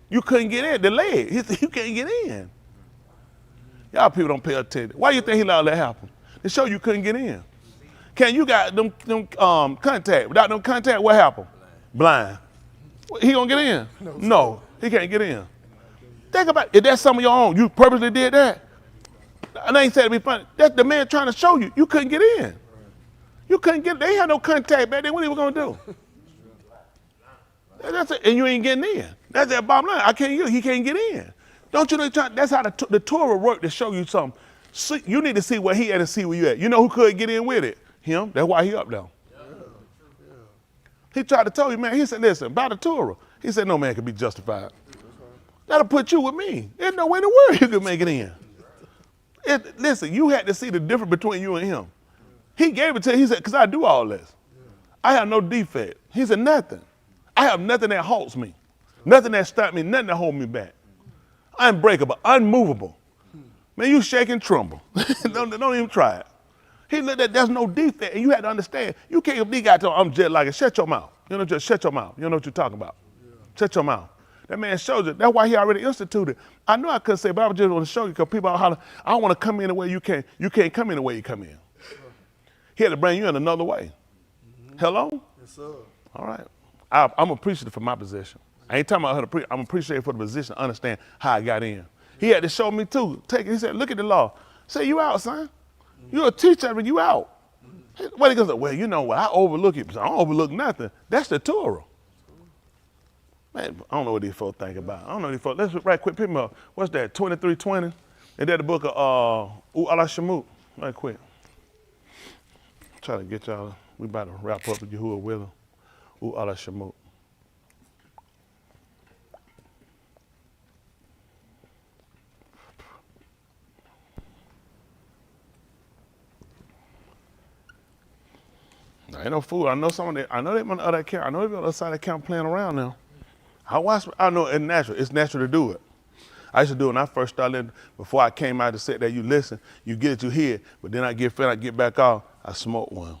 You couldn't get in, the leg. You can't get in. Y'all people don't pay attention. Why you think he allowed that to happen? To show you couldn't get in. You got them contact. Without them contact, what happened? Blind. He gonna get in? No, he can't get in. Think about it. If that's some of your own, you purposely did that. And I ain't saying to be funny. That's the man trying to show you couldn't get in. You couldn't get. They had no contact back then. What he was gonna do? That's it. And you ain't getting in. That's that bottom line. He can't get in. Don't you know? That's how the Torah worked to show you something. See, you need to see where he at and see where you at. You know who could get in with it? Him. That's why he up there. He tried to tell you, man. He said, listen, by the Torah. He said, no man can be justified. That'll put you with me. There's no way in the world you can make it in. Listen, you had to see the difference between you and him. He gave it to you. He said, because I do all this. I have no defect. He said, nothing. I have nothing that halts me. Nothing that stops me. Nothing that holds me back. Unbreakable. Unmovable. Man, you shake and tremble. don't even try it. He looked at there's no defect, and you had to understand. You can't be guy telling I'm just like it. Shut your mouth. You know, just shut your mouth. You don't know what you're talking about. Yeah. Shut your mouth. That man showed you. That's why he already instituted. I know I couldn't say, but I just want to show you because people are hollering, I don't want to come in the way you can. You can't come in the way you come in. He had to bring you in another way. Mm-hmm. Hello? Yes, sir. All right. I'm appreciative for my position. I ain't talking about how to preach. I'm appreciative for the position to understand how I got in. He had to show me too. He said, look at the law. Say, you out, son. You're a teacher, but you out. What he goes, well, you know what? I overlook it. I don't overlook nothing. That's the Torah. Man, I don't know what these folks think about. I don't know what these folks. Let's right quick pick me up. What's that? 2320? And that the book of Ala Shemut. Right quick. Try to get y'all. We about to wrap up with Yahuwah Willow. Ala Shemut. Ain't no fool. I know some of them. I know they on the other account. I know they on the other side of the account playing around now. I know it's natural. It's natural to do it. I used to do it when I first started. Before I came out to sit there, you listen, you get it, you hear. But then I get fed, I get back off, I smoke one.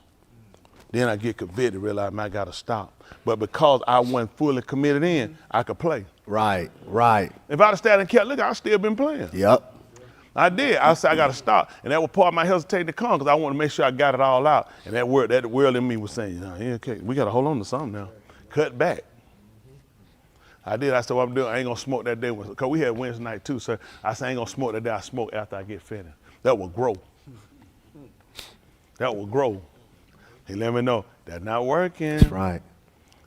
Then I get convicted, realize I got to stop. But because I wasn't fully committed in, I could play. Right. If I'd have stayed and kept looking, I'd still been playing. Yep. I did. I said I got to stop, and that was part of my hesitating to come because I want to make sure I got it all out. And that world in me was saying, no, okay, we got to hold on to something now. Cut back. I did. I said, what I'm doing, I ain't gonna smoke that day because we had Wednesday night too. So I said, I ain't gonna smoke that day. I smoke after I get finished. That will grow. That will grow. He let me know, that's not working. That's right.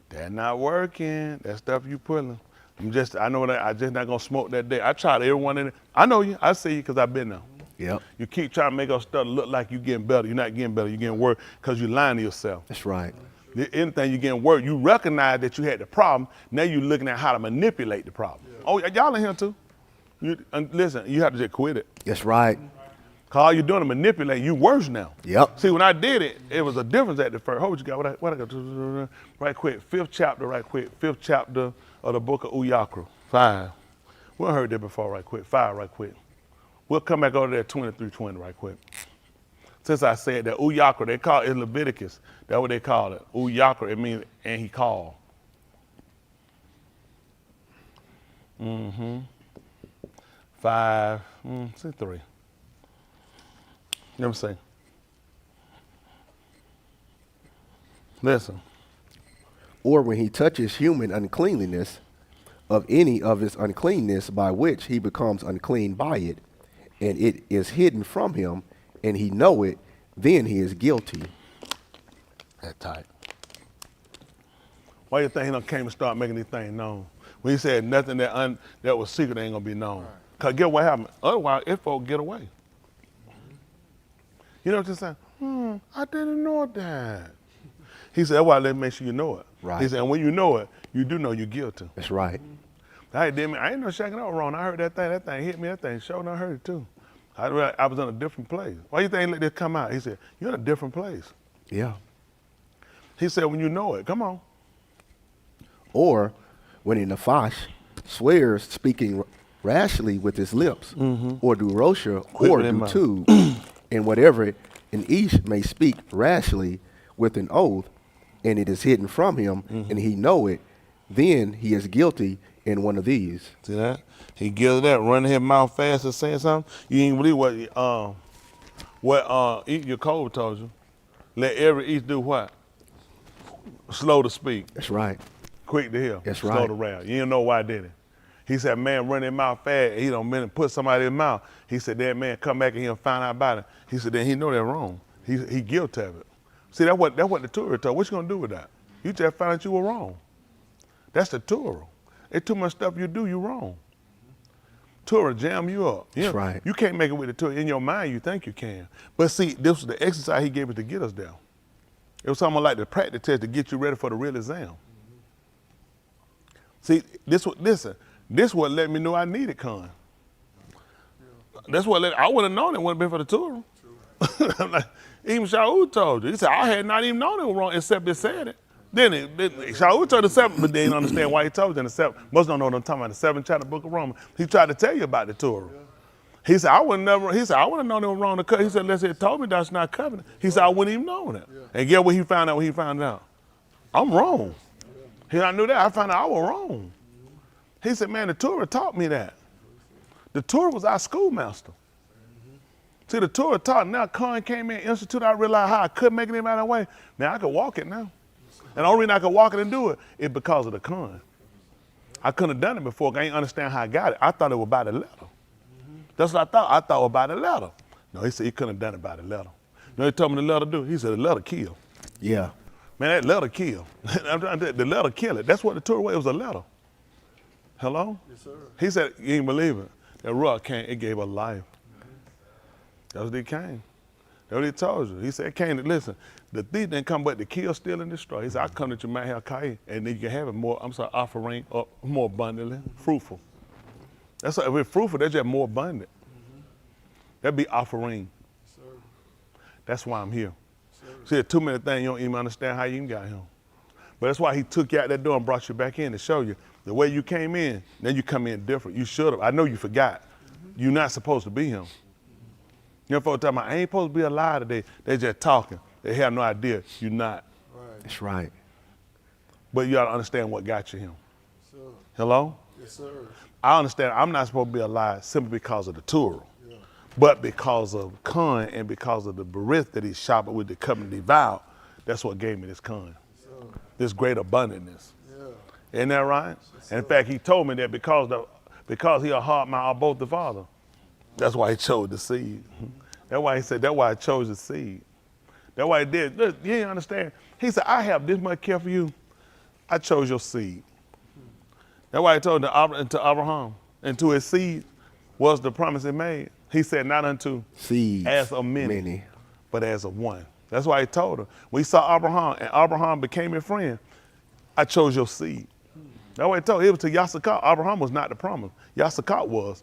That's not working. That stuff you pulling. I know that I just not gonna smoke that day. I tried everyone in it. I know you, I see you because I've been there. Yep. You keep trying to make us stuff look like you getting better. You're not getting better, you're getting worse because you're lying to yourself. That's right. Anything you're getting worse, you recognize that you had the problem, now you're looking at how to manipulate the problem. Yeah. Oh, y'all in here too? Listen, you have to just quit it. That's right. Cause all you're doing is manipulating, you worse now. Yep. See, when I did it, it was a difference at the first. What you got? What I got? Right quick, 5th chapter, right quick. 5th chapter of the book of Uyakra, 5. We heard that before, right quick. 5, right quick. We'll come back over there 23:20, right quick. Since I said that Uyakra, they call it Leviticus. That's what they call it. Uyakra, it means, and he called. 5, 3. Let me see. Listen. Or when he touches human uncleanliness of any of his uncleanness by which he becomes unclean by it, and it is hidden from him, and he know it, then he is guilty. That tight. Why you think he done came and start making these things known? When he said nothing that was secret ain't gonna be known. Cause get what happened? Otherwise, if folk get away. You know what I'm saying? I didn't know that. He said, that's why let me make sure you know it. Right. He said, and when you know it, you do know you're guilty. That's right. I ain't no shacking out wrong. I heard that thing hit me, that thing showed, and I heard it too. I was in a different place. Why you think he let this come out? He said, you're in a different place. Yeah. He said, when you know it, come on. Or when a Nafash swears speaking rashly with his lips, or do Rosha, or do two, and whatever an Ish may speak rashly with an oath, and it is hidden from him, and he know it, then he is guilty in one of these. See that? He guilty of that, running his mouth fast and saying something. You ain't believe what Yaakov told you. Let every Ish do what? Slow to speak. That's right. Quick to hear. That's slow right. to wrath. You don't know why did it. He said, man, run his mouth fast. He don't mean to put somebody in his mouth. He said, that man come back and he'll find out about it. He said, then he know that wrong. He guilty of it. See, that's what the Torah told. What you gonna do with that? You just found out you were wrong. That's the Torah. It's too much stuff you do, you wrong. Torah jam you up. That's right. You can't make it with the Torah. In your mind, you think you can. But see, this was the exercise he gave us to get us there. It was something like the practice test to get you ready for the real exam. See, this what let me know I needed Khan. That's what I would have known it wouldn't have been for the Torah. Like, even Shaul told you. He said, I had not even known it was wrong except it said it. Then Shaul told the 7th, but they didn't understand why he told you in the 7th. Most don't know what I'm talking about, the 7th chapter book of Romans. He tried to tell you about the Torah. He said, I would have known it was wrong to cut. He said, unless it told me that's not covenant. He said, I wouldn't even known it. And get what he found out when he found out. I'm wrong. I knew that. I found out I was wrong. He said, man, the Torah taught me that. The Torah was our schoolmaster. See, the Torah taught, now Khan came in, instituted, I realized how I couldn't make it any other way. Now I could walk it now. And the only reason I could walk it and do it is because of the Khan. I couldn't have done it before, I didn't understand how I got it. I thought it was by the letter. That's what I thought. I thought it was by the letter. No, he said he couldn't have done it by the letter. You know what he told me the letter do? He said the letter kill. Yeah. Man, that letter kill. The letter kill it. That's what the Torah was. It was a letter. Hello? Yes, sir. He said, you ain't believe it. That Ruach came, it gave us life. That's what he came. That's what he told you. He said, it came to, listen, the thief didn't come but to kill, steal, and destroy. He said, I come that you might have Kai, and then you can have it more, offering up more abundantly, fruitful. That's if it's fruitful, that's just more abundant. That'd be offering. Sir. That's why I'm here. See, there's too many things you don't even understand how you even got here. But that's why he took you out that door and brought you back in to show you the way you came in, then you come in different. You should have. I know you forgot. You're not supposed to be him. You know, folks talking about, I ain't supposed to be alive today. They just talking. They have no idea. You're not. Right. That's right. But you got to understand what got you him. Sir. Hello? Yes, sir. I understand I'm not supposed to be alive simply because of the Torah. Yeah. But because of Khan and because of the berith that he's shopping with the covenant devout, that's what gave me this Khan. This great abundance. Yeah. Isn't that right? Yes, and in fact, he told me that because he a hard man, both the Father. That's why he chose the seed. That's why he said, that's why I chose the seed. That's why he did. Look, you didn't understand. He said, I have this much care for you. I chose your seed. That's why he told to Abraham, and to his seed was the promise he made. He said, not unto seeds as of many, but as of one. That's why he told her. When he saw Abraham, and Abraham became his friend, I chose your seed. That's what he told. It was to Yasakar. Abraham was not the promise. Yasakar was.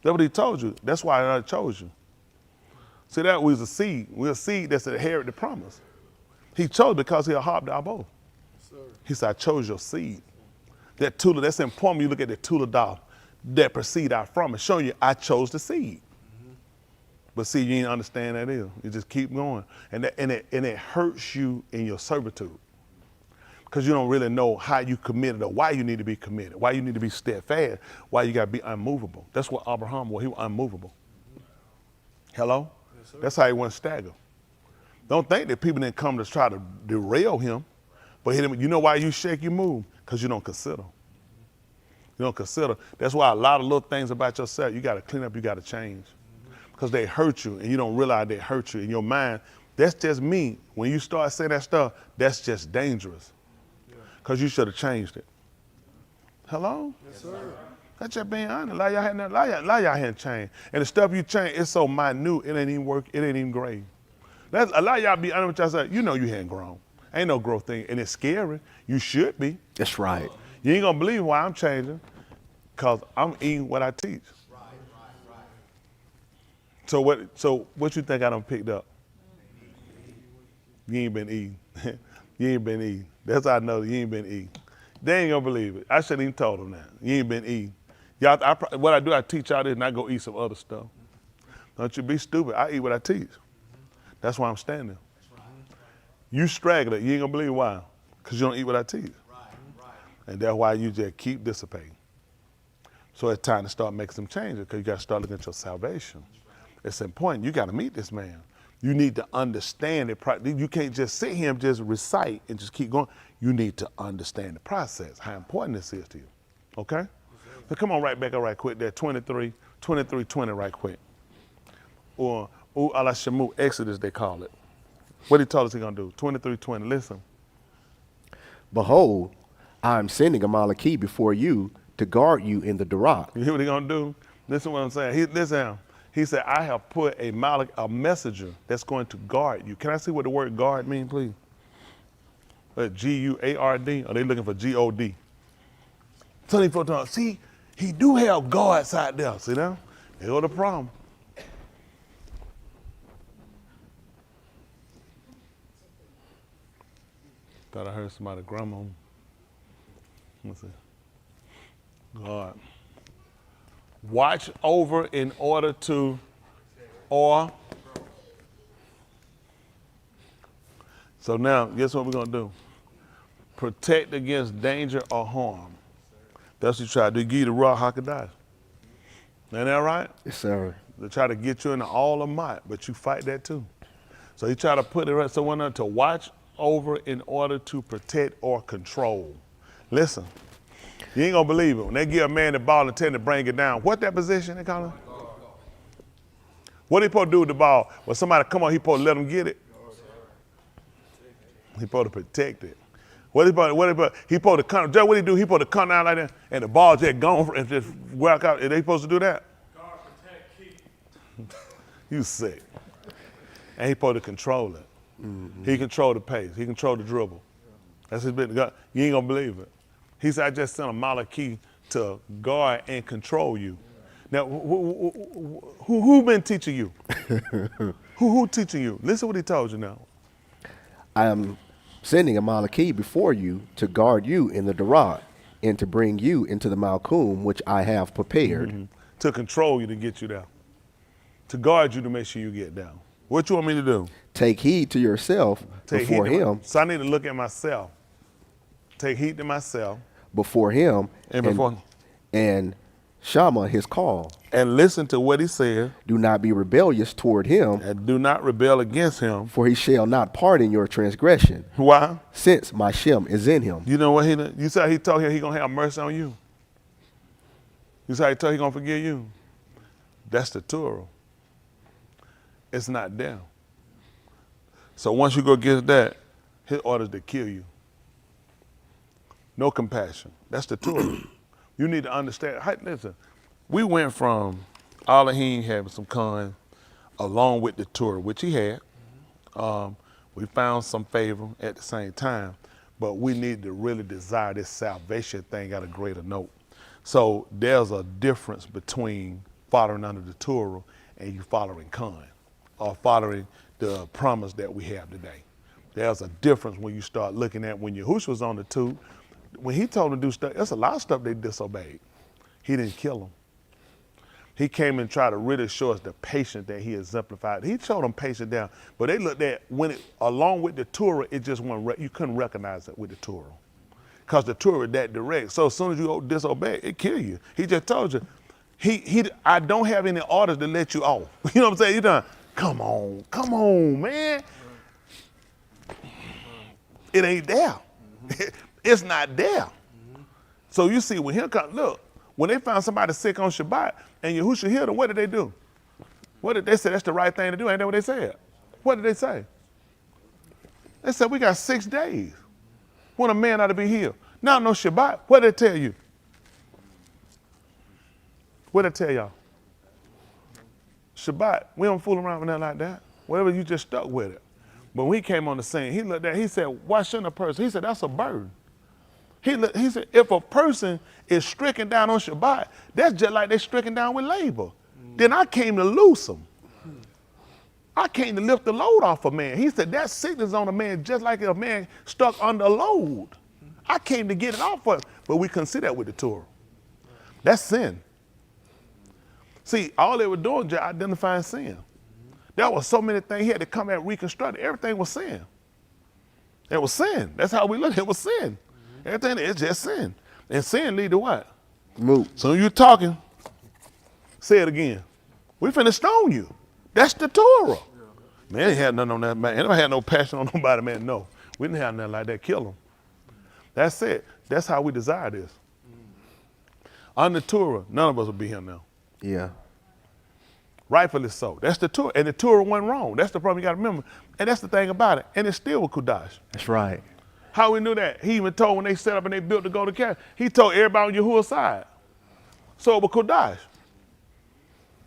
That's what he told you. That's why I chose you. See, that was a seed. We're a seed that's inherit the promise. He chose because he a hob both. He said, I chose your seed. That tula, that's important. You look at the tula dal that proceed out from it, showing you I chose the seed. But see, you didn't understand that is. You just keep going. And it hurts you in your servitude. Because you don't really know how you committed or why you need to be committed, why you need to be steadfast, why you got to be unmovable. That's what Abraham was. He was unmovable. Hello? Yes, that's how he went stagger. Don't think that people didn't come to try to derail him. But you know why you shake, you move? Because you don't consider. You don't consider. That's why a lot of little things about yourself, you got to clean up, you got to change. Because they hurt you, and you don't realize they hurt you in your mind. That's just me. When you start saying that stuff, that's just dangerous. Because you should have changed it. Hello? Yes, sir. That's just being honest. A lot of y'all hadn't changed. And the stuff you change, it's so minute, it ain't even work, it ain't even great. A lot of y'all be honest with yourself, you know you hadn't grown. Ain't no growth thing, and it's scary. You should be. That's right. You ain't gonna believe why I'm changing, because I'm eating what I teach. Right. So what you think I done picked up? You ain't been eating. You ain't been eating. That's how I know you ain't been eating. They ain't gonna believe it. I shouldn't even told them that. You ain't been eating. Y'all, what I do, I teach y'all this and I go eat some other stuff. Don't you be stupid. I eat what I teach. That's why I'm standing. You straggler, you ain't gonna believe why. Because you don't eat what I teach. And that's why you just keep dissipating. So it's time to start making some changes because you gotta start looking at your salvation. It's important. You gotta meet this man. You need to understand it. You can't just sit here and just recite and just keep going. You need to understand the process, how important this is to you. Okay? So come on right back up right quick there, 23:20 right quick. Or ala shamu, Exodus they call it. What he told us he gonna do, 23:20, listen. Behold, I am sending a Malaki before you to guard you in the Torah. You hear what he gonna do? Listen what I'm saying. Listen. He said, I have put a messenger that's going to guard you. Can I see what the word guard means, please? G-U-A-R-D? Are they looking for G-O-D? See, he do have guards out there. See that? Here's the problem. Thought I heard somebody grandma. Let's see. God. Watch over in order to, or. So now, guess what we're gonna do? Protect against danger or harm. That's what you try to do. Give you the raw hakadash. Ain't that right? Yes, sir. They try to get you into all of might, but you fight that too. So he try to put it right, so one to watch over in order to protect or control. Listen. You ain't gonna believe it. When they give a man the ball and tell him to bring it down, what that position they call it? What he supposed to do with the ball? When somebody come on, he supposed to let him get it? He supposed to protect it. He supposed to come, just what he do, he supposed to come down like that and the ball just gone and just walk out. Are they supposed to do that? Guard, protect, keep. You sick. And he supposed to control it. Mm-hmm. He control the pace. He control the dribble. That's his business. You ain't gonna believe it. He said, I just sent a Malaki to guard and control you. Now, who been teaching you? who teaching you? Listen what he told you now. I am sending a Malaki before you to guard you in the Torah and to bring you into the Malkum, which I have prepared. Mm-hmm. To control you, to get you down. To guard you, to make sure you get down. What you want me to do? Take heed to yourself before him. So I need to look at myself. Take heed to myself. Before him and Shama his call. And listen to what he said. Do not be rebellious toward him. And do not rebel against him. For he shall not pardon your transgression. Why? Since my Shem is in him. You know what you said he told him he gonna have mercy on you. You said he told he gonna forgive you. That's the Torah. It's not them. So once you go against that, his orders to kill you. No compassion. That's the Torah. You need to understand. Hey, listen, we went from Elohim having some con along with the Torah, which he had. We found some favor at the same time, but we need to really desire this salvation thing at a greater note. So there's a difference between following under the Torah and you following con, or following the promise that we have today. There's a difference when you start looking at when Yahushua was on the tube. When he told them to do stuff, there's a lot of stuff they disobeyed. He didn't kill them. He came and tried to really show us the patience that he exemplified. He showed them patience down, but they looked at when it, along with the Torah, it just wasn't, you couldn't recognize it with the Torah. Because the Torah is that direct. So as soon as you disobey, it kill you. He just told you, I don't have any orders to let you off. You know what I'm saying? You done, come on, man. It ain't there. It's not there. So you see, when him come, look, when they found somebody sick on Shabbat and Yahushua healed them, what did they do? What did they say? That's the right thing to do. Ain't that what they said? What did they say? They said, we got 6 days when a man ought to be healed. Now no Shabbat. What did they tell you? What did they tell y'all? Shabbat, we don't fool around with nothing like that. Whatever, you just stuck with it. But when he came on the scene, he looked at, he said, why shouldn't a person? He said, that's a burden. He said, if a person is stricken down on Shabbat, that's just like they're stricken down with labor. Then I came to loose them. I came to lift the load off a man. He said, that sickness on a man just like a man stuck under a load. I came to get it off of him. But we couldn't see that with the Torah. That's sin. See, all they were doing was just identifying sin. There was so many things he had to come and reconstruct. Everything was sin. It was sin. That's how we look. It was sin. Everything is just sin. And sin lead to what? Move. So you talking, say it again. We finna stone you. That's the Torah. Man, ain't had nothing on that man. Anybody had no passion on nobody, man? No. We didn't have nothing like that. Kill them. That's it. That's how we desire this. Under Torah, none of us would be here now. Yeah. Rightfully so. That's the Torah. And the Torah went wrong. That's the problem you got to remember. And that's the thing about it. And it's still with Kudash. That's right. How we knew that? He even told when they set up and they built the golden calf, he told everybody on Yahuwah's side. So it was Kodash.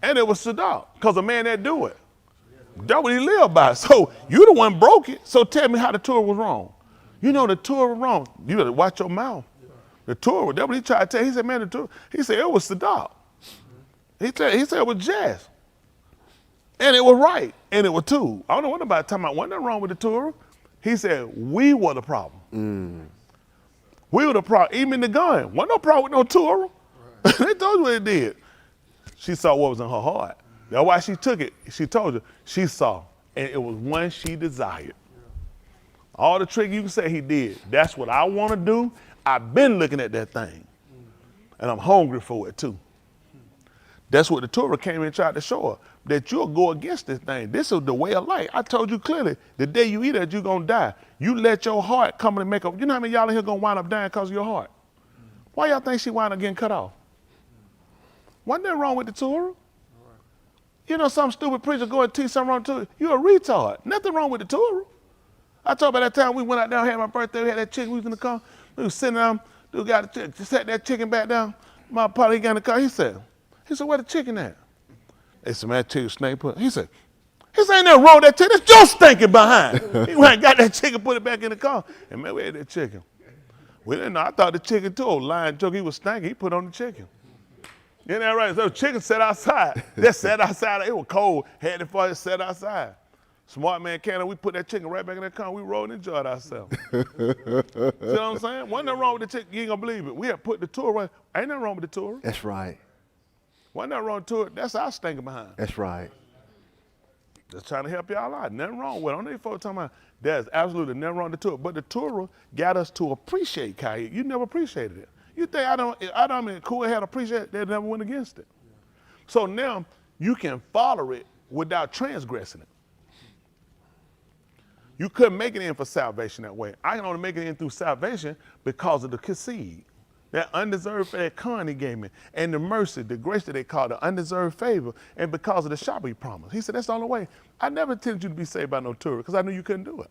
And it was Sadak, because a man that do it. That's what he lived by. So you the one broke it. So tell me how the Torah was wrong. You know the Torah was wrong. You better watch your mouth. The Torah, that's what he tried to tell. He said, man, the Torah, he said it was Sadak. He said it was just. And it was right. And it was too. I don't know what nobody talking about. Wasn't nothing wrong with the Torah. He said, we were the problem. We were the problem. Even the gun. Wasn't no problem with no Torah. Right. They told you what it did. She saw what was in her heart. That's why she took it. She told you. She saw. And it was one she desired. All the trick you can say he did. That's what I want to do. I've been looking at that thing. And I'm hungry for it too. That's what the Torah came and tried to show her. That you'll go against this thing. This is the way of life. I told you clearly, the day you eat it, you're going to die. You let your heart come and make up. You know how many y'all in here going to wind up dying because of your heart? Why y'all think she wound up getting cut off? Wasn't there wrong with the Torah? You know, some stupid preacher go and teach something wrong with the Torah. You're a retard. Nothing wrong with the Torah. I told by that time we went out there, had my birthday, we had that chicken, we was in the car. We was sitting down, dude got set that chicken back down. My partner, he got in the car, he said, where the chicken at? They said, man, that chicken snake put. He said, ain't nothing wrong with that chicken. It's your stinking behind. He went and got that chicken, put it back in the car. And man, we had that chicken. We didn't know. I thought the chicken too. Old lying joke, he was stinking. He put on the chicken. Isn't that right? So the chicken sat outside. That sat outside. It was cold. Had it for it sat outside. Smart man came and we put that chicken right back in that car. We rolled and enjoyed ourselves. See what I'm saying? Wasn't nothing wrong with the chicken. You ain't gonna believe it. We had put the Torah right. Ain't nothing wrong with the Torah. That's right. Wasn't nothing wrong with the Torah. That's our stinking behind. That's right. Just trying to help y'all out. Nothing wrong with it. I don't know if folks talking about there's absolutely nothing wrong with the Torah. But the Torah got us to appreciate Kai. You never appreciated it. You think Adam and Kuah had appreciated it, they never went against it. So now you can follow it without transgressing it. You couldn't make it in for salvation that way. I can only make it in through salvation because of the seed. That undeserved that con he gave me. And the mercy, the grace that they call the undeserved favor. And because of the shop he promised. He said, that's the only way. I never intended you to be saved by no Torah because I knew you couldn't do it.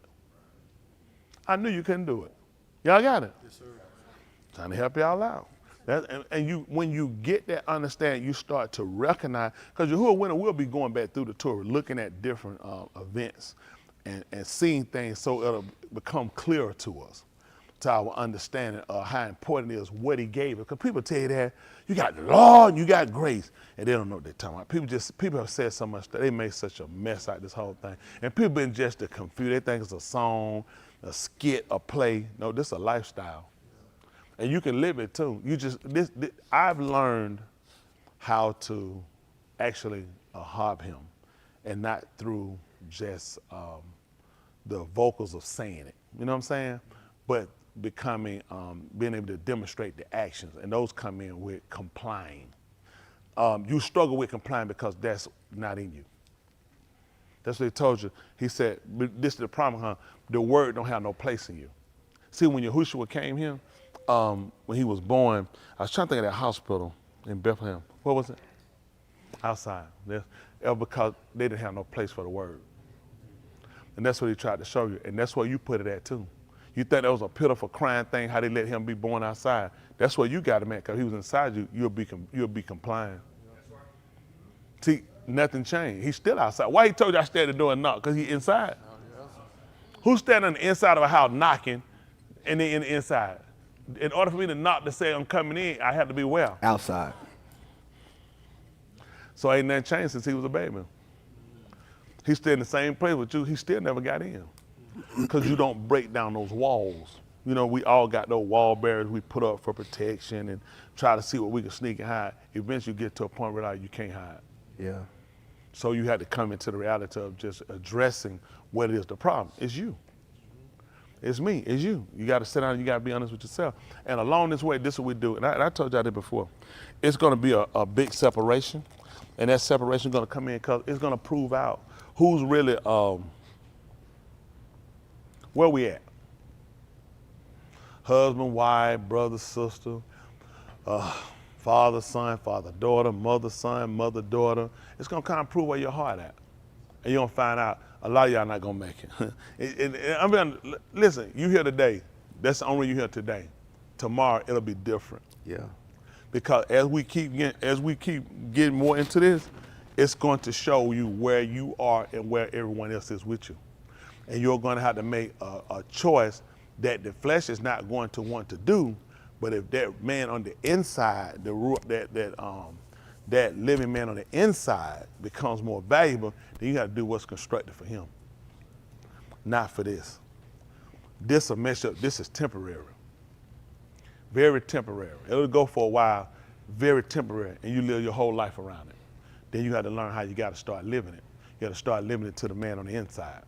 I knew you couldn't do it. Y'all got it? Yes, sir. Trying to help y'all out. When you get that understanding, you start to recognize, because Yahuwah winter will be going back through the Torah, looking at different events and seeing things so it'll become clearer to us, to our understanding of how important it is what he gave us. Because people tell you that, you got the law and you got grace, and they don't know what they're talking about. People have said so much, they made such a mess out of this whole thing. And people been just confused. They think it's a song, a skit, a play. No, this is a lifestyle. And you can live it too. I've learned how to actually harp him, and not through just the vocals of saying it. You know what I'm saying? But becoming, being able to demonstrate the actions, and those come in with complying. You struggle with complying because that's not in you. That's what he told you. He said, this is the problem, huh? The word don't have no place in you. See, when Yahushua came here, when he was born, I was trying to think of that hospital in Bethlehem. What was it? Outside. Because they didn't have no place for the word. And that's what he tried to show you. And that's where you put it at too. You think that was a pitiful crying thing, how they let him be born outside. That's where you got him at, because he was inside you, you'll be complying. See, nothing changed. He's still outside. Why he told you I stay at the door and knock? Because he's inside. Who's standing on the inside of a house knocking and then in the inside? In order for me to knock to say I'm coming in, I have to be where? Outside. So ain't nothing changed since he was a baby. He's still in the same place with you. He still never got in. Because you don't break down those walls. You know, we all got those wall barriers we put up for protection and try to see what we can sneak and hide. Eventually you get to a point where you can't hide. Yeah. So you had to come into the reality of just addressing what it is the problem. It's you. It's me, it's you. You got to sit down and you got to be honest with yourself. And along this way, this is what we do. And I told y'all that before. It's going to be a big separation. And that separation is going to come in because it's going to prove out who's really, where we at. Husband, wife, brother, sister, father, son, father, daughter, mother, son, mother, daughter. It's going to kind of prove where your heart at. And you're going to find out a lot of y'all not going to make it. Listen, you here today. That's the only reason you're here today. Tomorrow, it'll be different. Yeah. Because as we keep getting more into this, it's going to show you where you are and where everyone else is with you. And you're going to have to make a choice that the flesh is not going to want to do, but if that man on the inside, that living man on the inside becomes more valuable, then you got to do what's constructive for him, not for this. This will mess up. This is temporary, very temporary. It'll go for a while, very temporary, and you live your whole life around it. Then you got to learn how you got to start living it. You got to start living it to the man on the inside.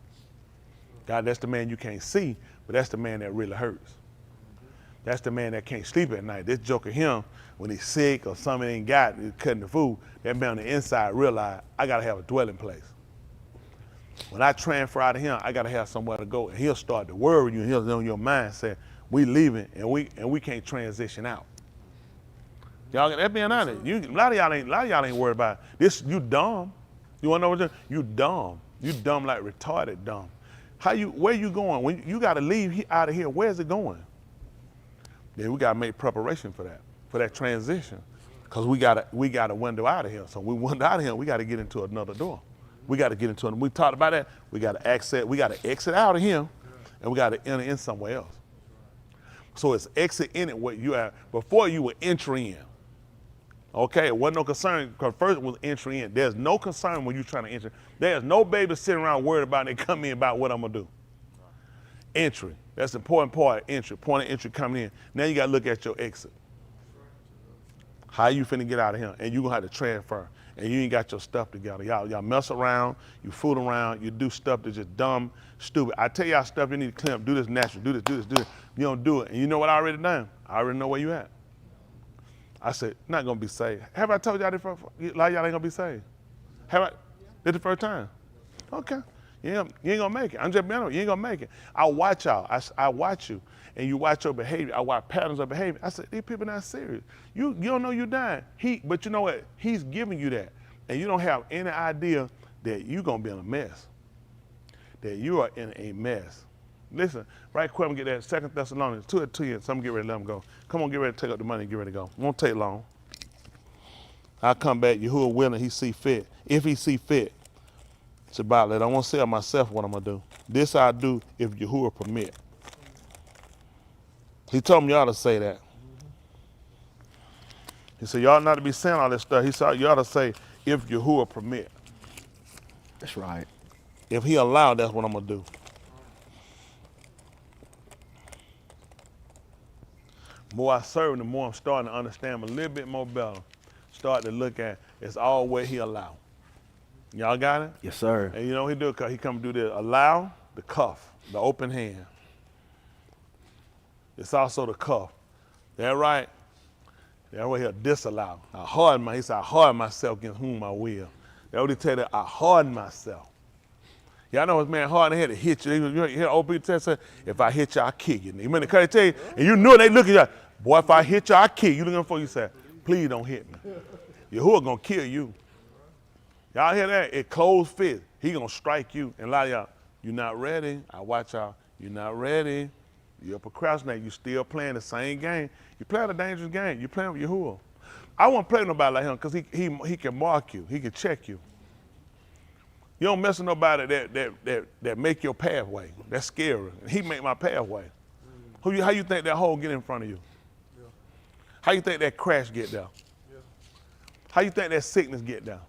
God, that's the man you can't see, but that's the man that really hurts. That's the man that can't sleep at night. This joker him, when he's sick or something ain't got, he's cutting the food, that man on the inside realize, I got to have a dwelling place. When I transfer out of him, I got to have somewhere to go. And he'll start to worry you, and he'll on your mind saying, we leaving and we can't transition out. Y'all, that being honest, a lot of y'all ain't worried about it. This. You dumb. You wanna know what you dumb. You dumb like retarded dumb. Where you going? When you gotta leave out of here, where's it going? Then we gotta make preparation for that transition. Cause we got a window out of here. So we window out of here, we gotta get into another door. We gotta get into it. We talked about that. We gotta exit out of here, and we gotta enter in somewhere else. So it's exit in it what you are before you were entry in. Okay, it wasn't no concern, because first it was entry in. There's no concern when you're trying to enter. There's no baby sitting around worried about it come in about what I'm gonna do. Entry, that's the important part of entry, point of entry coming in. Now you gotta look at your exit. How you finna get out of here? And you're gonna have to transfer, and you ain't got your stuff together. Y'all mess around, you fool around, you do stuff that's just dumb, stupid. I tell y'all stuff you need to clean up, do this natural, do this. You don't do it, and you know what I already done? I already know where you at. I said, not gonna be saved. Have I told y'all this? A lot of y'all ain't gonna be saved. Have I? This the first time? Okay. You ain't gonna make it. I'm just being honest, you ain't gonna make it. I watch y'all. I watch you, and you watch your behavior. I watch patterns of behavior. I said, these people not serious. You don't know you're dying. But you know what? He's giving you that, and you don't have any idea that you're gonna be in a mess. That you are in a mess. Listen, right quick, I'm gonna get that 2 Thessalonians 2:10. So I'm gonna get ready to let them go. Come on, get ready to take up the money and get ready to go. Won't take long. I'll come back, Yahuwah willing, he see fit. If he see fit, it's about that. I won't tell myself what I'm gonna do. This I do if Yahuwah permit. He told me y'all to say that. He said, y'all not to be saying all this stuff. He said, y'all to say, if Yahuwah permit. That's right. If he allowed, that's what I'm gonna do. The more I serve, the more I'm starting to understand him a little bit more better. Start to look at it's all what he allowed. Y'all got it? Yes, sir. And you know what he do? He come do the allow, the cuff, the open hand. It's also the cuff. That right? That's what he'll disallow. He said, I harden myself against whom I will. That's what he tell you, I harden myself. Y'all know his man hard in the head to hit you. You hear old people say, if I hit you, I'll kill you. You remember the tell you, and you knew it, they look at you, boy, if I hit you, I'll kill you. You looking for you say, please don't hit me. Yahuwah gonna kill you. Y'all hear that? It closed fist. He gonna strike you. And a lot of y'all, you're not ready. I watch y'all, you're not ready. You're procrastinating. You still playing the same game. You playing a dangerous game. You playing with Yahuwah. I won't play with nobody like him because he can mark you. He can check you. You don't mess with nobody that make your pathway. That's scary. He make my pathway. How you think that hole get in front of you? Yeah. How you think that crash get there? Yeah. How you think that sickness get there?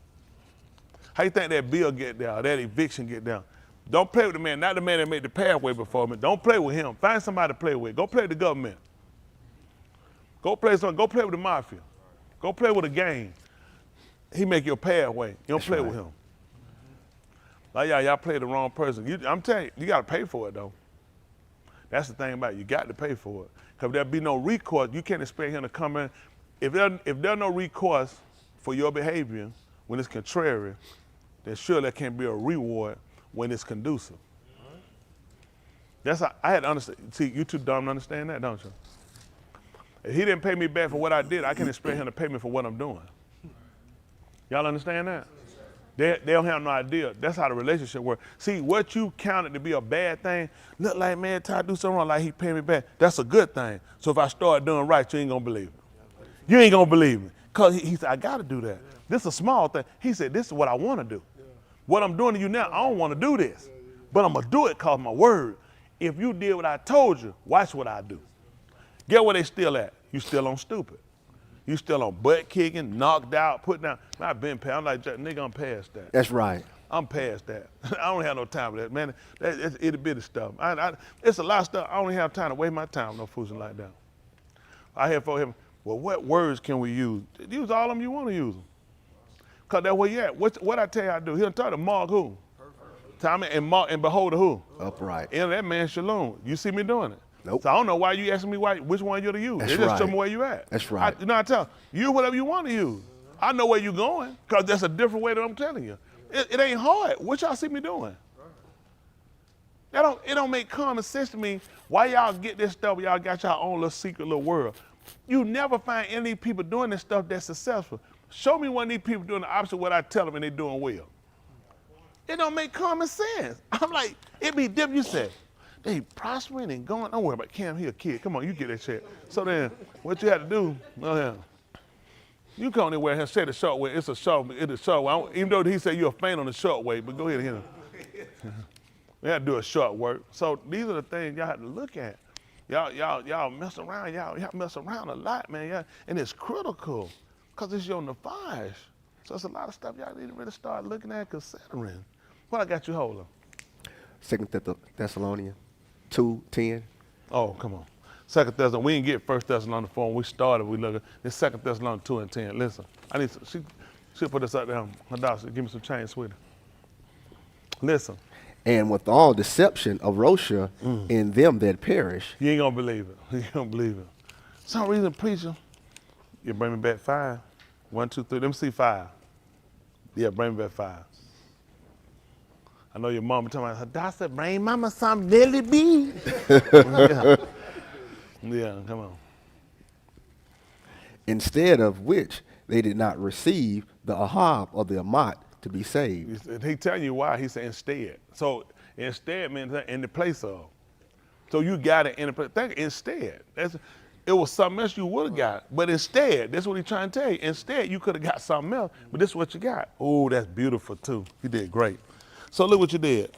How you think that bill get there, or that eviction get there? Don't play with the man, not the man that made the pathway before me. Don't play with him. Find somebody to play with. Go play with the government. Go play with the mafia. Go play with a gang. He make your pathway. You don't play with him. Like y'all play the wrong person. I'm telling you, you got to pay for it though. That's the thing about it. You got to pay for it. Because there'll be no recourse. You can't expect him to come in. If there's no recourse for your behavior when it's contrary, then sure there can be a reward when it's conducive. That's how I had to understand. See, you too dumb to understand that, don't you? If he didn't pay me back for what I did, I can expect him to pay me for what I'm doing. Y'all understand that? They don't have no idea. That's how the relationship works. See, what you counted to be a bad thing, look like, man, Ty do something wrong, like he paid me back. That's a good thing. So if I start doing right, you ain't gonna believe me. You ain't gonna believe me. Because he said, I gotta do that. This is a small thing. He said, this is what I wanna do. What I'm doing to you now, I don't wanna do this. But I'm gonna do it because my word. If you did what I told you, watch what I do. Get where they still at. You still on stupid. You still on butt kicking, knocked out, put down. I've been past. I'm like, nigga, I'm past that. That's right. I'm past that. I don't have no time for that, man. It's itty bitty stuff. It's a lot of stuff. I don't have time to waste my time on no fooling like that. I hear for him, well, what words can we use? Use all of them you want to use them. Because that's where you at. What I tell you I do? He'll tell you, mark who? Tommy and mark and behold who? Upright. And that man Shalom. You see me doing it. Nope. So I don't know why you asking me which one you're to use. That's They just right. tell me where you at. That's right. I tell you, use whatever you want to use. I know where you're going because that's a different way that I'm telling you. It ain't hard. What y'all see me doing? It don't make common sense to me why y'all get this stuff. Y'all got y'all own little secret little world. You never find any of these people doing this stuff that's successful. Show me one of these people doing the opposite of what I tell them and they doing well. It don't make common sense. I'm like, it be different. You say, they prospering and going. Don't worry about Cam. He a kid. Come on, you get that shit. So then, what you had to do? You come anywhere and say the short way. It's a short way. Even though he said you're a fan on the short way, but go ahead and hit him. We had to do a short work. So these are the things y'all have to look at. Y'all mess around. Y'all mess around a lot, man. And it's critical because it's your nefesh. So it's a lot of stuff y'all need to really start looking at, considering. What I got you holding? 2 Thessalonians 2:10. Oh, come on. 2 Thessalonians. We didn't get 1 Thessalonians 4 when we started. We look at this 2 Thessalonians 2:10. Listen, I need some, she'll put this out there. My daughter, give me some change, sweetie. Listen. And with all deception of Rosha in them that perish. You ain't gonna believe it. You ain't gonna believe it. Some reason, preacher, you bring me back 5. 1, 2, 3. Let me see 5. Yeah, bring me back 5. I know your mama talking about her doctor, bring mama some Millie B. Yeah. Yeah, come on. Instead of which they did not receive the ahab or the amat to be saved. He telling you why. He said instead. So instead means in the place of. So you got it in the place. Think instead. It was something else you would have got. But instead, that's what he's trying to tell you. Instead, you could have got something else, but this is what you got. Oh, that's beautiful too. You did great. So look what you did.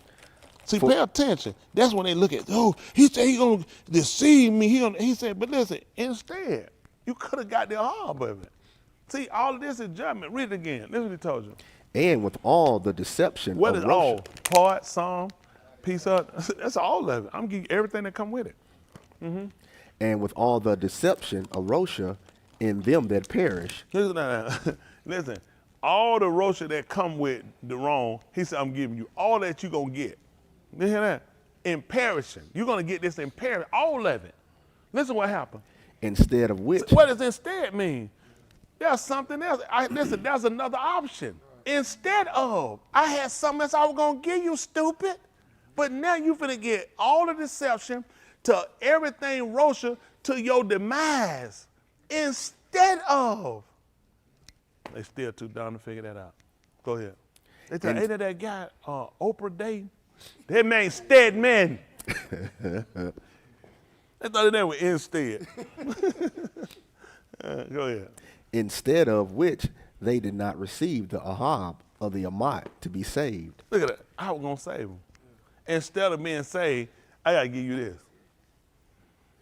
See, pay attention. That's when they look at, oh, he said he's going to deceive me. He said, but listen, instead, you could have got the ahab of it. See, all of this is judgment. Read it again. This is what he told you. And with all the deception What of is all? Part, some, piece of, that's all of it. I'm giving you everything that come with it. Mm-hmm. And with all the deception of Rosha in them that perish. Listen, all the Rosha that come with the wrong, he said, I'm giving you all that you're going to get. You hear that? In perishing. You're going to get this in perishing, all of it. Listen what happened. Instead of which. What does instead mean? There's something else. Listen, there's another option. Instead of, I had something else I was going to give you, stupid. But now you finna get all the deception to everything Rosha to your demise. Instead of. They still too dumb to figure that out. Go ahead. They tell ain't that guy, Oprah Day? That man Stedman. They thought that was instead. Go ahead. Instead of which they did not receive the ahab or the amat to be saved. Look at that. I was going to save them. Instead of being saved, I got to give you this.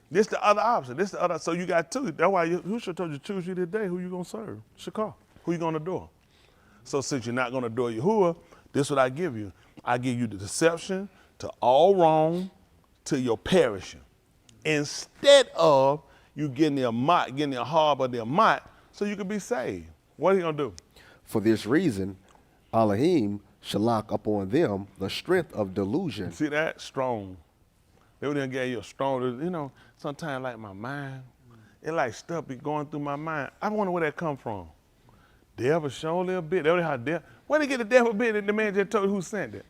This the other option. This the other. So you got two. That's why who should told you to choose you today who you going to serve? Shakar. Who you going to adore? So since you're not going to adore Yahuwah, this is what I give you. I give you the deception to all wrong to your perishing. Instead of you getting the amat, getting the ahab or the amat, so you can be saved. What are you going to do? For this reason, Elohim shall lock upon them the strength of delusion. See that? Strong. They would have gave you a strong, you know, sometimes like my mind, it like stuff be going through my mind. I wonder where that come from. Devil show a little bit. They how devil. Where they get the devil bit and the man just told you who sent it?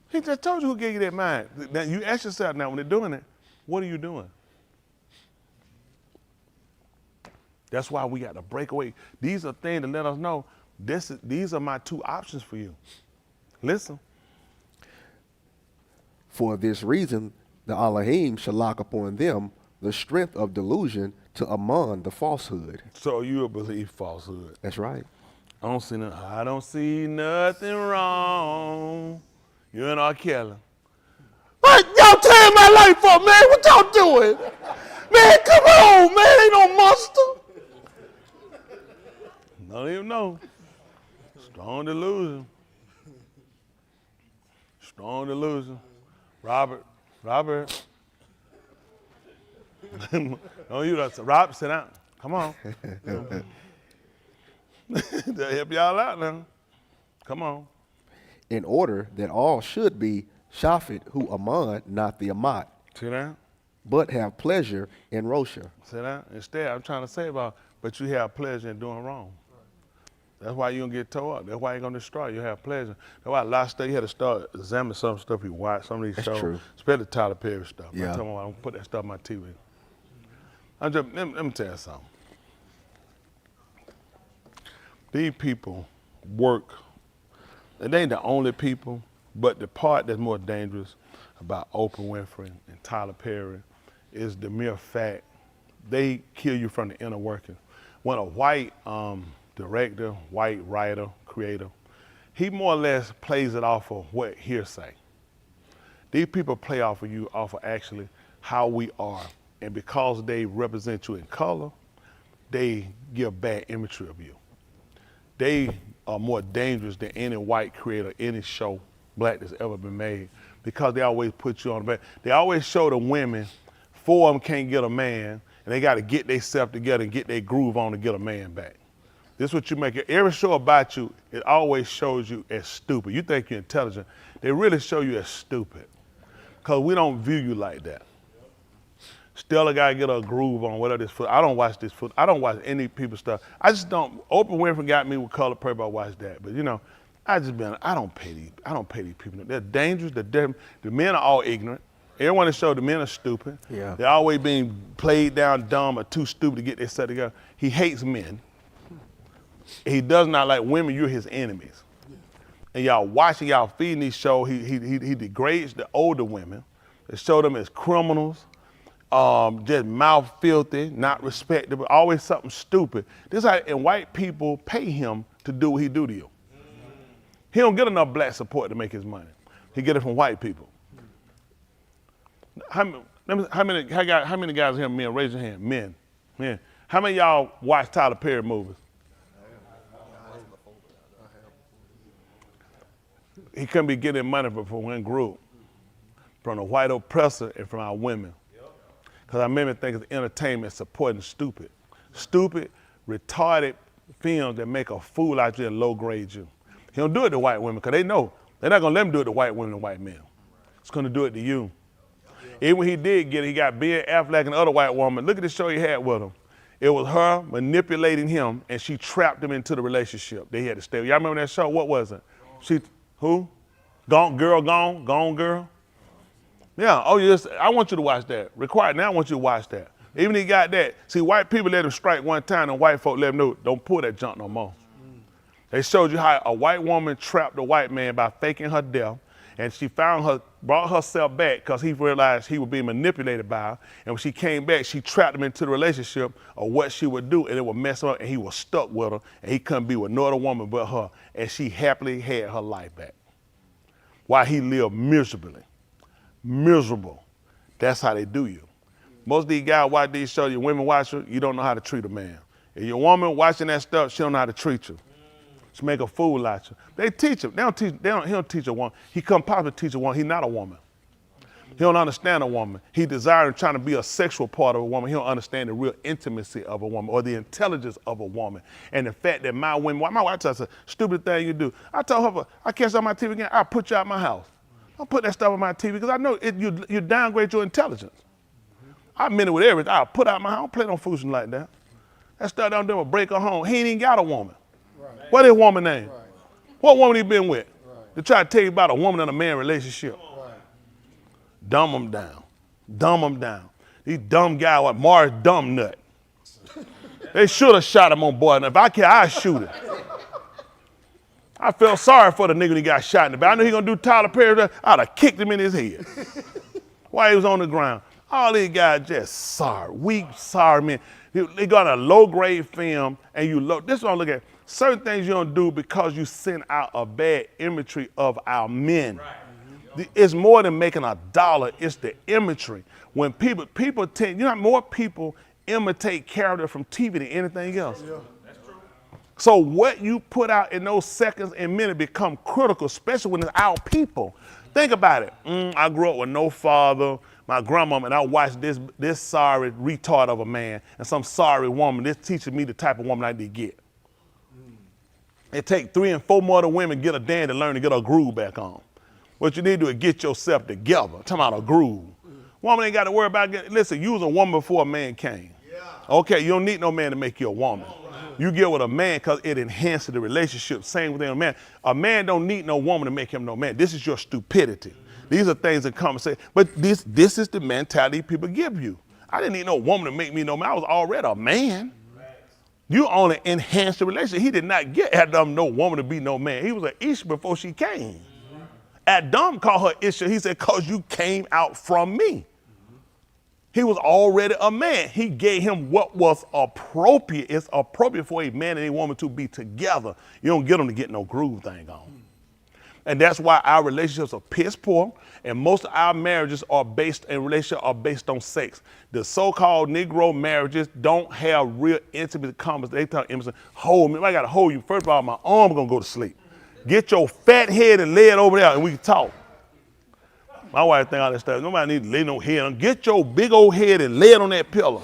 He just told you who gave you that mind. Now you ask yourself now when they're doing it, what are you doing? That's why we got to break away. These are things to let us know these are my two options for you. Listen. For this reason, the Elohim shall lock upon them the strength of delusion to among the falsehood. So you will believe falsehood. That's right. I don't see nothing wrong. You and R. Kelly. What y'all tearing my life up, man? What y'all doing? Man, come on, man. Ain't no monster. Don't even know. Strong delusion. Strong delusion. Robert. Don't you that. Robert, sit down. Come on. They'll help y'all out now. Come on. In order that all should be Shaphat who amon, not the amat. Sit down. But have pleasure in Rosha. Sit down. Instead, I'm trying to say but you have pleasure in doing wrong. That's why you're going to get tore up. That's why you're going to destroy. You have pleasure. That's why last day you had to start examining some stuff you watch, some of these shows. True. Especially Tyler Perry stuff. Yeah. I'm talking about, I'm put that stuff on my TV. Let me tell you something. These people work, and they ain't the only people, but the part that's more dangerous about Oprah Winfrey and Tyler Perry is the mere fact they kill you from the inner working. When a white director, white writer, creator, he more or less plays it off of what hearsay. These people play off of you, off of actually how we are. And because they represent you in color, they give bad imagery of you. They are more dangerous than any white creator, any show, black that's ever been made, because they always put you on the back. They always show the women, 4 of them can't get a man, and they got to get themselves together and get their groove on to get a man back. This is what you make it. Every show about you, it always shows you as stupid. You think you're intelligent. They really show you as stupid, because we don't view you like that. Still, I gotta get a groove on whatever this foot. I don't watch this foot. I don't watch any people's stuff. I just don't. Oprah Winfrey got me with Color Purple. I watch that, but you know, I don't pay these people. They're dangerous. The men are all ignorant. Everyone that showed the men are stupid. Yeah. They're always being played down dumb or too stupid to get their stuff together. He hates men. He does not like women. You're his enemies. And y'all watching, y'all feeding these shows. He degrades the older women. They show them as criminals, just mouth filthy, not respectable, always something stupid. And white people pay him to do what he do to you. He don't get enough black support to make his money. He get it from white people. How many guys here, men? Raise your hand. Men. How many of y'all watch Tyler Perry movies? He couldn't be getting money from one group, from the white oppressor and from our women. Because our women think it's entertainment supporting stupid, retarded films that make a fool out of you and low grade you. He don't do it to white women because they know they're not gonna let him do it to white women and white men. He's gonna do it to you. Even when he did get it, he got Ben Affleck and other white woman. Look at the show he had with him. It was her manipulating him, and she trapped him into the relationship. They had to stay. Y'all remember that show? What was it? Who? Gone Girl? Yeah, oh yes, I want you to watch that. Required now, I want you to watch that. Even he got that. See, white people let him strike one time, and white folk let him know, don't pull that junk no more. They showed you how a white woman trapped a white man by faking her death, and she brought herself back because he realized he was being manipulated by her, and when she came back, she trapped him into the relationship of what she would do, and it would mess him up, and he was stuck with her, and he couldn't be with no other woman but her, and she happily had her life back. While he lived miserably. Miserable. That's how they do you. Most of these guys watch these shows, your women watch you, you don't know how to treat a man. If your woman watching that stuff, she don't know how to treat you. She make a fool out of you. They teach him. He don't teach a woman. He come possibly teach a woman. He's not a woman. He don't understand a woman. He desires trying to be a sexual part of a woman. He don't understand the real intimacy of a woman or the intelligence of a woman. And the fact that my wife tells us, stupid thing you do. I told her, I catch on my TV again, I'll put you out my house. I'll put that stuff on my TV because I know you downgrade your intelligence. I meant it with everything. I'll put out my house. I don't play no foolishness like that. That stuff down there will break her home. He ain't even got a woman. Right. What is woman name? Right. What woman he been with? Right. To try to tell you about a woman and a man relationship. Right. Dumb them down. Dumb them down. These dumb guys like Mars dumb nut. They should have shot him on board. If I can, I'd shoot him. I felt sorry for the nigga that got shot in the back. I knew he gonna do Tyler Perry. I'd have kicked him in his head while he was on the ground. All these guys just sorry, weak, sorry men. They got a low-grade film, and this is what I look at. Certain things you don't do because you send out a bad imagery of our men. Right. It's more than making $1. It's the imagery. When people tend, more people imitate character from TV than anything else. Yeah. That's true. So what you put out in those seconds and minutes become critical, especially when it's our people. Think about it. I grew up with no father. My grandmama, and I watched this sorry retard of a man and some sorry woman. This teaches me the type of woman I need to get. It take 3 and 4 more women get a damn to learn to get a groove back on. What you need to do is get yourself together. I'm talking about a groove. Woman ain't got to worry about listen, you was a woman before a man came. Yeah. Okay, you don't need no man to make you a woman. You get with a man because it enhances the relationship. Same with a man. A man don't need no woman to make him no man. This is your stupidity. These are things that come and say, but this is the mentality people give you. I didn't need no woman to make me no man. I was already a man. You only enhanced the relationship. He did not get Adam no woman to be no man. He was an Ish before she came. Adam called her Isha. He said, because you came out from me. He was already a man. He gave him what was appropriate. It's appropriate for a man and a woman to be together. You don't get them to get no groove thing on. And that's why our relationships are piss poor, and most of our marriages are based on sex. The so-called Negro marriages don't have real intimate conversations. They talk intimate. Hold me. If I gotta hold you, first of all, my arm's gonna go to sleep. Get your fat head and lay it over there, and we can talk. My wife think all that stuff. Nobody need to lay no head on. Get your big old head and lay it on that pillow.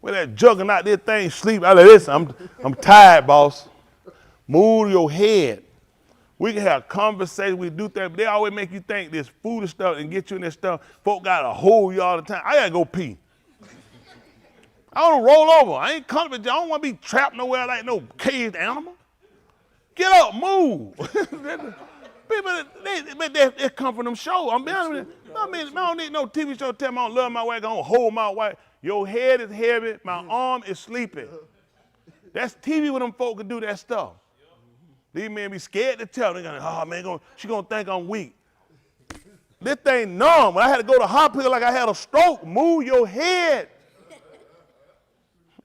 With that juggernaut, this thing sleep. I like, listen, I'm tired, boss. Move your head. We can have conversations, we do things, but they always make you think this foolish stuff and get you in this stuff. Folk gotta hold you all the time. I gotta go pee. I wanna roll over. I ain't comfortable. I don't wanna be trapped nowhere like no caged animal. Get up, move. People, they come from them shows. I'm being honest with you. I don't need no TV show tell me I don't love my wife, I don't hold my wife. Your head is heavy, my arm is sleeping. That's TV when them folk can do that stuff. These men be scared to tell. They're going, oh man, she gonna think I'm weak. This thing numb. When I had to go to the hospital like I had a stroke, move your head.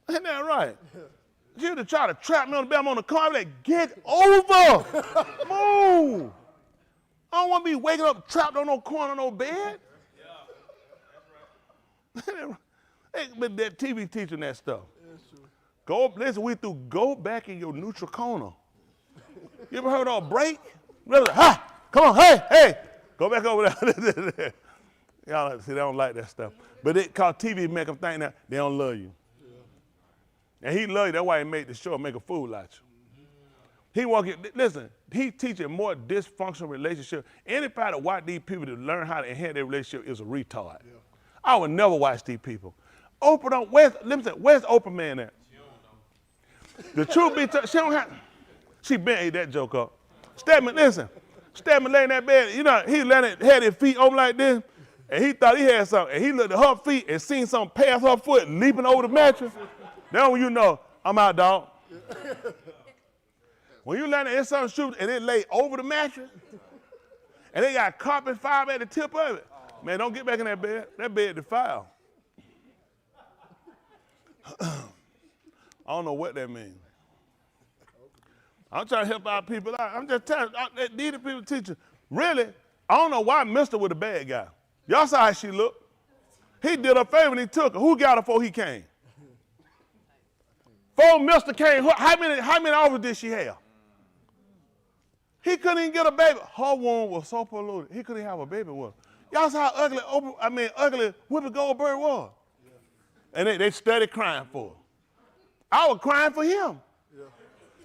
Ain't that right? You to try to trap me on the bed, I'm on the car, I'm like, get over. Move. I don't want to be waking up trapped on no corner, no bed. But that TV teaching that stuff. Go, listen, go back in your neutral corner. You ever heard of a break? Ha! Come on, hey! Go back over there. Y'all see, they don't like that stuff. But it called TV make them think that they don't love you. And he love you, that's why he made the show, make a fool out you. He teaching more dysfunctional relationship. Anybody that watch these people to learn how to enhance their relationship is a retard. Yeah. I would never watch these people. Oprah, where's Oprah man at? The truth be told, she been ate that joke up. Stedman lay in that bed, you know, he had his feet open like this, and he thought he had something, and he looked at her feet and seen something pass her foot leaping over the mattress. Then when you know, I'm out, dog. When you land in something shoot and it lay over the mattress, and they got carbon fiber at the tip of it, man, don't get back in that bed. That bed defiled. I don't know what that means. I'm trying to help our people out. I'm just telling you, these people teaching. Really, I don't know why Mister was a bad guy. Y'all saw how she looked. He did her favor and he took her. Who got her before he came? Before Mister came, how many offers did she have? He couldn't even get a baby. Her womb was so polluted, he couldn't have a baby with her. Y'all saw how ugly Whoopi Goldberg was. And they started crying for her. I was crying for him.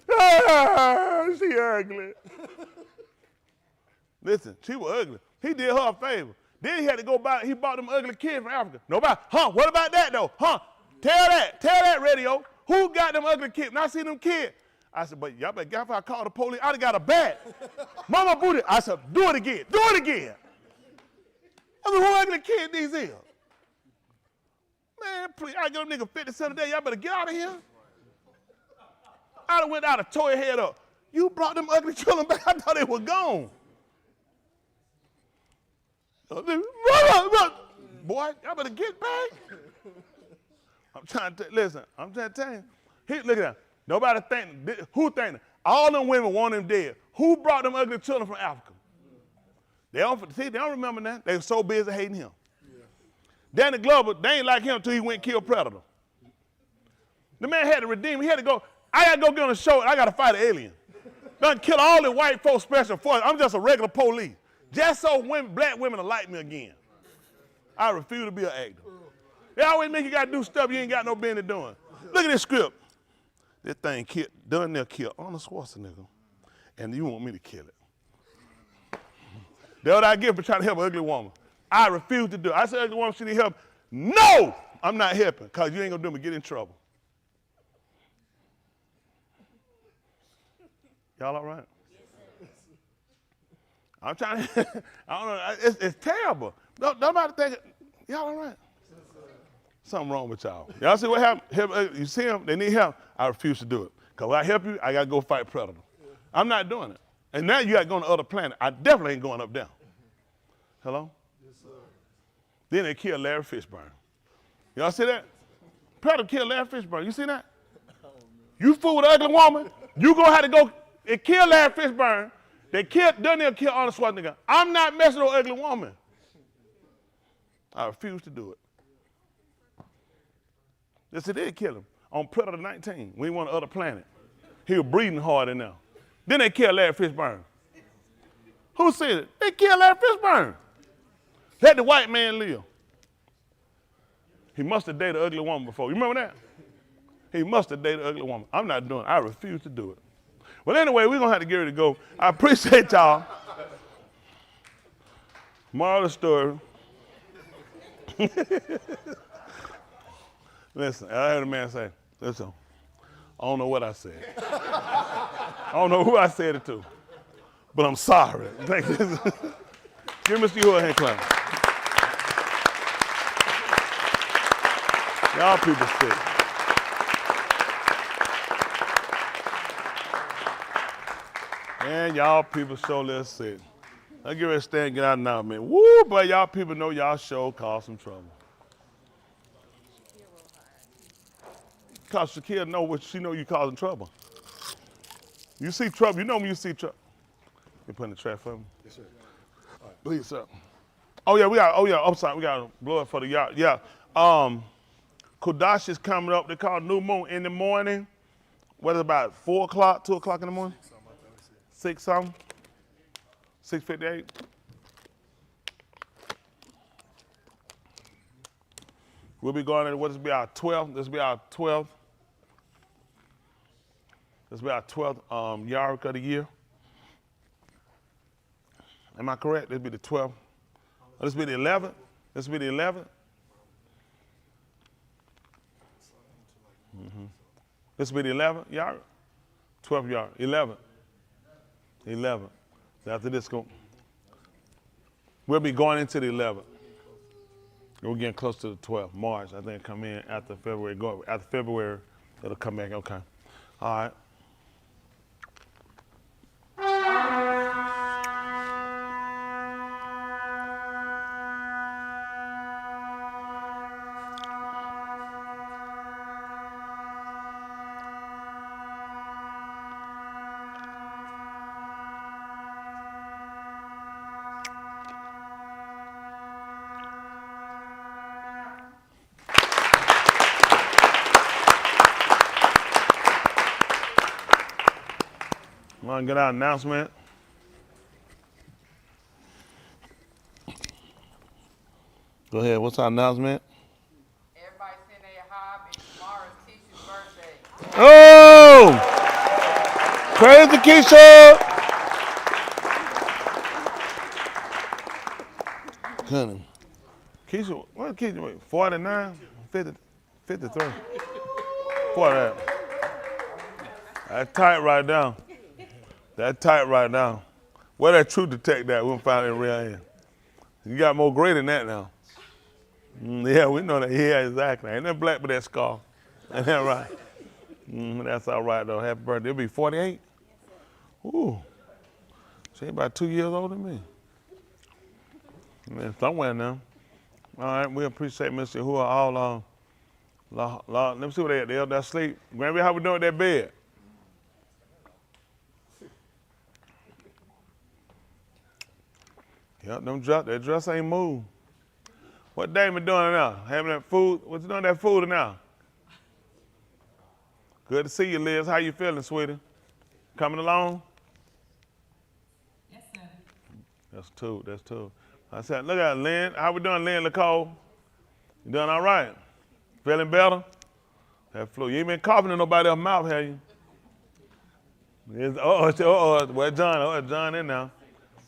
Ah, she ugly. Listen, she was ugly. He did her a favor. Then he had to go buy, he bought them ugly kids from Africa. Nobody, what about that though? Tell that radio. Who got them ugly kids? And I see them kids. I said, but y'all better get if I call the police, I'd have got a bat. Mama booty. I said, do it again. I mean, who ugly kid these is? Man, please, I get them nigga 50 cents a day. Y'all better get out of here. I done went out and tore your head up. You brought them ugly children back. I thought they were gone. Boy, y'all better get back. I'm trying to tell you. Look at that. Nobody think, who think? All them women want them dead. Who brought them ugly children from Africa? They don't remember that. They were so busy hating him. Yeah. Danny Glover, they ain't like him until he went and killed Predator. The man had to redeem. He had to go, I got to go get on the show and I got to fight an alien. Done kill all the white folks special forces. I'm just a regular police. Just so black women will like me again. I refuse to be an actor. They always make you got to do stuff you ain't got no business doing. Look at this script. This thing done there killed Arnold Schwarzenegger, and you want me to kill it. That's what I get for trying to help an ugly woman. I refuse to do it. I said, ugly woman, she need help. No, I'm not helping, because you ain't going to do me get in trouble. Y'all all right? I'm trying to, I don't know, it's terrible. Nobody think, y'all all right? Something wrong with y'all. Y'all see what happened? You see them, they need help. I refuse to do it. Because when I help you, I got to go fight Predator. Yeah. I'm not doing it. And now you got to go on the other planet. I definitely ain't going up there. Hello? Yes, sir. Then they killed Larry Fishburne. Y'all see that? Predator killed Larry Fishburne. You see that? You fool with an ugly woman, you going to have to go and kill Larry Fishburne. They done there kill Arnold Schwarzenegger. I'm not messing with an ugly woman. I refuse to do it. Yes, they did kill him on Predator 19 when he went on the other planet. He was breathing hard in there. Then they killed Larry Fishburne. Who said it? They killed Larry Fishburne. Let the white man live. He must have dated an ugly woman before. You remember that? He must have dated an ugly woman. I'm not doing it. I refuse to do it. Well, anyway, we're going to have to get ready to go. I appreciate y'all. Moral of the story. Listen, I heard a man say, listen, I don't know what I said. I don't know who I said it to, but I'm sorry. Give Mr. Yahoo a hand clap. Y'all people sick. Man, y'all people show less sick. I get ready to stand and get out now, man. Woo, but y'all people know y'all show caused some trouble. Cause Shakira know what she know you causing trouble. You see trouble, you know when you see trouble. You put in the trash for me? Yes, sir. All right. Please, sir. I'm sorry, we got to blow it for the yard. Yeah. Kodash is coming up. They call new moon in the morning. What is it, about 4 o'clock, 2 o'clock in the morning? 6 something? 6:58? We'll be going in, what is it, be our 12th? This will be our 12th. This will be our 12th Yaruk of the year. Am I correct? This will be the 12th. Oh, this will be the 11th? This will be the 11th? Mm-hmm. This will be the 11th Yaruk? 12th Yaruk. 11th. 11th. So after this, we'll be going into the 11th. We're getting close to the 12th, March. I think come in after February. After February, it'll come back. Okay. All right. Want to get our announcement? Go ahead. What's our announcement? Everybody send their hobby. Tomorrow's Keisha's birthday. Oh! Crazy Keisha! Honey. Keisha, what Keisha wait? 49? 50, 53. 40. That's tight right now. That tight right now. Where that truth detect that? We'll find it in real end. You got more gray than that now. Yeah, we know that. Yeah, exactly. Ain't that black but that scar. Ain't that right? That's all right though. Happy birthday. It'll be 48. Ooh. She ain't about 2 years older than me. Man, somewhere now. All right, we appreciate Mr. Who are all let me see what they're asleep. Grandma, how we doing with that bed? Yep, that dress ain't moved. What Damon doing now? Having that food? What's you doing that food now? Good to see you, Liz. How you feeling, sweetie? Coming along? Yes, sir. That's two. I said, look at Lynn. How we doing, Lynn Nicole? You doing all right? Feeling better? That flu. You ain't been coughing in nobody else's mouth, have you? Where's John? John in now.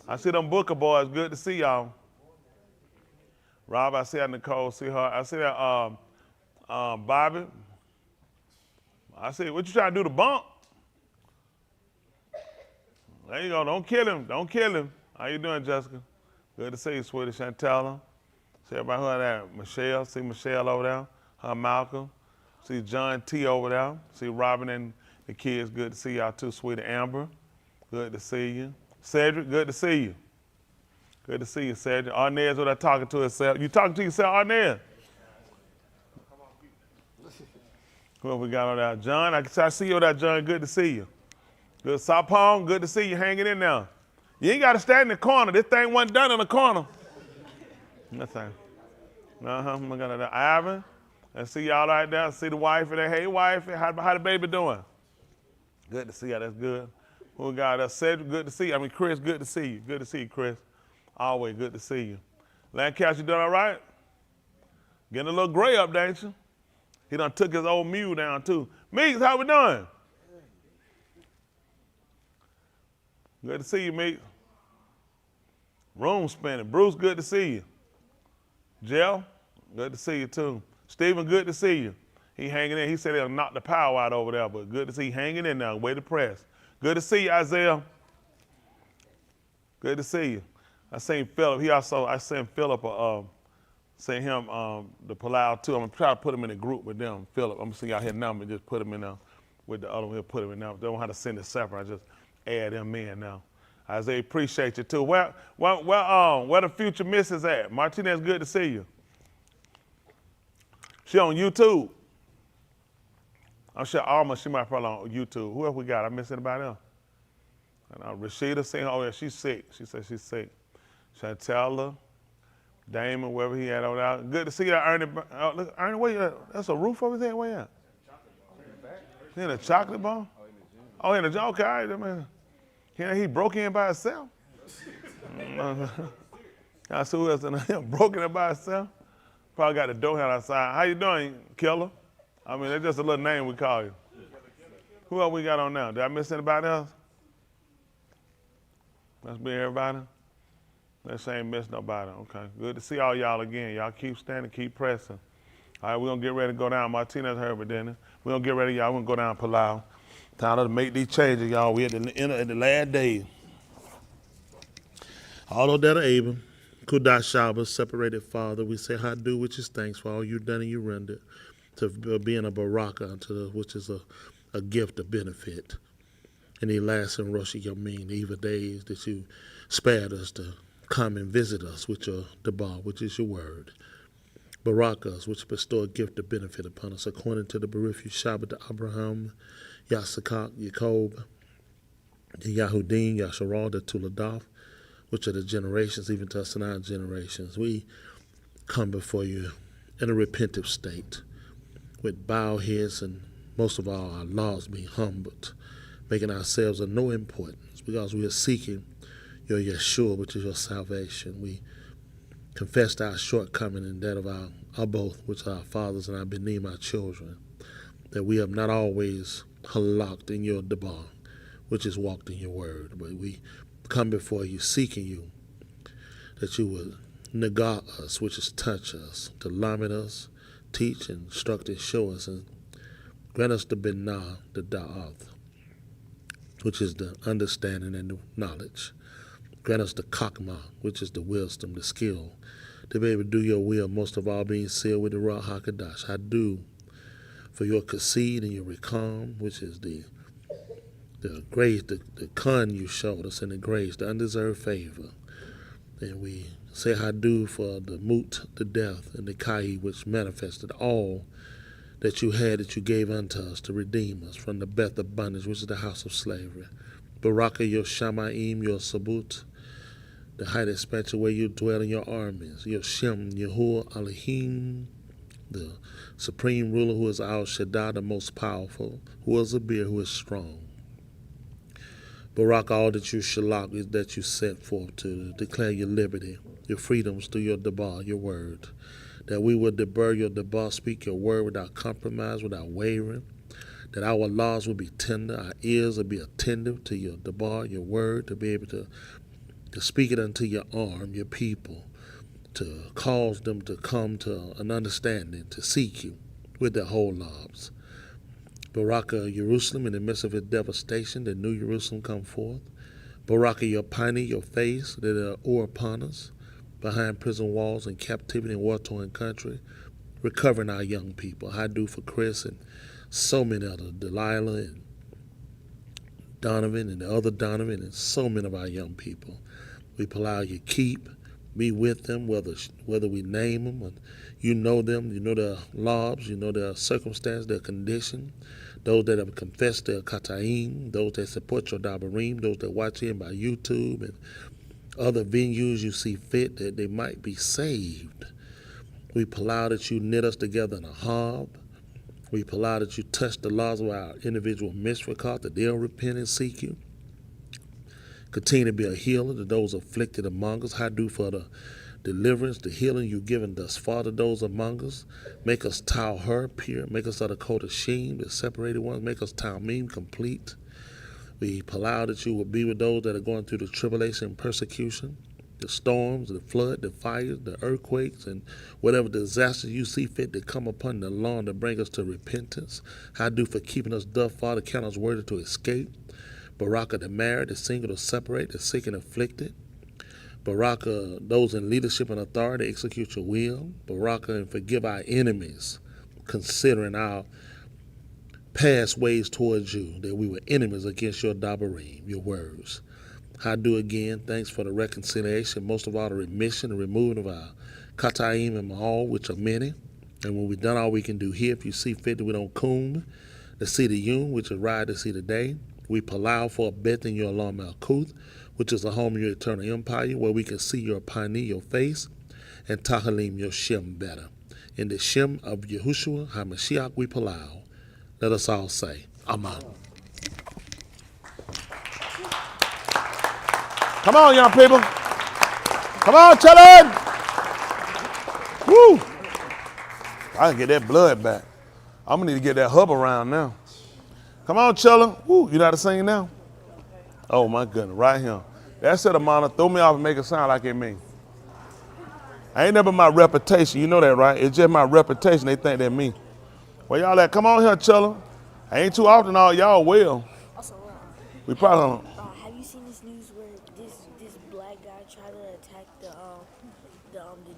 I see them Booker boys. Good to see y'all. Rob, I see that Nicole. See her. I see that Bobby. I see. What you trying to do to bump? There you go. Don't kill him. Don't kill him. How you doing, Jessica? Good to see you, sweetie. Chantella. See everybody who there. Michelle. See Michelle over there. Her Malcolm. See John T over there. See Robin and the kids. Good to see y'all too, sweetie. Amber. Good to see you. Cedric, good to see you. Good to see you, Cedric. Arnez, what I talking to herself. You talking to yourself, Arnez? Who we got on there? John, I see you on that, John. Good to see you. Good. Sapong, good to see you hanging in there. You ain't got to stand in the corner. This thing wasn't done in the corner. That's right. We got that. Ivan, I see y'all right there. I see the wife there. Hey, wife, how the baby doing? Good to see you. That's good. Who got us? Cedric, good to see you. I mean, Chris, good to see you. Good to see you, Chris. Always good to see you. Lancaster, you doing all right? Getting a little gray up, ain't you? He done took his old mule down, too. Meeks, how we doing? Good to see you, Meeks. Room spinning. Bruce, good to see you. Jeff, good to see you, too. Stephen, good to see you. He hanging in. He said they'll knock the power out over there, but good to see hanging in there. Way to press. Good to see you, Isaiah. Good to see you. I seen Philip. I sent Philip sent him the Palau too. I'm gonna try to put him in a group with them. Philip, I'm gonna see y'all his number and just put him in there with the other one. He'll put him in there. They don't have to send it separate. I just add them in now. Isaiah, appreciate you too. Where the future missus at? Martinez, good to see you. She on YouTube. I'm sure Alma, she might probably on YouTube. Who else we got? I miss anybody else? Rashida saying, oh yeah, she's sick. She said she's sick. Chantella, Damon, wherever he at over there. Good to see you, Ernie. Look, Ernie, where you at? That's a roof over there? Where you at? He in a chocolate bar? Oh, in a chocolate bar? Okay, all right, man. He broke in by himself? I see who else in there. Broke in by himself? Probably got the door hand outside. How you doing, killer? I mean, that's just a little name we call you. Who else we got on now? Did I miss anybody else? Must be everybody? Let's ain't miss nobody. Okay, good to see all y'all again. Y'all keep standing, keep pressing. All right, we're gonna get ready to go down. Martinez Herbert, then. We're gonna get ready, y'all. We're gonna go down Palau. Time to make these changes, y'all. We at the last days. All of that are able. Kudash Shabbat, separated Father, we say Hadu, which is thanks for all you've done and you rendered, to being a baraka, which is a gift, a benefit. And the last in Rosh Yamin, the evil days that you spared us to come and visit us with your Debar, which is your word. Barakas, which bestow a gift of benefit upon us, according to the Barif Shabbat to Abraham, Yasakak, Yacob, the Yahudim, Yasharal, the Tuladaf, which are the generations, even to us and our generations. We come before you in a repentive state, with bowed heads and most of all our laws being humbled, making ourselves of no importance, because we are seeking your Yeshua, which is your salvation. We confessed our shortcoming and that of our both, which are our fathers and our beneath our children, that we have not always halakhed in your debar, which is walked in your word. But we come before you, seeking you, that you would negate us, which is touch us, to lamed us, teach, instruct, and show us, and grant us the binah, the da'ath, which is the understanding and the knowledge. Grant us the kakma, which is the wisdom, the skill, to be able to do your will, most of all being sealed with the Ruach HaKodesh. I do for your kasid and your rekam, which is the grace, the kun you showed us, and the grace, the undeserved favor. And we say Hadu for the mut, the death, and the kai, which manifested all that you had, that you gave unto us to redeem us from the Beth of bondage, which is the house of slavery. Baraka, your Shamaim, your Sabut, the height expansion where you dwell in your armies, your Shem, Yahuwah, Elohim, the supreme ruler who is Al Shaddai, the most powerful, who is a beer, who is strong. Barak, all that you shalak is that you set forth to declare your liberty, your freedoms through your debar, your word, that we will debar your debar, speak your word without compromise, without wavering, that our laws will be tender, our ears will be attentive to your debar, your word, to be able to speak it unto your arm, your people, to cause them to come to an understanding, to seek you with their whole lives. Baraka, Jerusalem, in the midst of its devastation, the new Jerusalem come forth. Baraka, your piney, your face, that are o'er upon us, behind prison walls and captivity in war-torn country, recovering our young people. I do for Chris and so many others, Delilah and Donovan and the other Donovan, and so many of our young people. We allow you keep, be with them, whether we name them, or you know them, you know their lives, you know their circumstance, their condition, those that have confessed their kataim, those that support your dabarim, those that watch in by YouTube and other venues you see fit that they might be saved. We allow that you knit us together in a hub. We allow that you touch the laws of our individual misrakah, that they'll repent and seek you. Continue to be a healer to those afflicted among us. I do for the deliverance, the healing you've given thus far to those among us. Make us Tau pure. Make us of the coat of Sheen, the separated ones. Make us Talmim complete. We allow that you will be with those that are going through the tribulation and persecution. the storms, the flood, the fires, the earthquakes, and whatever disasters you see fit to come upon the lawn to bring us to repentance. I do for keeping us thus far to count us worthy to escape. Baraka the married, the single, the separate, the sick and afflicted. Baraka those in leadership and authority, execute your will. Baraka and forgive our enemies, considering our past ways towards you, that we were enemies against your dabarim, your words. I do again, thanks for the reconciliation, most of all the remission and removing of our kataim and mahal, which are many. And when we've done all we can do here, if you see fit that we don't kum, to see the yum, which is ride to see the day, we palau for a bet in your alarm al-kuth, which is a home of your eternal empire, where we can see your pani, your face, and tahalim, your shem better. In the shem of Yahushua HaMashiach we palau. Let us all say, Amen. Come on, young people. Come on, children. Woo. I can get that blood back. I'm gonna need to get that hub around now. Come on, children. Woo, you know how to sing now? Oh my goodness, right here. That's it, Amana. Throw me off and make it sound like it me. I ain't never my reputation. You know that, right? It's just my reputation. They think they're me. Where y'all at? Come on here, chillin'. I ain't too often all y'all will. Also, we probably don't. Have you seen this news where this black guy tried to attack the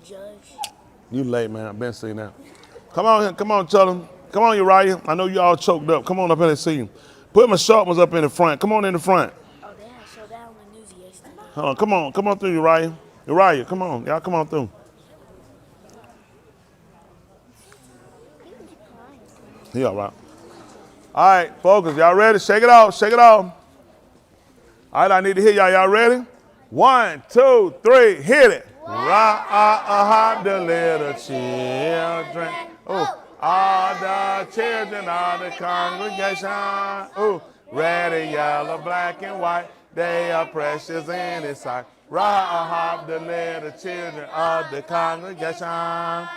judge? You late, man. I've been seeing that. Come on here. Come on, chillin'. Come on, Uriah. I know you all choked up. Come on up here and see. Put my sharp ones up in the front. Come on in the front. Oh, they had showed that on the news yesterday. Hold on. Come on. Come on through, Uriah. Uriah, come on. Y'all come on through. He all right. All right, focus. Y'all ready? Shake it off. Shake it off. All right, I need to hear y'all. Y'all ready? 1, 2, 3. Hit it. Ra-ah-ah, the little children. Oh, all the children of the congregation. Oh, red and yellow, black and white. They are precious in His sight. Ra-ah-ah, the little children of the congregation.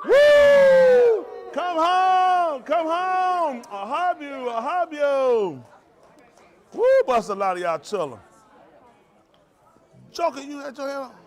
Woo! Come home, come home. I hug you. Woo, bust a lot of y'all children. Joker, you had your hand up?